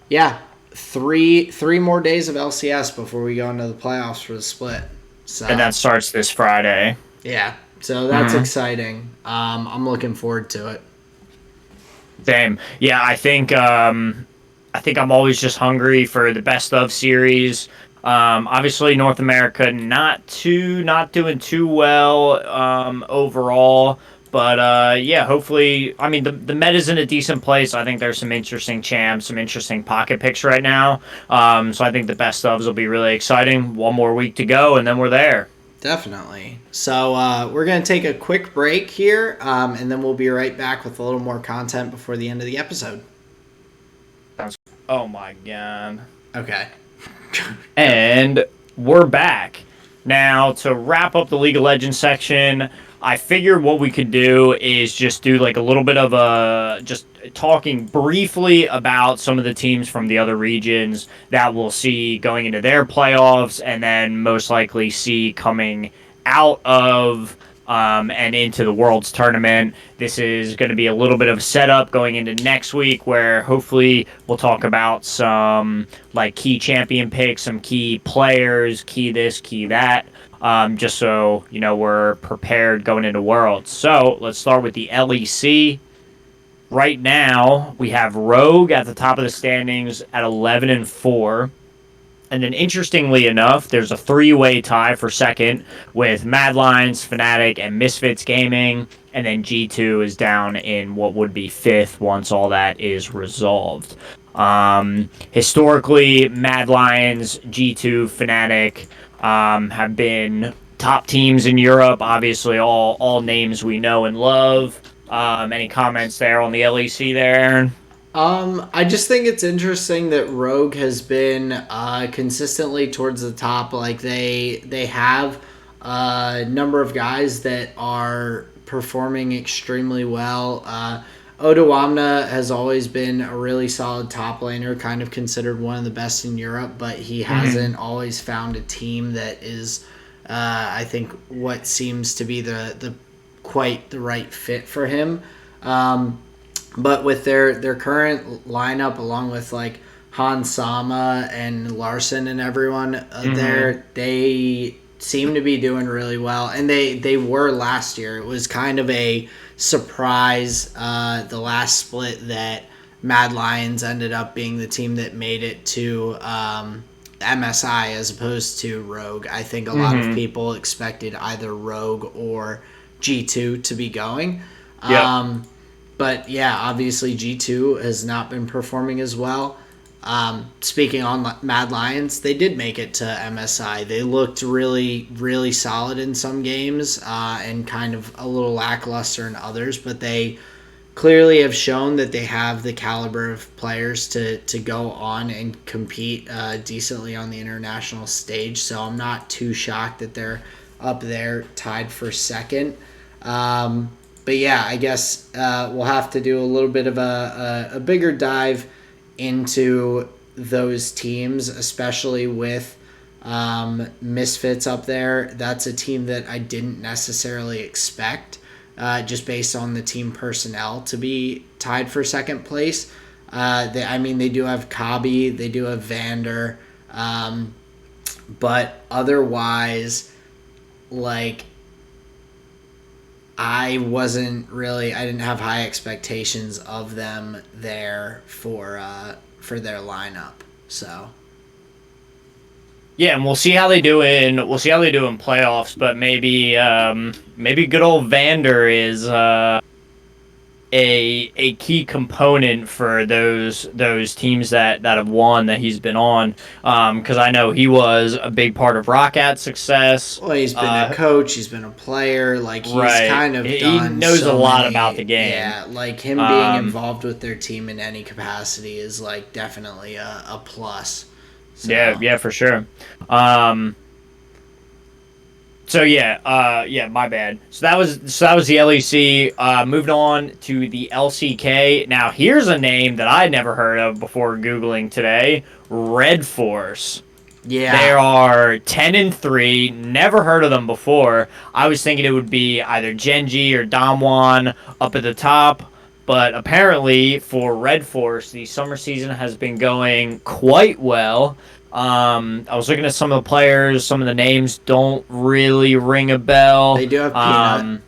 yeah, three more days of LCS before we go into the playoffs for the split. and So that starts this Friday. yeah. So that's Hmm. exciting. I'm looking forward to it. Same. Yeah, I think I'm always just hungry for the best of series. Obviously North America not doing too well overall, but yeah, hopefully. I mean the meta's in a decent place. I think there's some interesting champs, some interesting pocket picks right now. So I think the best ofs will be really exciting. One more week to go, and then we're there. Definitely. So we're going to take a quick break here, and then we'll be right back with a little more content before the end of the episode. Oh my god. Okay. Go. And we're back. Now, to wrap up the League of Legends section, I figured what we could do is just do like a little bit of a just talking briefly about some of the teams from the other regions that we'll see going into their playoffs and then most likely see coming out of and into the World's tournament. This is going to be a little bit of a setup going into next week where hopefully we'll talk about some like key champion picks, some key players, key this, key that. Just so you know, we're prepared going into Worlds. So let's start with the LEC. Right now, we have Rogue at the top of the standings at 11-4. And then, interestingly enough, there's a three-way tie for second with Mad Lions, Fnatic, and Misfits Gaming. And then G2 is down in what would be fifth once all that is resolved. Historically, Mad Lions, G2, Fnatic have been top teams in Europe. Obviously, all names we know and love. Any comments there on the LEC there, Aaron? I just think it's interesting that Rogue has been consistently towards the top. Like they have a number of guys that are performing extremely well. Odawamna has always been a really solid top laner, kind of considered one of the best in Europe, but he Mm-hmm. hasn't always found a team that is, I think, what seems to be the quite the right fit for him. But with their current lineup, along with like Han Sama and Larson and everyone Mm-hmm. there, they seem to be doing really well, and they were last year. It was kind of a surprise the last split that Mad Lions ended up being the team that made it to MSI as opposed to Rogue. I think a lot of Mm-hmm. people expected either Rogue or G2 to be going. Yep. But yeah, obviously G2 has not been performing as well. Speaking on Mad Lions, they did make it to MSI. They looked really, really solid in some games and kind of a little lackluster in others, but they clearly have shown that they have the caliber of players to go on and compete decently on the international stage. So I'm not too shocked that they're up there tied for second. But yeah, I guess we'll have to do a little bit of a bigger dive into those teams, especially with Misfits up there. That's a team that I didn't necessarily expect, just based on the team personnel, to be tied for second place. I mean, they do have Kabi, they do have Vander, but otherwise, like I didn't have high expectations of them there for their lineup. So Yeah, and we'll see how they do in playoffs, but maybe good old Vander is a key component for those teams that have won that he's been on, because I know he was a big part of Rockat's success. Well, he's been a coach, he's been a player, like he's Right, kind of he done knows a so lot about the many. game. Yeah, like him being Um, involved with their team in any capacity is like definitely a plus. yeah, So yeah, for sure. Um, So yeah, yeah, my bad. So that was the LEC. Moved on to the LCK. Now here's a name that I never heard of before Googling today. Red Force. They yeah, are 10-3. Never heard of them before. I was thinking it would be either Genji or Damwon up at the top. But apparently, for Red Force, the summer season has been going quite well. I was looking at some of the players. Some of the names don't really ring a they bell. do have Peanut.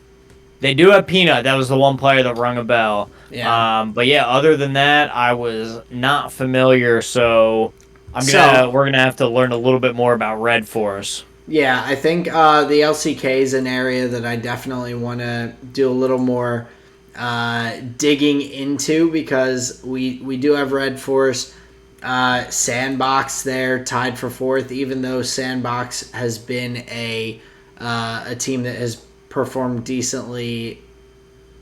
They do have Peanut. That was the one player that rung a bell. Yeah. But yeah, other than that, I was not familiar. So So we're gonna have to learn a little bit more about Red Force. yeah, I think the LCK is an area that I definitely want to do a little more digging into because we do have Red Force. Sandbox there tied for fourth, even though Sandbox has been a team that has performed decently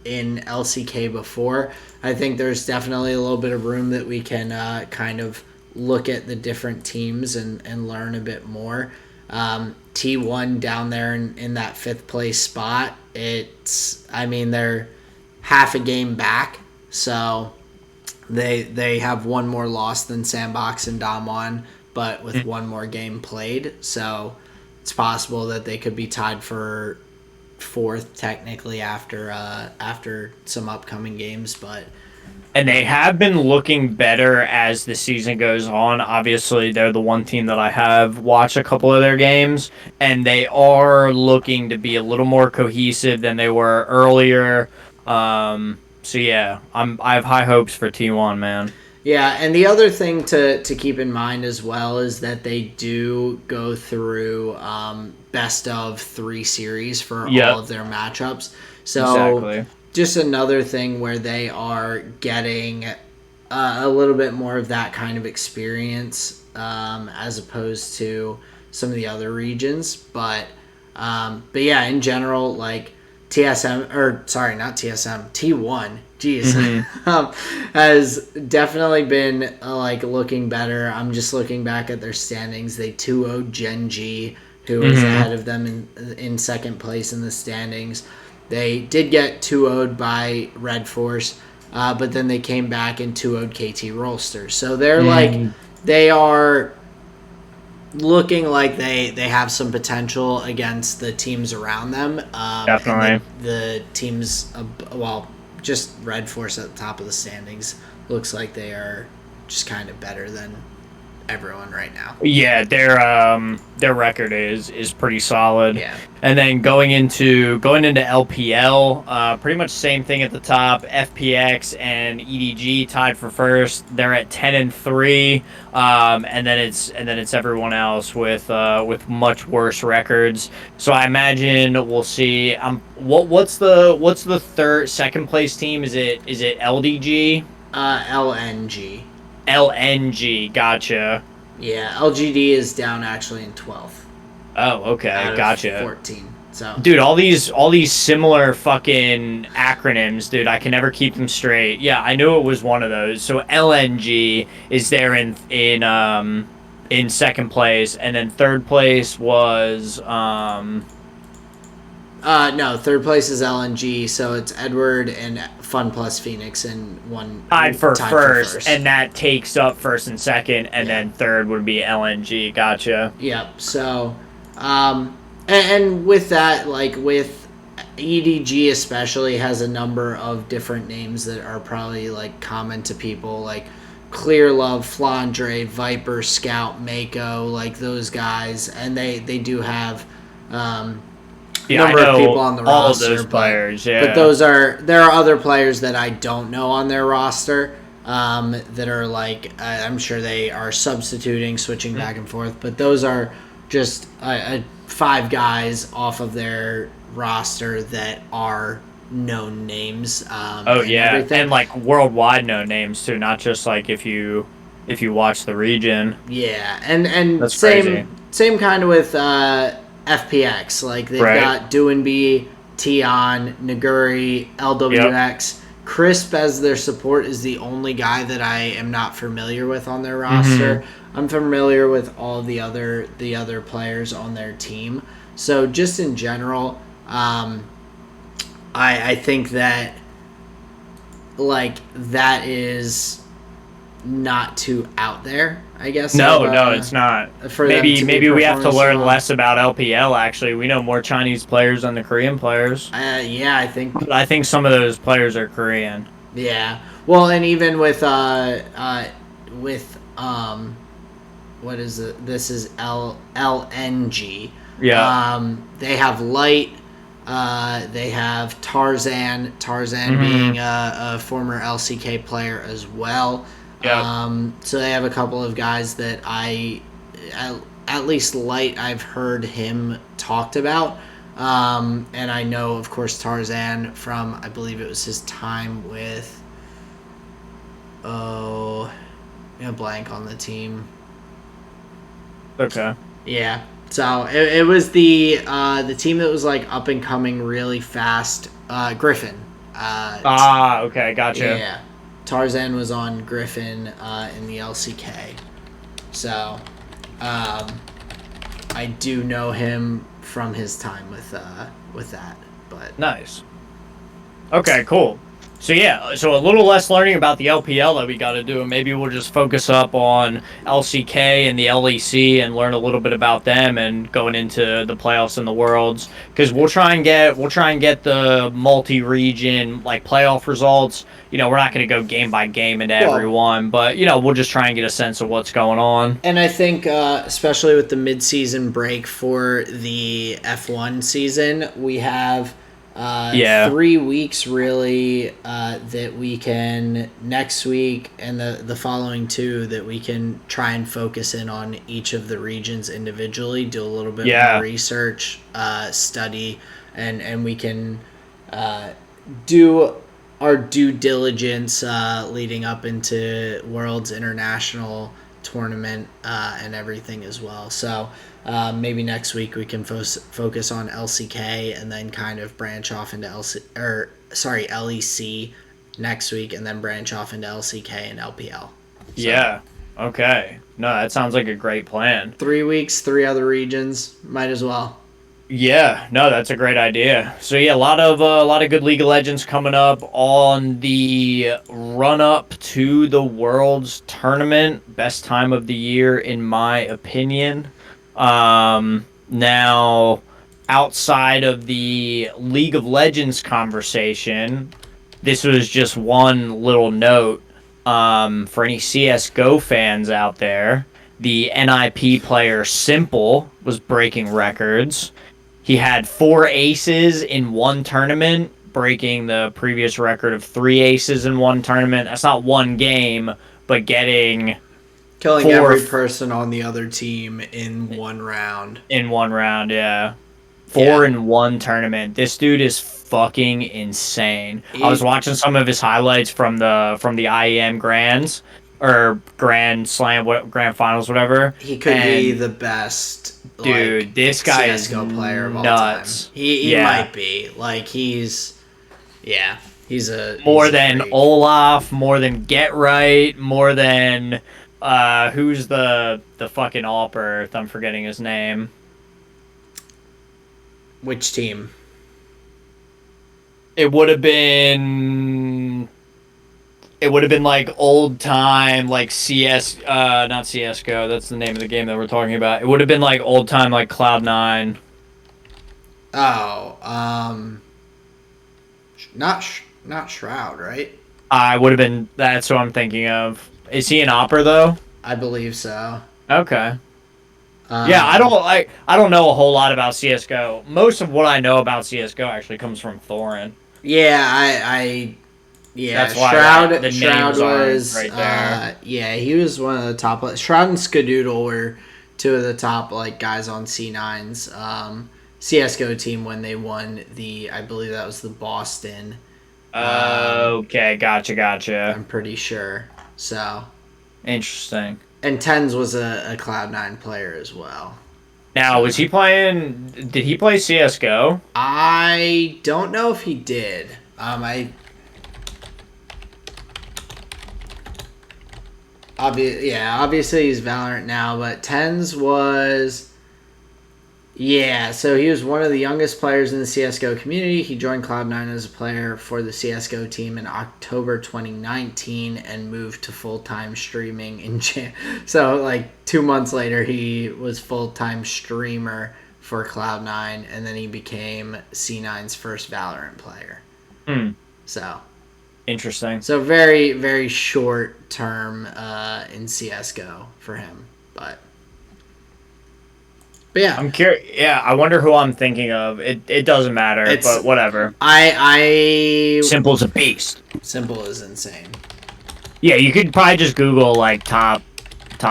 in LCK before. I think there's definitely a little bit of room that we can kind of look at the different teams and learn a bit more. T1 down there in that fifth place spot, I mean, they're half a game back, so they have one more loss than Sandbox and Damwon, but with one more game played. So it's possible that they could be tied for fourth technically after some upcoming games. But And they have been looking better as the season goes on. Obviously, they're the one team that I have watched a couple of their games, and they are looking to be a little more cohesive than they were earlier. So yeah, I have high hopes for T1, man. yeah, and the other thing to keep in mind as well is that they do go through best of three series for all Yep, of their matchups. So exactly. just another thing where they are getting a little bit more of that kind of experience as opposed to some of the other regions. But yeah, in general, like TSM or sorry, not TSM, T1. Jeez, has definitely been like looking better. I'm just looking back at their standings. They 2-0'd Genji, who is ahead of them in second place in the standings. They did get 2-0'd by Red Force, but then they came back and 2-0'd KT Rolster. So they're like they are looking like they have some potential against the teams around them, and Definitely. the teams well, just Red Force at the top of the standings looks like they are just kind of better than everyone right now. Yeah, their record is pretty solid. Yeah. And then going into LPL, pretty much same thing at the top. FPX and EDG tied for first. They're at 10-3. And then it's everyone else with much worse records. So I imagine we'll see. What's the second place team? Is it LDG? LNG. LNG, gotcha. Yeah, LGD is down actually in 12th Oh, okay, out of gotcha. 14. So Dude, all these similar fucking acronyms, dude. I can never keep them straight. Yeah, I knew it was one of those. So LNG is there in second place, and then third place was no, third place is LNG, so it's Edward and Fun Plus Phoenix and one tied for tied first, and that takes up first and second, and Yeah. then third would be LNG. Gotcha. Yep. So, and with that, like with EDG especially, has a number of different names that are probably like common to people, like Clear Love, Flandre, Viper, Scout, Mako, like those guys, and they do have Yeah, I number of know people on the all of roster, those players. Yeah. but there are other players that I don't know on their roster. that are like I'm sure they are substituting, switching back and forth, but those are just 5 guys off of their roster that are known names Oh and yeah, everything. and like worldwide no names too, not just like if you watch the region. Yeah, and That's crazy. same kind of with FPX. Like they've Right. got Doinby, Tion, Naguri, Yep. LWX. Crisp as their support is the only guy that I am not familiar with on their Mm-hmm. roster. I'm familiar with all the other players on their team. So just in general, I think that like that is not too out there. I guess of No, no, it's not. for them Maybe to be maybe we have to performing so learn well. less about LPL actually. We know more Chinese players than the Korean players. Yeah, I think But I think some of those players are Korean. yeah. Well, and even with what is it? This is LNG. Yeah. They have Light. They have Tarzan. Tarzan Mm-hmm. being a former LCK player as well. Yep. So they have a couple of guys that at least Light, I've heard him talked about. And I know, of course, Tarzan from, I believe it was his time with, oh, a blank on the team. Okay. Yeah. So it was the team that was like up and coming really fast. Griffin. Okay, gotcha. Yeah. Tarzan was on Griffin in the LCK. So I do know him from his time with that. But Nice. Okay, cool. So yeah, so a little less learning about the LPL that we got to do, and maybe we'll just focus up on LCK and the LEC and learn a little bit about them and going into the playoffs and the worlds because we'll try and get the multi-region like playoff results. You know, we're not going to go game by game into every well, one, but you know, we'll just try and get a sense of what's going on. and I think especially with the mid-season break for the F1 season, we have Yeah. 3 weeks really that we can next week and the following 2 that we can try and focus in on each of the regions individually, do a little bit more Yeah. research, study, and we can do our due diligence leading up into Worlds International tournament and everything as well. So maybe next week we can focus on LCK and then kind of branch off into LEC next week and then branch off into LCK and LPL. So Yeah. Okay. No, that sounds like a great plan. 3 weeks, 3 other regions, might as well. Yeah, no, that's a great idea. So yeah, a lot of good League of Legends coming up on the run up to the Worlds tournament. Best time of the year in my opinion. Now outside of the League of Legends conversation, this was just one little note for any CS:GO fans out there. The NIP player Simple was breaking records. He had 4 aces in one tournament, breaking the previous record of 3 aces in one tournament. That's not one game, but getting Killing four every person on the other team in one round. in one round. Yeah, four Yeah. in one tournament. This dude is fucking insane. I was He, watching some of his highlights from the IEM Grands or Grand Slam, what Grand Finals, whatever. he could be And the best like dude, this guy is CS:GO player of all time. nuts. He Yeah. might be like yeah, he's More a than freak. Olaf, more than Get Right, more than who's the fucking All Earth? I'm forgetting his name. Which team? It would have been it would have been like old time like CS not CS:GO, that's the name of the game that we're talking about. It would have been like old time like Cloud9. Oh, not Shroud, right? I would have been that's what I'm thinking of. Is he an opera though? I believe so. Okay. Yeah, Um, I don't know a whole lot about CS:GO. Most of what I know about CS:GO actually comes from Thorin. yeah, I Yeah, That's why the Shroud names aren't was right there. yeah, he was one of the top. Shroud and Skadoodle were two of the top like guys on C9's CS:GO team when they won the, I believe that was the Boston. Okay, gotcha. I'm pretty sure. So, Interesting. and Tens was a Cloud9 player as well. Now, So was he playing? Did he play CS:GO? I don't know if he did. I obviously he's Valorant now, but Tens was, yeah, so he was one of the youngest players in the CS:GO community. He joined Cloud9 as a player for the CS:GO team in October 2019 and moved to full-time streaming in so like 2 months later he was full-time streamer for Cloud9, and then he became C9's first Valorant player. Hmm. So Interesting. so very, very short term in CS:GO for him, but yeah, I'm curious. Yeah, I wonder who I'm thinking of. It doesn't matter, it's but whatever. I Simple's a beast. Simple is insane. Yeah, you could probably just Google like top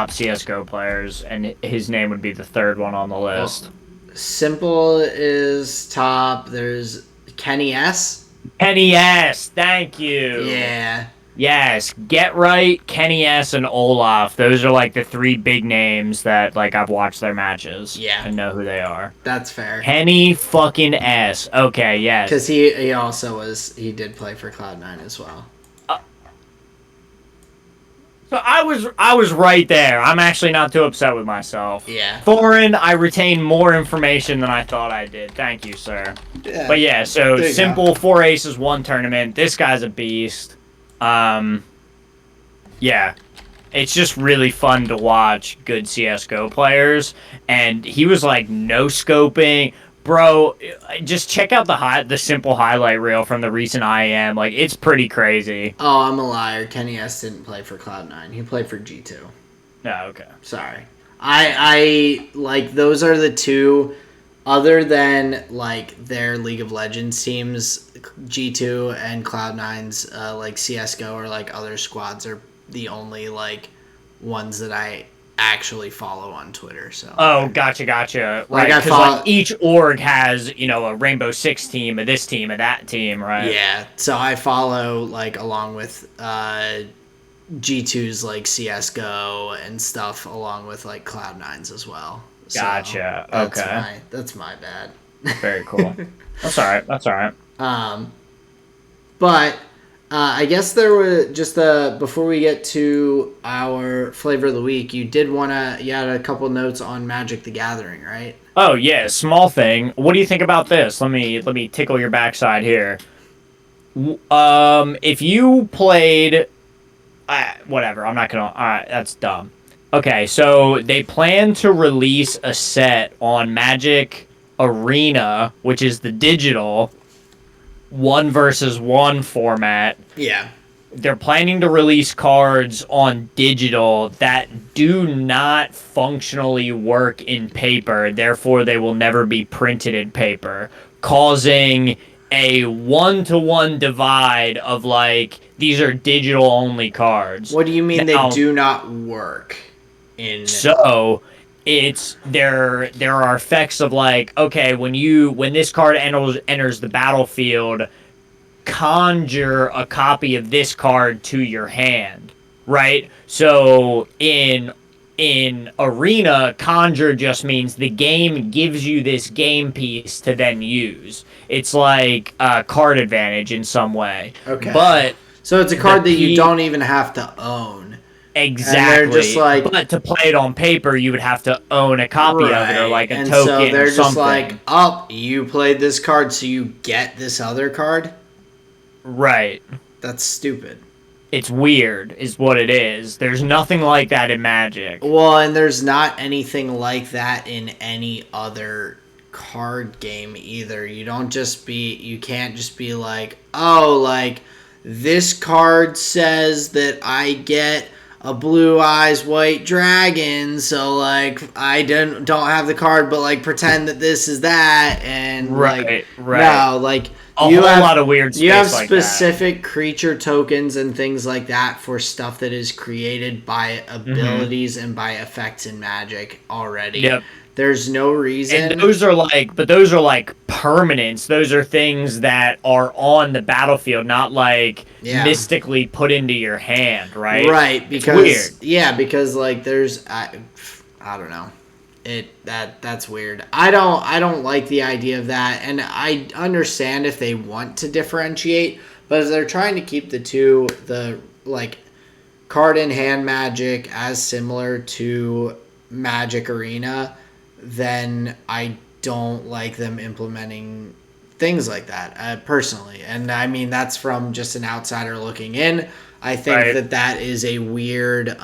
CS:GO players, and his name would be the third one on the list. Simple is top. There's Kenny S. Kenny S. Thank you. Yeah, Yes, Get Right, Kenny S, and Olaf. Those are like the three big names that like I've watched their matches. Yeah. And know who they are. that's fair. Kenny fucking S. Okay, yes. Because he also he did play for Cloud9 as well. So I was right there. I'm actually not too upset with myself. Yeah. Thorin, I retained more information than I thought I did. Thank you, sir. Yeah. But yeah, so There you simple 4 aces, 1 tournament. This guy's a beast. Yeah. It's just really fun to watch good CS:GO players, and he was like no scoping. Bro, just check out the simple highlight reel from the recent IEM. Like, it's pretty crazy. Oh, I'm a liar. Kenny S didn't play for Cloud9. He played for G2. No, okay. Sorry. I like, those are the two, other than like their League of Legends teams, G2 and Cloud9's like CS:GO or like other squads are the only like ones that I actually follow on Twitter. So Oh, gotcha. Like, Right, I because follow- like each org has, a Rainbow Six team, a this team, a that team, right? yeah, so I follow like along with G2's like CS:GO and stuff, along with like Cloud9's as well. So Gotcha. that's Okay. that's my bad. Very cool. That's all right. But I guess there was just before we get to our flavor of the week, you had a couple notes on Magic the Gathering, right? Oh yeah, small thing. What do you think about this? Let me tickle your backside here. If you played, whatever. I'm not gonna. All right, that's dumb. Okay, so they plan to release a set on Magic Arena, which is the digital 1 versus 1 format. Yeah. They're planning to release cards on digital that do not functionally work in paper, therefore they will never be printed in paper, causing a 1-to-1 divide of like, these are digital only cards. What do you mean Now, they do not work in? So there are effects of like, okay, when this card enters the battlefield, conjure a copy of this card to your hand, right? So in Arena, conjure just means the game gives you this game piece to then use. It's like a card advantage in some way. Okay. But so it's a card that you don't even have to own. exactly. And they're just like, but to play it on paper, you would have to own a copy of it or like a and token so they're or just something. like, oh, you played this card, so you get this other card? Right. That's stupid. It's weird, is what it is. There's nothing like that in Magic. Well, and there's not anything like that in any other card game either. You can't just be like, oh, like, this card says that I get a blue eyes white dragon, so like I don't have the card, but like pretend that this is that, and Right. no, like a whole lot of weird You have space like specific creature tokens and things like that for stuff that is created by abilities and by effects in Magic already. Yep. There's no reason. And those are like permanents. Those are things that are on the battlefield, not like mystically put into your hand, right? Right, because because like there's I don't know. That's weird. I don't like the idea of that, and I understand if they want to differentiate, but if they're trying to keep the like card in hand Magic as similar to Magic Arena, then I don't like them implementing things like that personally. And I mean, that's from just an outsider looking in. I think that is a weird it's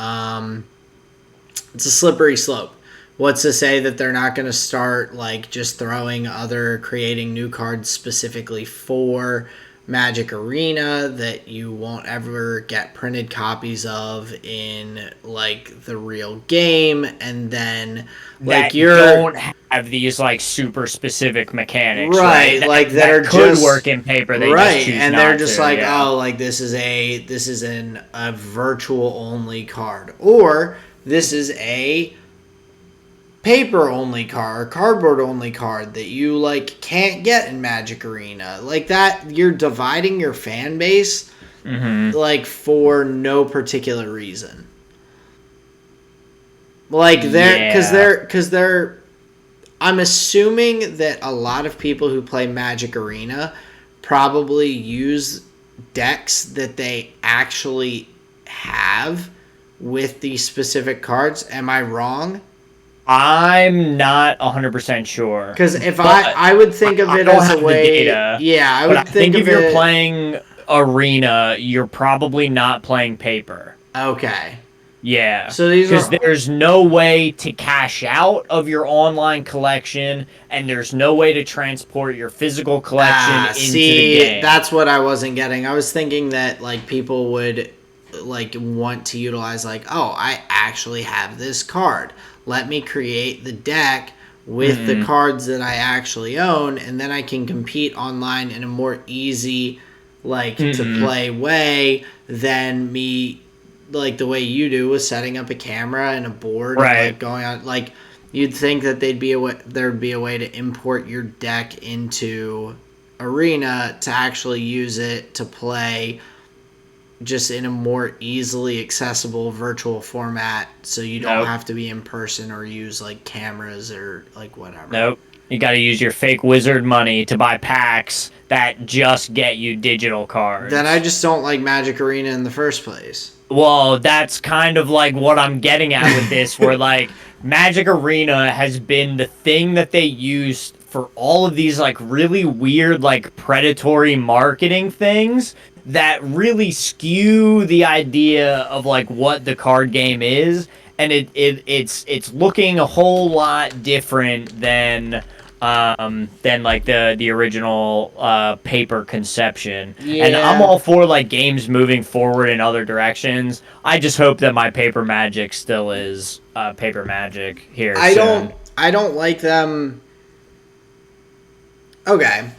a slippery slope. What's to say that they're not going to start like just creating new cards specifically for Magic Arena that you won't ever get printed copies of in like the real game, and then like you don't have these like super specific mechanics, right? Like that are could just work in paper, they right, just choose and not they're just to, like, oh, like this is a virtual only card, or this is a paper only card or cardboard only card that you like can't get in Magic Arena. Like that, you're dividing your fan base like for no particular reason. Like they're I'm assuming that a lot of people who play Magic Arena probably use decks that they actually have with these specific cards. Am I wrong? I'm not 100% sure. Because if I would think of it as a way... I would think if you're playing Arena, you're probably not playing paper. Okay. Yeah. So because there's no way to cash out of your online collection, and there's no way to transport your physical collection into the game. That's what I wasn't getting. I was thinking that like people would like want to utilize like, oh, I actually have this card. Let me create the deck with the cards that I actually own, and then I can compete online in a more easy, like, to play way than me, like, the way you do with setting up a camera and a board and, like, going on. Like, you'd think that there'd be a way to import your deck into Arena to actually use it to play just in a more easily accessible virtual format, so you don't have to be in person or use like cameras or like whatever. Nope. You got to use your fake wizard money to buy packs that just get you digital cards. Then I just don't like Magic Arena in the first place. Well, that's kind of like what I'm getting at with this, where like Magic Arena has been the thing that they used for all of these like really weird like predatory marketing things that really skew the idea of like what the card game is, and it's looking a whole lot different than like the original paper conception. And I'm all for like games moving forward in other directions. I just hope that my paper Magic still is paper Magic here. I don't like them. Okay,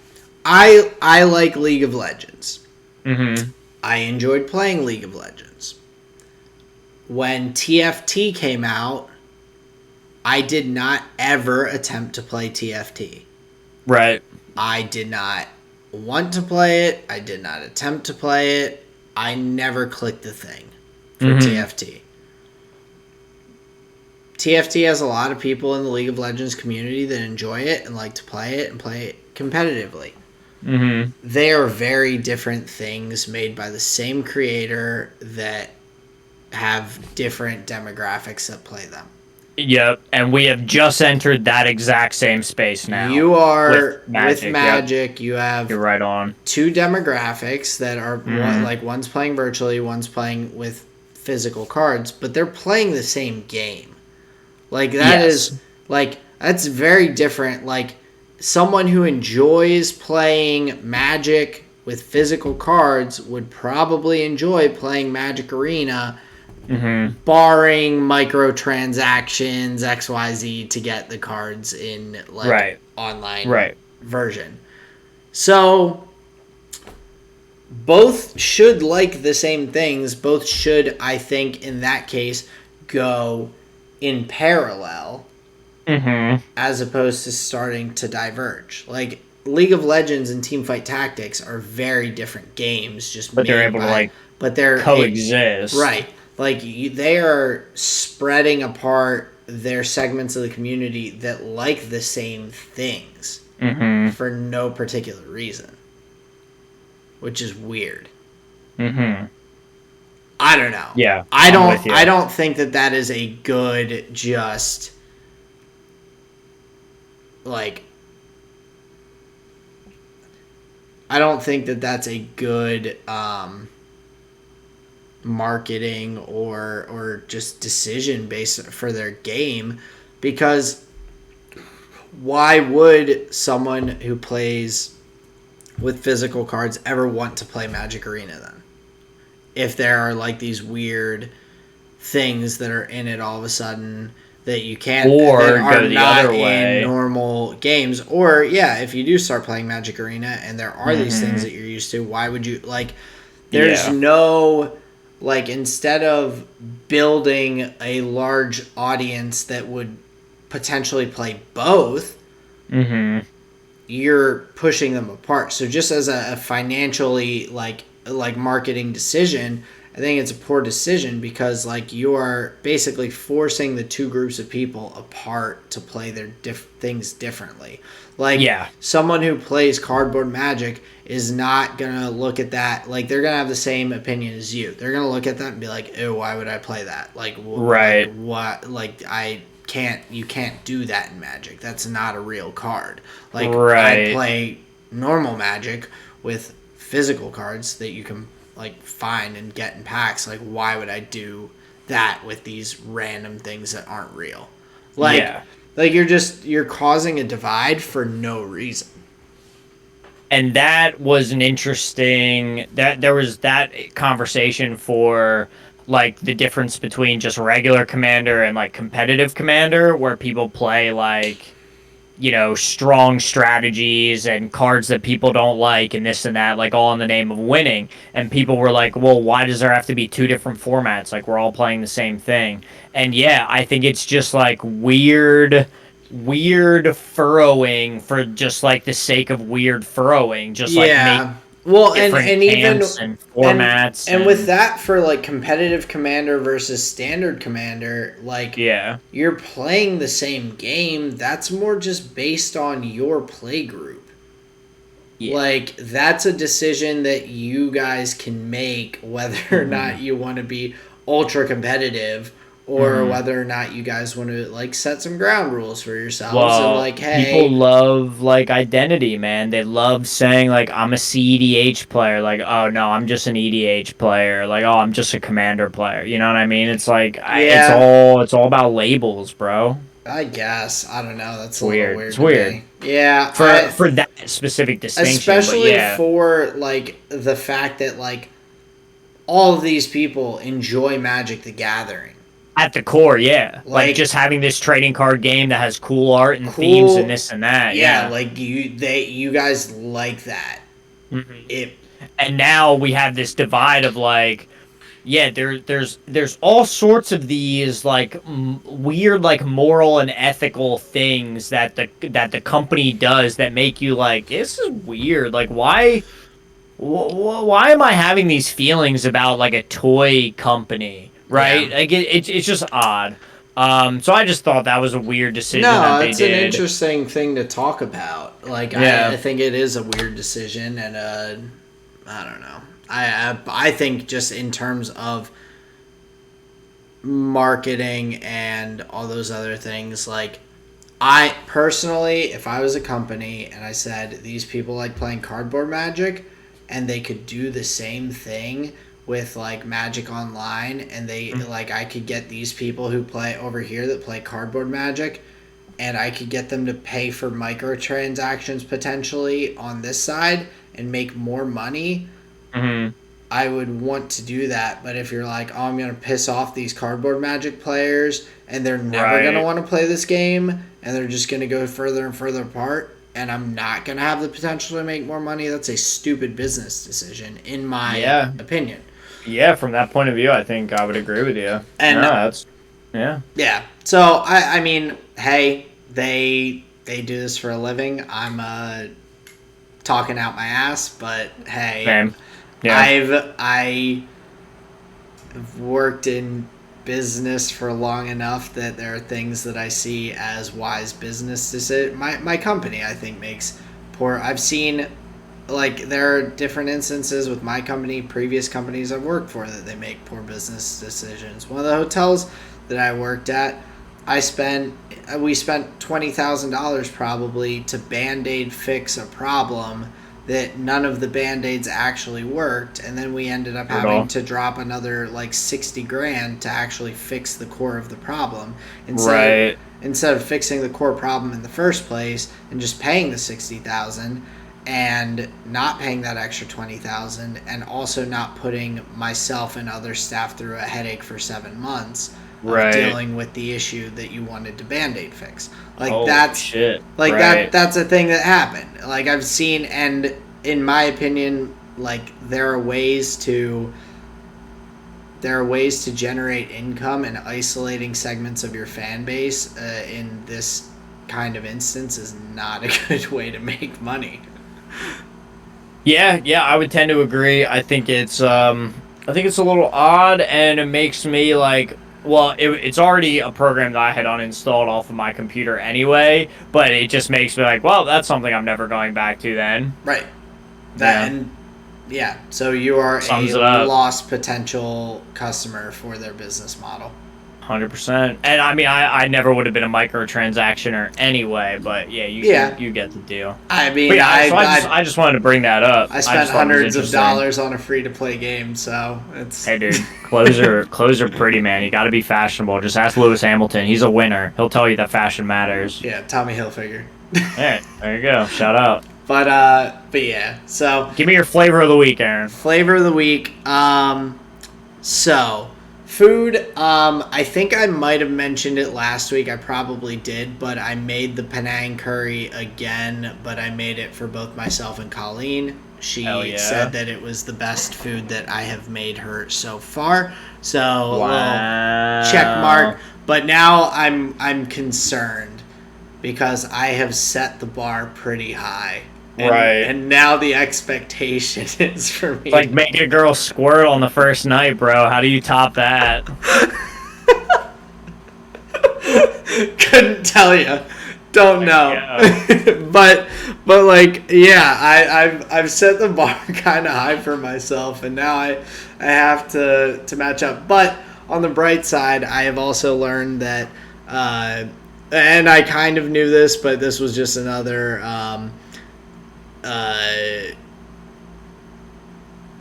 I like League of Legends. I enjoyed playing League of Legends. When TFT came out, I did not ever attempt to play TFT. Right. I did not want to play it. I did not attempt to play it. I never clicked the thing for TFT. TFT has a lot of people in the League of Legends community that enjoy it and like to play it and play it competitively. They are very different things made by the same creator that have different demographics that play them. Yep, and we have just entered that exact same space now. You are with Magic. You have you're right on two demographics that are one, like one's playing virtually, one's playing with physical cards, but they're playing the same game. Like that is like that's very different. Like someone who enjoys playing Magic with physical cards would probably enjoy playing Magic Arena, barring microtransactions, XYZ, to get the cards in like online version. So both should like the same things. Both should, I think, in that case, go in parallel Mm-hmm. as opposed to starting to diverge. Like League of Legends and Teamfight Tactics are very different games, just But they're made able to by, like but they're coexist. right. Like they are spreading apart their segments of the community that like the same things Mm-hmm. for no particular reason, which is weird. Mm-hmm. I don't know. Yeah, I I'm don't. with I you. don't think that that is a good just like. I don't think that that's a good marketing or just decision based for their game, because why would someone who plays with physical cards ever want to play Magic Arena then? If there are like these weird things that are in it all of a sudden that you can't that Or are go the other not in way. normal games, or yeah, if you do start playing Magic Arena and there are these things Mm-hmm. that you're used to, why would you like there's Yeah. no like instead of building a large audience that would potentially play both, Mm-hmm. you're pushing them apart. So just as a financially like marketing decision, I think it's a poor decision because like you are basically forcing the two groups of people apart to play their things differently. Like Yeah. someone who plays cardboard Magic is not gonna look at that like they're gonna have the same opinion as you. They're gonna look at that and be like, "Oh, why would I play that? Like Right. what? Like I can't. You can't do that in Magic. That's not a real card. Like I'd Right. play normal Magic with physical cards that you can like find and get in packs. Like why would I do that with these random things that aren't real? Like Yeah. like you're causing a divide for no reason. And that was an interesting that there was that conversation for like the difference between just regular commander and like competitive commander where people play like strong strategies and cards that people don't like and this and that, like all in the name of winning. And people were like, well, why does there have to be two different formats? Like we're all playing the same thing. And yeah, I think it's just like weird furrowing for just like the sake of weird furrowing, just like make Yeah. Well, different and even camps and and formats and with and that for like competitive commander versus standard commander, like yeah. you're playing the same game. That's more just based on your play group. Yeah. Like that's a decision that you guys can make whether or Hmm. not you want to be ultra competitive or Hmm. whether or not you guys want to like set some ground rules for yourselves and Well, like people hey, love like identity, man. They love saying like I'm a CEDH player. Like, oh no, I'm just an EDH player. Like, oh, I'm just a commander player. You know what I mean? It's like yeah, it's all about labels, bro. I guess. I don't know. It's That's a little weird. It's weird to weird me. Yeah, for that specific distinction, but especially yeah, for like the fact that like all of these people enjoy Magic the Gathering. at the core, yeah. Like Like just having this trading card game that has cool art and themes and cool, this and that, yeah, yeah. like you guys like that. Hmm. It And now we have this divide of like yeah, there's all sorts of these like weird like moral and ethical things that the company does that make you like this is weird. Like why am I having these feelings about like a toy company, yeah. right? Like it's just odd. So I just thought that was a weird decision that No, they it's an did. interesting thing to talk about. Like I Yeah. think it is a weird decision and I don't know. I think just in terms of marketing and all those other things, like I personally, if I was a company and I said these people like playing cardboard Magic and they could do the same thing with like Magic Online and they like I could get these people who play over here that play cardboard Magic and I could get them to pay for microtransactions potentially on this side and make more money, Hmm. I would want to do that. But if you're like, oh, I'm going to piss off these cardboard Magic players and they're never going to Right. want to play this game and they're just going to go further and further apart, and I'm not going to have the potential to make more money, that's a stupid business decision, in my Yeah. opinion. Yeah, from that point of view, I think I would agree with you. And No, that's yeah. yeah, so I mean, hey, they do this for a living. I'm talking out my ass, but hey, Same. Yeah. I've worked in business for long enough that there are things that I see as wise business decisions. My company, I think, makes poor. I've seen, like, there are different instances with my company, previous companies I've worked for, that they make poor business decisions. One of the hotels that I worked at, we spent $20,000 probably to Band-Aid fix a problem that none of the Band-Aids actually worked, and then we ended up having to drop another like 60 grand to actually fix the core of the problem. Instead of fixing the core problem in the first place and just paying the 60,000 and not paying that extra 20,000, and also not putting myself and other staff through a headache for 7 months of dealing with the issue that you wanted to Band-Aid fix. Like, Holy that's shit. like that's a thing that happened. Like, I've seen, and in my opinion, like, there are ways to generate income, and isolating segments of your fan base in this kind of instance is not a good way to make money. Yeah, I would tend to agree. I think it's a little odd, and it makes me like, well, it's already a program that I had uninstalled off of my computer anyway, but it just makes me like, well, that's something I'm never going back to then. Right. So you are Sums a it up. lost potential customer for their business model. 100%. And I mean, I never would have been a microtransactioner anyway, but yeah, you get the deal. I mean, But yeah, I just wanted to bring that up. I spent hundreds of dollars on a free-to-play game, so it's... Hey, dude, clothes are pretty, man. You got to be fashionable. Just ask Lewis Hamilton. He's a winner. He'll tell you that fashion matters. Yeah, Tommy Hilfiger. Hey, there you go. Shout out. But yeah, so... Give me your flavor of the week, Aaron. Flavor of the week. So... Food, I think I might have mentioned it last week. I probably did, but I made the Penang curry again, but I made it for both myself and Colleen. She said that it was the best food that I have made her so far. So, wow. Check mark. But now I'm concerned because I have set the bar pretty high. And now the expectation is for me. Like, make a girl squirt on the first night, bro. How do you top that? Couldn't tell you. Don't know. but like, yeah, I've set the bar kind of high for myself, and now I have to match up. But on the bright side, I have also learned that, and I kind of knew this, but this was just another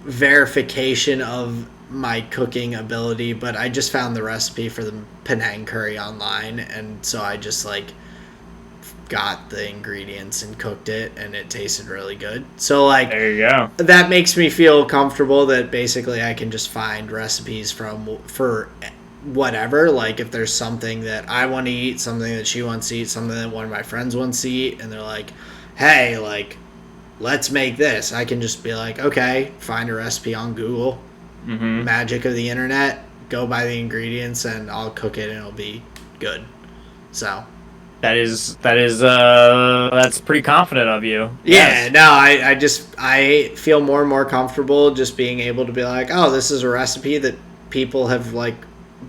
verification of my cooking ability, but I just found the recipe for the Penang curry online, and so I just like got the ingredients and cooked it, and it tasted really good. So like, there you go. That makes me feel comfortable that basically I can just find recipes for whatever. Like, if there's something that I want to eat, something that she wants to eat, something that one of my friends wants to eat, and they're like, hey, like, let's make this, I can just be like, okay, find a recipe on Google, magic of the internet, go buy the ingredients, and I'll cook it, and it'll be good. So that's pretty confident of you. Yeah, yes. No, I feel more and more comfortable just being able to be like, oh, this is a recipe that people have like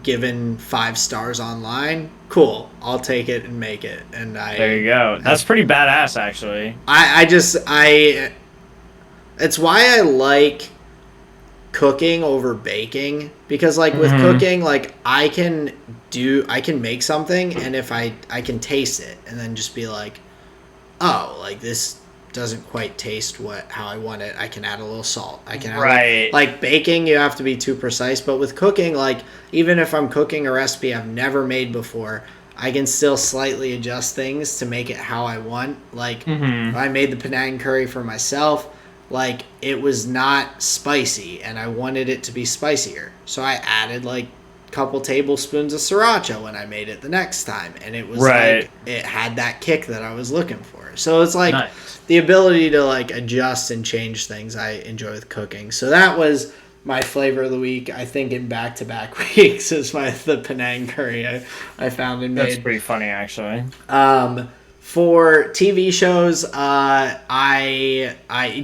given 5 stars online. Cool, I'll take it and make it. And there you go. That's pretty badass, actually. It's why I like cooking over baking, because like with cooking, like I can make something, and if I can taste it and then just be like, oh, like this doesn't quite taste how I want it, I can add a little salt. I can add like baking, you have to be too precise, but with cooking, like even if I'm cooking a recipe I've never made before, I can still slightly adjust things to make it how I want. Like I made the Penang curry for myself, like it was not spicy and I wanted it to be spicier, so I added like couple tablespoons of sriracha when I made it the next time, and it was Right. like it had that kick that I was looking for. So it's like Nice. the ability to like adjust and change things I enjoy with cooking. So that was my flavor of the week. I think in back-to-back weeks is the Penang curry I found and made. That's pretty funny, actually. For TV shows, I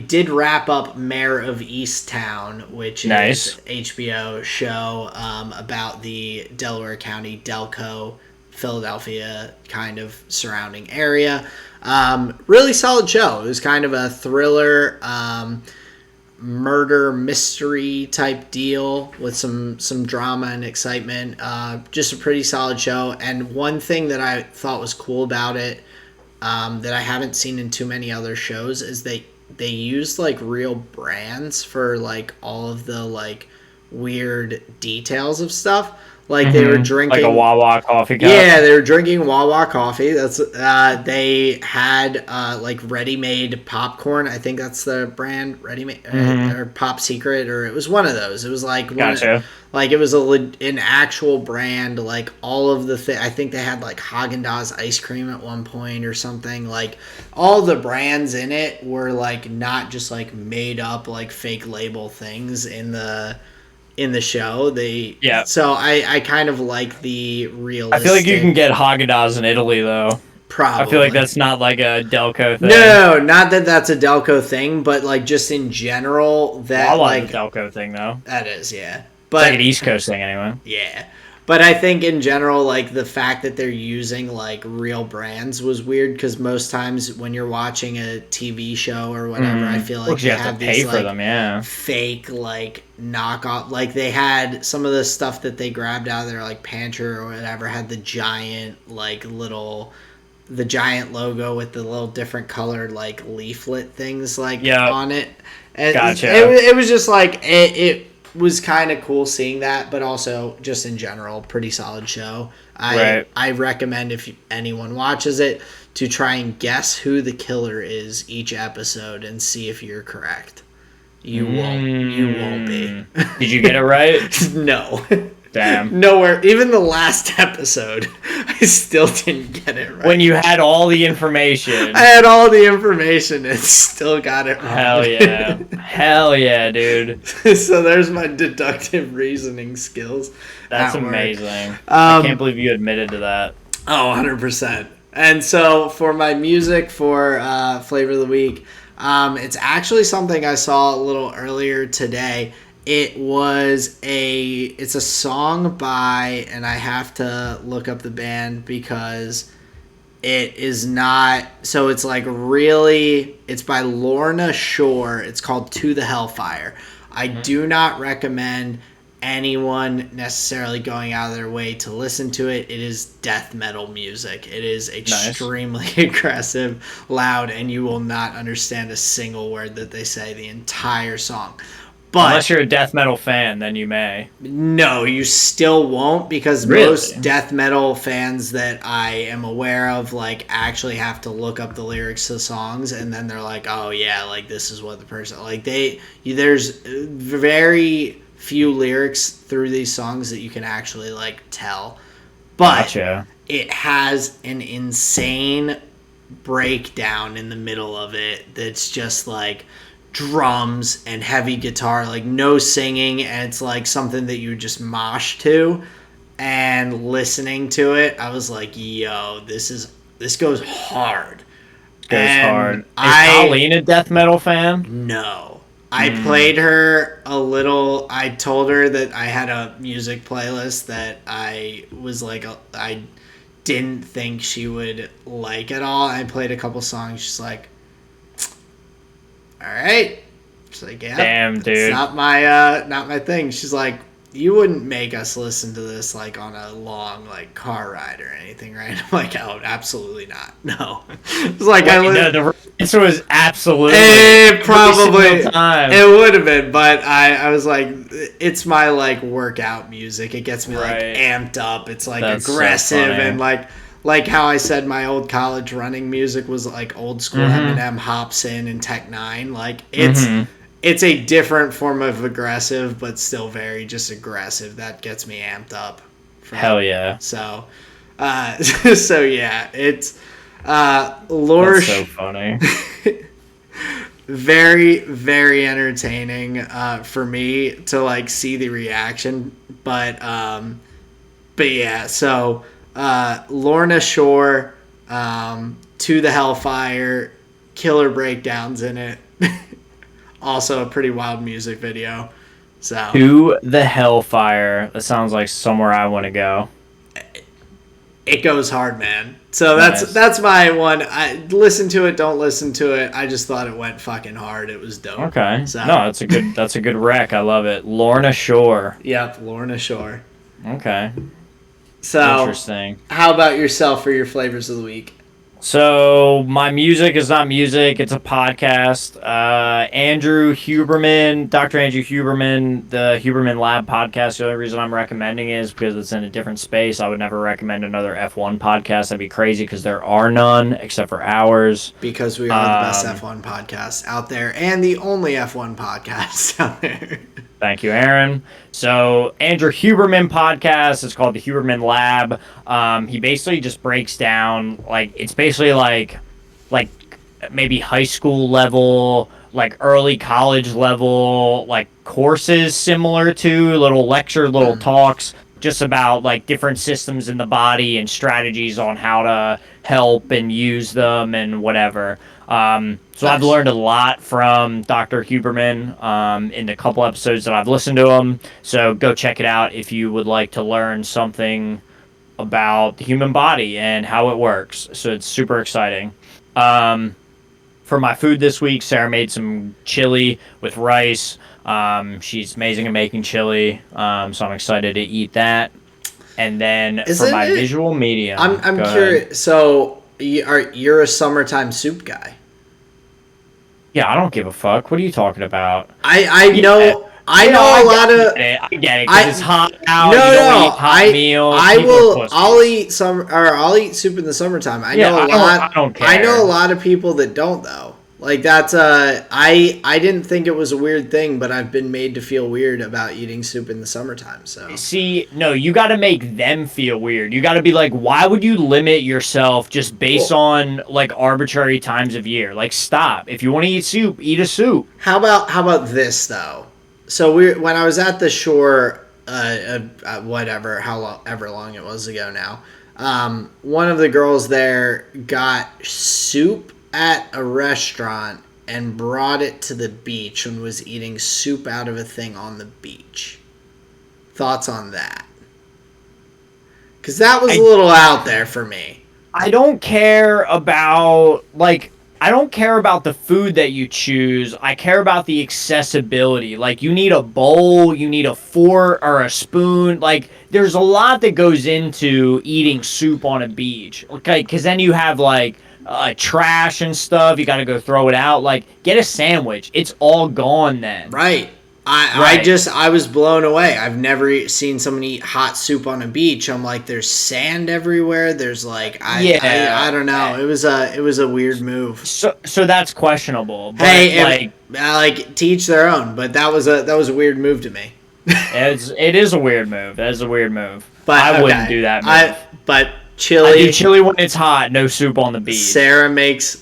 did wrap up Mayor of Easttown, which Nice. is HBO show about the Delaware County, Delco, Philadelphia kind of surrounding area. Really solid show. It was kind of a thriller, murder mystery type deal with some drama and excitement. Just a pretty solid show. And one thing that I thought was cool about it, that I haven't seen in too many other shows, is they used like real brands for like all of the like weird details of stuff. Like they were drinking like a Wawa coffee cup. Yeah, they were drinking Wawa coffee. That's they had like ready-made popcorn. I think that's the brand, ready-made or Pop Secret, or it was one of those. It was like Gotcha. Like it was an actual brand. Like all of the I think they had like Haagen-Dazs ice cream at one point or something. Like all the brands in it were like not just like made up like fake label things in the show. So I kind of like the realistic. I feel like you can get Haagen-Dazs in Italy, though. Probably. I feel like that's not like a Delco thing. No, not that that's a Delco thing, but like just in general that like a Delco thing, though. That is, yeah. But it's like an East Coast thing, anyway. Yeah. But I think in general, like the fact that they're using like real brands was weird, because most times when you're watching a TV show or whatever, I feel like you have to pay for them, yeah. Fake like knockoff. Like they had some of the stuff that they grabbed out of their like pantry or whatever had the giant logo with the little different colored like leaflet things like on it. And gotcha. It was just like it was kind of cool seeing that, but also just in general, pretty solid show. I recommend, if anyone watches it, to try and guess who the killer is each episode and see if you're correct. You won't be. Did you get it right? No. Damn. Nowhere. Even the last episode, I still didn't get it right. When you had all the information. I had all the information and still got it wrong. Hell yeah. Hell yeah, dude. So there's my deductive reasoning skills. That's amazing. I can't believe you admitted to that. Oh, 100%. And so for my music for Flavor of the Week, it's actually something I saw a little earlier today. It's a song by, and I have to look up the band because it is not, so it's like really, it's by Lorna Shore. It's called To the Hellfire. I do not recommend anyone necessarily going out of their way to listen to it. It is death metal music. It is extremely aggressive, loud, and you will not understand a single word that they say the entire song. But unless you're a death metal fan, then you may. No, you still won't, because most death metal fans that I am aware of like actually have to look up the lyrics to the songs, and then they're like, oh yeah, like this is what the person like there's very few lyrics through these songs that you can actually like tell. But it has an insane breakdown in the middle of it that's just like drums and heavy guitar, like no singing, and it's like something that you just mosh to. And listening to it, I was like, yo, this goes hard. Is Colleen a death metal fan? No. I played her a little. I told her that I had a music playlist that I was like, I didn't think she would like at all. I played a couple songs. She's like, all right. She's like, yeah, damn, dude, it's not my thing. She's like, you wouldn't make us listen to this like on a long like car ride or anything, right? I'm like, oh, absolutely not. No. It's like the answer was absolutely. It probably it would have been, but I was like, it's my like workout music. It gets me like amped up. It's like aggressive and like how I said my old college running music was like old school Eminem, Hobson, and Tech Nine. Like it's a different form of aggressive, but still very just aggressive. That gets me amped up. Hell yeah. So, so yeah, it's Lore. That's so funny. Very, very entertaining for me to like see the reaction, but yeah. So Lorna Shore, To the Hellfire, killer breakdowns in it. Also a pretty wild music video. So To the Hellfire. That sounds like somewhere I want to go. it goes hard, man. So Nice. that's my one. I listen to it, don't listen to it. I just thought it went fucking hard. It was dope. Okay. So, No, that's a good rec. I love it. Lorna Shore. Yep, Lorna Shore. Okay. So Interesting. how about yourself for your flavors of the week? So my music is not music; it's a podcast. Andrew Huberman, Dr. Andrew Huberman, the Huberman Lab podcast. The only reason I'm recommending is because it's in a different space. I would never recommend another F1 podcast. That'd be crazy because there are none except for ours. Because we are the best F1 podcast out there and the only F1 podcast out there. Thank you, Aaron. So, Andrew Huberman podcast is called the Huberman Lab. He basically just breaks down, like, it's basically like maybe high school level, like early college level, like courses similar to little lecture, little talks, just about like different systems in the body and strategies on how to help and use them and whatever. So I've learned a lot from Dr. Huberman in the couple episodes that I've listened to him. So go check it out if you would like to learn something about the human body and how it works. So it's super exciting. For my food this week, Sarah made some chili with rice. She's amazing at making chili, so I'm excited to eat that. And then for my visual medium, I'm curious. So you're a summertime soup guy? Yeah, I don't give a fuck. What are you talking about? I know. I know a lot of. I get it. 'Cause it's hot out. No, you don't no. eat hot meals. I People are will. pussies. I'll eat soup in the summertime. I Yeah, know a I lot. don't care. I know a lot of people that don't though. Like that's I didn't think it was a weird thing, but I've been made to feel weird about eating soup in the summertime. So see, no, you got to make them feel weird. You got to be like, why would you limit yourself just based on like arbitrary times of year? Like, stop. If you want to eat soup, eat a soup. How about this though? So when I was at the shore, whatever, however long it was ago now, one of the girls there got soup at a restaurant and brought it to the beach and was eating soup out of a thing on the beach. Thoughts on that? Because that was a little out there for me. I don't care about the food that you choose. I care about the accessibility. Like, you need a bowl, you need a fork or a spoon. Like, there's a lot that goes into eating soup on a beach. Okay, because then you have like trash and stuff. You got to go throw it out. Like, get a sandwich. It's all gone then. Right. I was blown away. I've never seen someone eat hot soup on a beach. I'm like, there's sand everywhere. There's like, I don't know. It was a weird move. So that's questionable. But hey, teach their own. But that was a weird move to me. it is a weird move. That is a weird move. But I wouldn't do that move. But chili. I do chili when it's hot. No soup on the beach. Sarah makes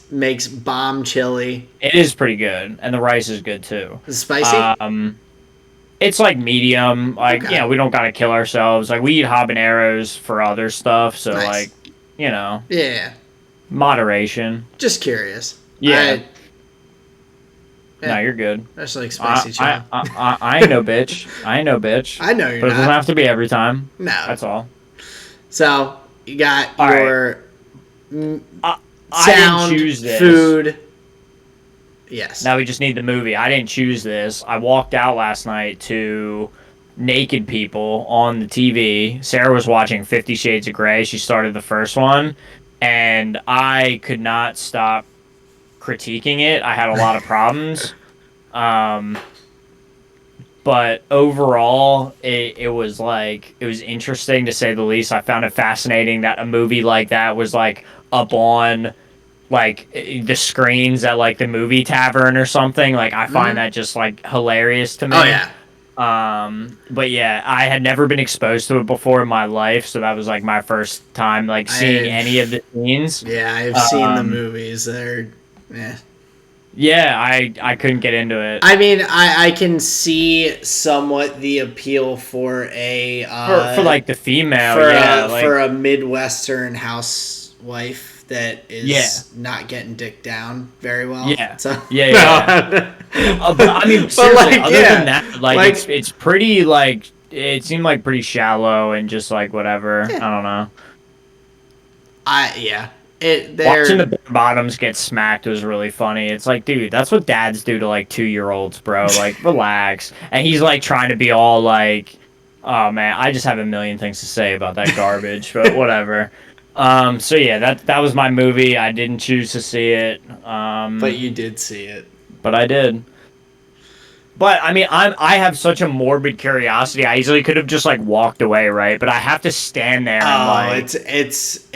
bomb chili. It is pretty good, and the rice is good too. Is it spicy? It's like medium. Like, Okay. we don't gotta kill ourselves. Like, we eat habaneros for other stuff, so Nice. like, Yeah. moderation. Just curious. Yeah. Yeah. No, you're good. That's like spicy chili. I ain't no bitch. I ain't no bitch. I know you're But it doesn't not. have to be every time. No. That's all. So you got All your I sound, didn't choose this. food. Yes. Now we just need the movie. I didn't choose this. I walked out last night to naked people on the TV. Sarah was watching 50 Shades of Grey. She started the first one, and I could not stop critiquing it. I had a lot of problems. But overall, it was interesting to say the least. I found it fascinating that a movie like that was like up on like the screens at like the movie tavern or something. Like I find that just like hilarious to me. Oh yeah. But yeah, I had never been exposed to it before in my life, so that was like my first time like seeing any of the scenes. Yeah, I've seen the Um, movies. They're, yeah. yeah, I couldn't get into it. I mean, I can see somewhat the appeal for a For like the female, for yeah, a, like for a Midwestern housewife that yeah, is not getting dick down very well. yeah, So yeah, yeah. But I mean, but seriously, like, other yeah, than that, like, like it's pretty like it seemed like pretty shallow and just like whatever. I yeah, don't know. yeah. It Watching the they're bare bottoms get smacked was really funny. It's like, dude, that's what dads do to like 2-year-olds, bro. Like, relax. And he's like trying to be all like, oh man, I just have a million things to say about that garbage, but whatever. So yeah, that was my movie. I didn't choose to see it, but you did see it. but I did. But I mean, I have such a morbid curiosity. I easily could have just like walked away, right? But I have to stand there and Oh, like I'm it's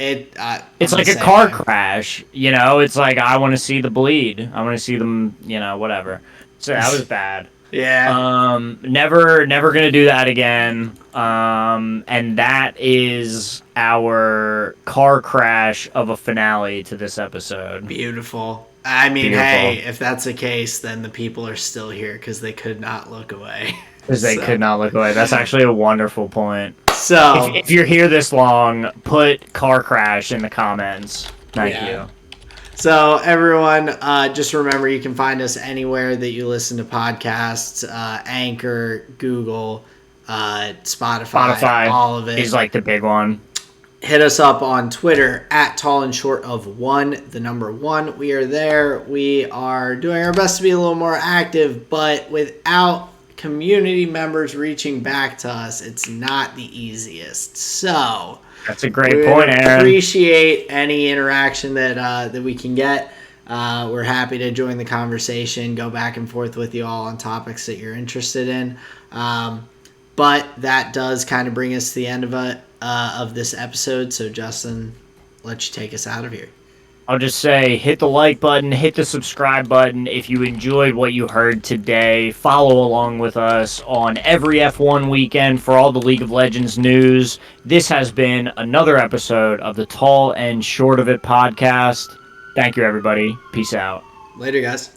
like the a same car way. crash, you know? It's like I want to see the bleed. I want to see them, whatever. So that was bad. Yeah. Never gonna do that again. And that is our car crash of a finale to this episode. Beautiful. I mean, Beautiful. hey, if that's the case, then the people are still here because they could not look away. Because they So- could not look away. That's actually a wonderful point. So, If you're here this long, put car crash in the comments. Thank Yeah. you. so everyone, just remember you can find us anywhere that you listen to podcasts: Anchor, Google, Spotify, all of it. is like the big one. Hit us up on Twitter at tall and short of 1, the number 1. We are there. We are doing our best to be a little more active, but without community members reaching back to us, it's not the easiest. So That's a great we point, Aaron. appreciate any interaction that we can get. We're happy to join the conversation, go back and forth with you all on topics that you're interested in. But that does kind of bring us to the end of this episode. So Justin, let you take us out of here. I'll just say hit the like button, hit the subscribe button if you enjoyed what you heard today. Follow along with us on every F1 weekend for all the League of Legends news. This has been another episode of the Tall and Short of It podcast. Thank you, everybody. Peace out. Later, guys.